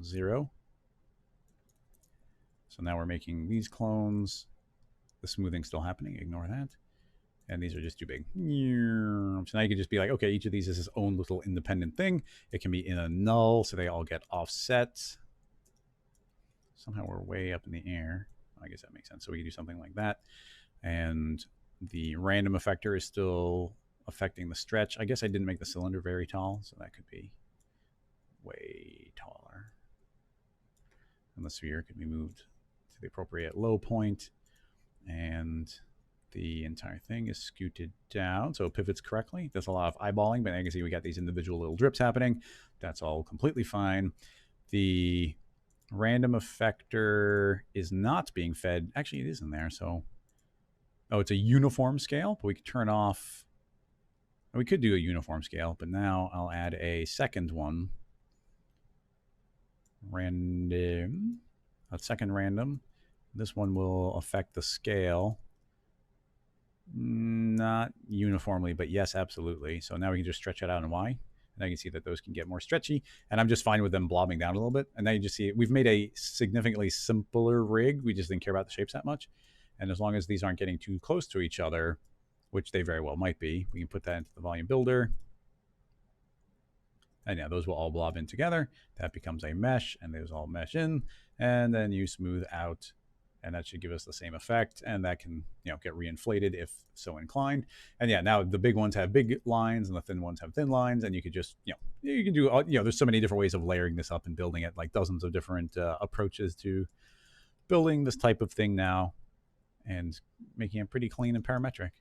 0. So now we're making these clones. The smoothing's still happening, ignore that. And these are just too big. So now you can just be like, okay, each of these is its own little independent thing. It can be in a null, so they all get offset. Somehow we're way up in the air. I guess that makes sense. So we can do something like that. And the random effector is still affecting the stretch. I guess I didn't make the cylinder very tall, so that could be way taller. And the sphere could be moved to the appropriate low point. And the entire thing is scooted down so it pivots correctly. There's a lot of eyeballing, but I can see we got these individual little drips happening. That's all completely fine. The random effector is not being fed. Actually, it is in there. So, oh, it's a uniform scale, but we could turn off. We could do a uniform scale, but now I'll add a second one. Random. A second random. This one will affect the scale. Not uniformly, but yes, absolutely. So now we can just stretch it out in Y. And I can see that those can get more stretchy. And I'm just fine with them blobbing down a little bit. And now you just see we've made a significantly simpler rig. We just didn't care about the shapes that much. And as long as these aren't getting too close to each other, which they very well might be, we can put that into the volume builder. And yeah, those will all blob in together. That becomes a mesh, and those all mesh in. And then you smooth out, and that should give us the same effect. And that can, get reinflated if so inclined. And yeah, now the big ones have big lines and the thin ones have thin lines. And you could just, you can do, there's so many different ways of layering this up and building it, like dozens of different approaches to building this type of thing now and making it pretty clean and parametric.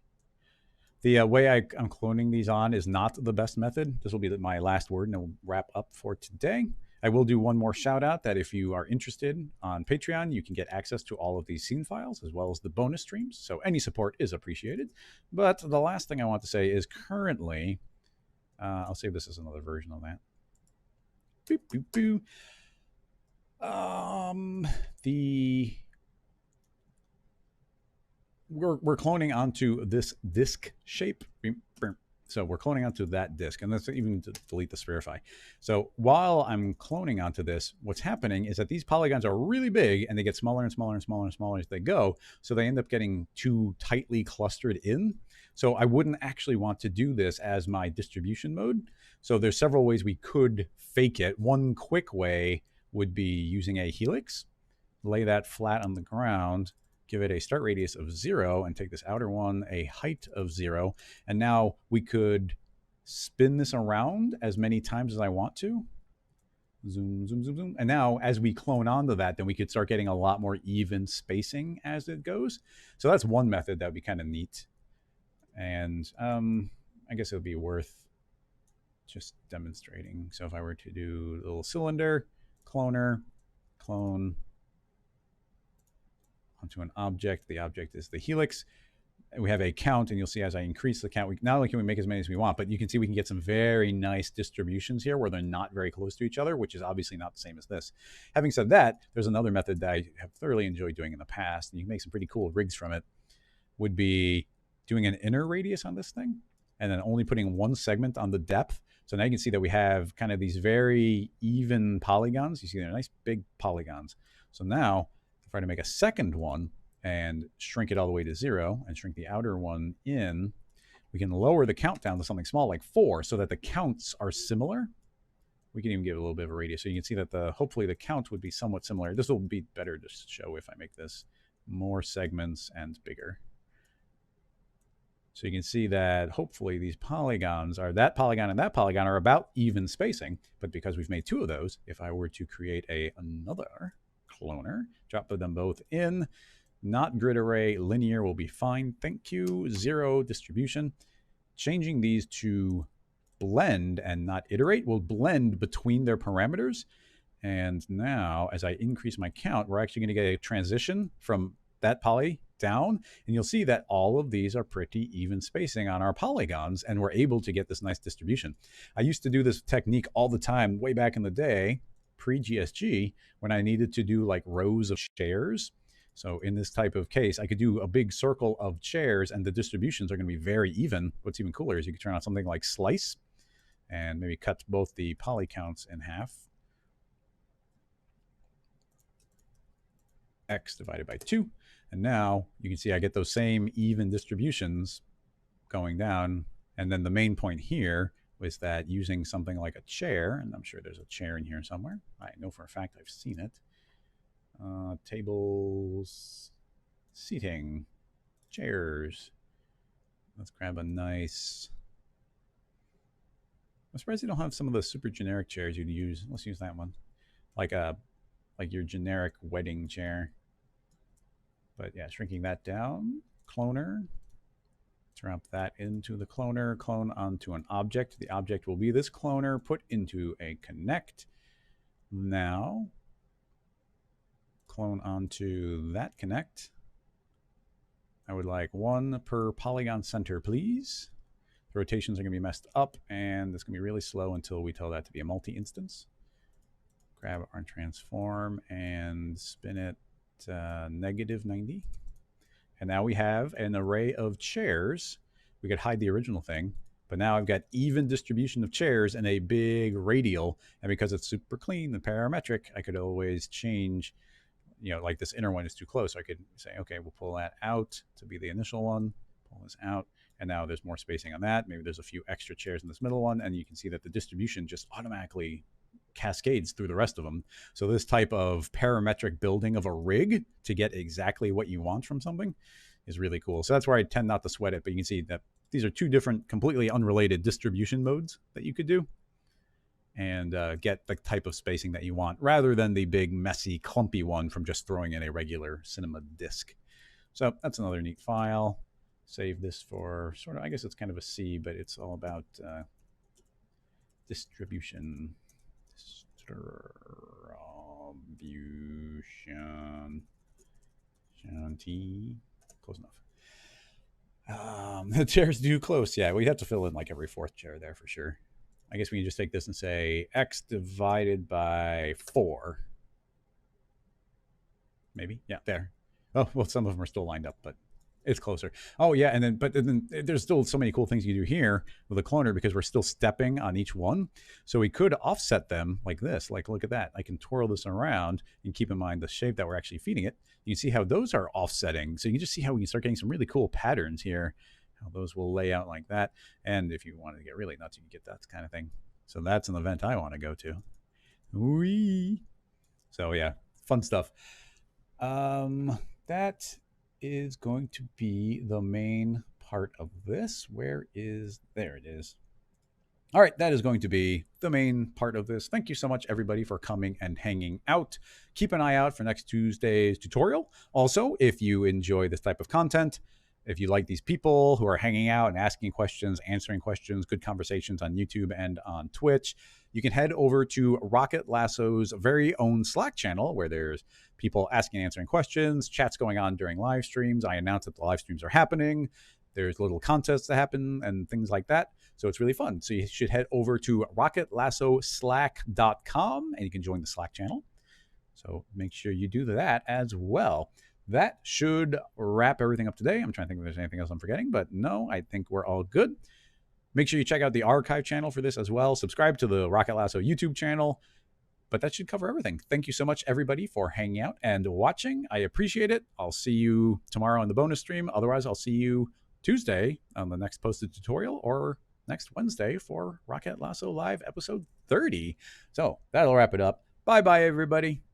The way I'm cloning these on is not the best method. This will be my last word, and we'll wrap up for today. I will do one more shout out that if you are interested on Patreon, you can get access to all of these scene files as well as the bonus streams. So any support is appreciated. But the last thing I want to say is currently, I'll save this as another version of that. Boop, boop, boop. We're cloning onto this disk shape. So we're cloning onto that disk, and let's even delete the spherify. So while I'm cloning onto this, what's happening is that these polygons are really big, and they get smaller and smaller and smaller and smaller as they go. So they end up getting too tightly clustered in. So I wouldn't actually want to do this as my distribution mode. So there's several ways we could fake it. One quick way would be using a helix, lay that flat on the ground, give it a start radius of 0, and take this outer one a height of 0. And now we could spin this around as many times as I want to. Zoom, zoom, zoom, zoom. And now as we clone onto that, then we could start getting a lot more even spacing as it goes. So that's one method that would be kind of neat. And I guess it would be worth just demonstrating. So if I were to do a little cylinder, cloner, clone, onto an object. The object is the helix. We have a count, and you'll see as I increase the count, not only can we make as many as we want, but you can see we can get some very nice distributions here where they're not very close to each other, which is obviously not the same as this. Having said that, there's another method that I have thoroughly enjoyed doing in the past, and you can make some pretty cool rigs from it, would be doing an inner radius on this thing, and then only putting one segment on the depth. So now you can see that we have kind of these very even polygons. You see they're nice big polygons. So now if I were to make a second one and shrink it all the way to 0 and shrink the outer one in, we can lower the count down to something small like 4 so that the counts are similar. We can even give it a little bit of a radius. So you can see that hopefully the count would be somewhat similar. This will be better to show if I make this more segments and bigger. So you can see that hopefully these polygons are, that polygon and that polygon are about even spacing. But because we've made 2 of those, if I were to create another cloner, drop them both in, not grid array, linear will be fine. Thank you. 0 distribution. Changing these to blend and not iterate will blend between their parameters. And now as I increase my count, we're actually going to get a transition from that poly down, and you'll see that all of these are pretty even spacing on our polygons, and we're able to get this nice distribution. I used to do this technique all the time way back in the day, pre-GSG, when I needed to do like rows of chairs. So in this type of case, I could do a big circle of chairs and the distributions are going to be very even. What's even cooler is you could turn on something like slice and maybe cut both the poly counts in half. X divided by 2. And now you can see I get those same even distributions going down. And then the main point here was that using something like a chair, and I'm sure there's a chair in here somewhere. I know for a fact I've seen it. Tables, seating, chairs. Let's grab a nice... I'm surprised they don't have some of the super generic chairs you'd use. Let's use that one. Like your generic wedding chair. But yeah, shrinking that down, cloner, drop that into the cloner, clone onto an object. The object will be this cloner put into a connect. Now, clone onto that connect. I would like 1 per polygon center, please. The rotations are going to be messed up, and it's going to be really slow until we tell that to be a multi-instance. Grab our transform and spin it -90. And now we have an array of chairs. We could hide the original thing, but now I've got even distribution of chairs and a big radial. And because it's super clean and parametric, I could always change, you know, like this inner one is too close. So I could say, okay, we'll pull that out to be the initial one, pull this out. And now there's more spacing on that. Maybe there's a few extra chairs in this middle one. And you can see that the distribution just automatically cascades through the rest of them. So this type of parametric building of a rig to get exactly what you want from something is really cool. So that's where I tend not to sweat it, but you can see that these are 2 different completely unrelated distribution modes that you could do and get the type of spacing that you want rather than the big messy clumpy one from just throwing in a regular cinema disc. So that's another neat file. Save this for sort of, I guess it's kind of a C, but it's all about distribution. Distribution. Shanti. Close enough. The chairs do close. Yeah, we have to fill in like every 4th chair there for sure. I guess we can just take this and say X divided by 4. Maybe. Yeah, there. Oh, well, some of them are still lined up, but it's closer. Oh yeah, and then there's still so many cool things you do here with a cloner because we're still stepping on each one. So we could offset them like this. Like, look at that. I can twirl this around and keep in mind the shape that we're actually feeding it. You can see how those are offsetting. So you can just see how we can start getting some really cool patterns here. How those will lay out like that. And if you wanted to get really nuts, you can get that kind of thing. So that's an event I want to go to. Whee! So yeah, fun stuff. That is going to be the main part of this. There it is. All right, that is going to be the main part of this. Thank you so much, everybody, for coming and hanging out. Keep an eye out for next Tuesday's tutorial. Also, if you enjoy this type of content, if you like these people who are hanging out and asking questions, answering questions, good conversations on YouTube and on Twitch, you can head over to Rocket Lasso's very own Slack channel where there's people asking and answering questions, chats going on during live streams. I announce that the live streams are happening. There's little contests that happen and things like that. So it's really fun. So you should head over to rocketlassoslack.com and you can join the Slack channel. So make sure you do that as well. That should wrap everything up today. I'm trying to think if there's anything else I'm forgetting, but no, I think we're all good. Make sure you check out the archive channel for this as well. Subscribe to the Rocket Lasso YouTube channel. But that should cover everything. Thank you so much, everybody, for hanging out and watching. I appreciate it. I'll see you tomorrow on the bonus stream. Otherwise, I'll see you Tuesday on the next posted tutorial, or next Wednesday for Rocket Lasso Live episode 30. So that'll wrap it up. Bye-bye, everybody.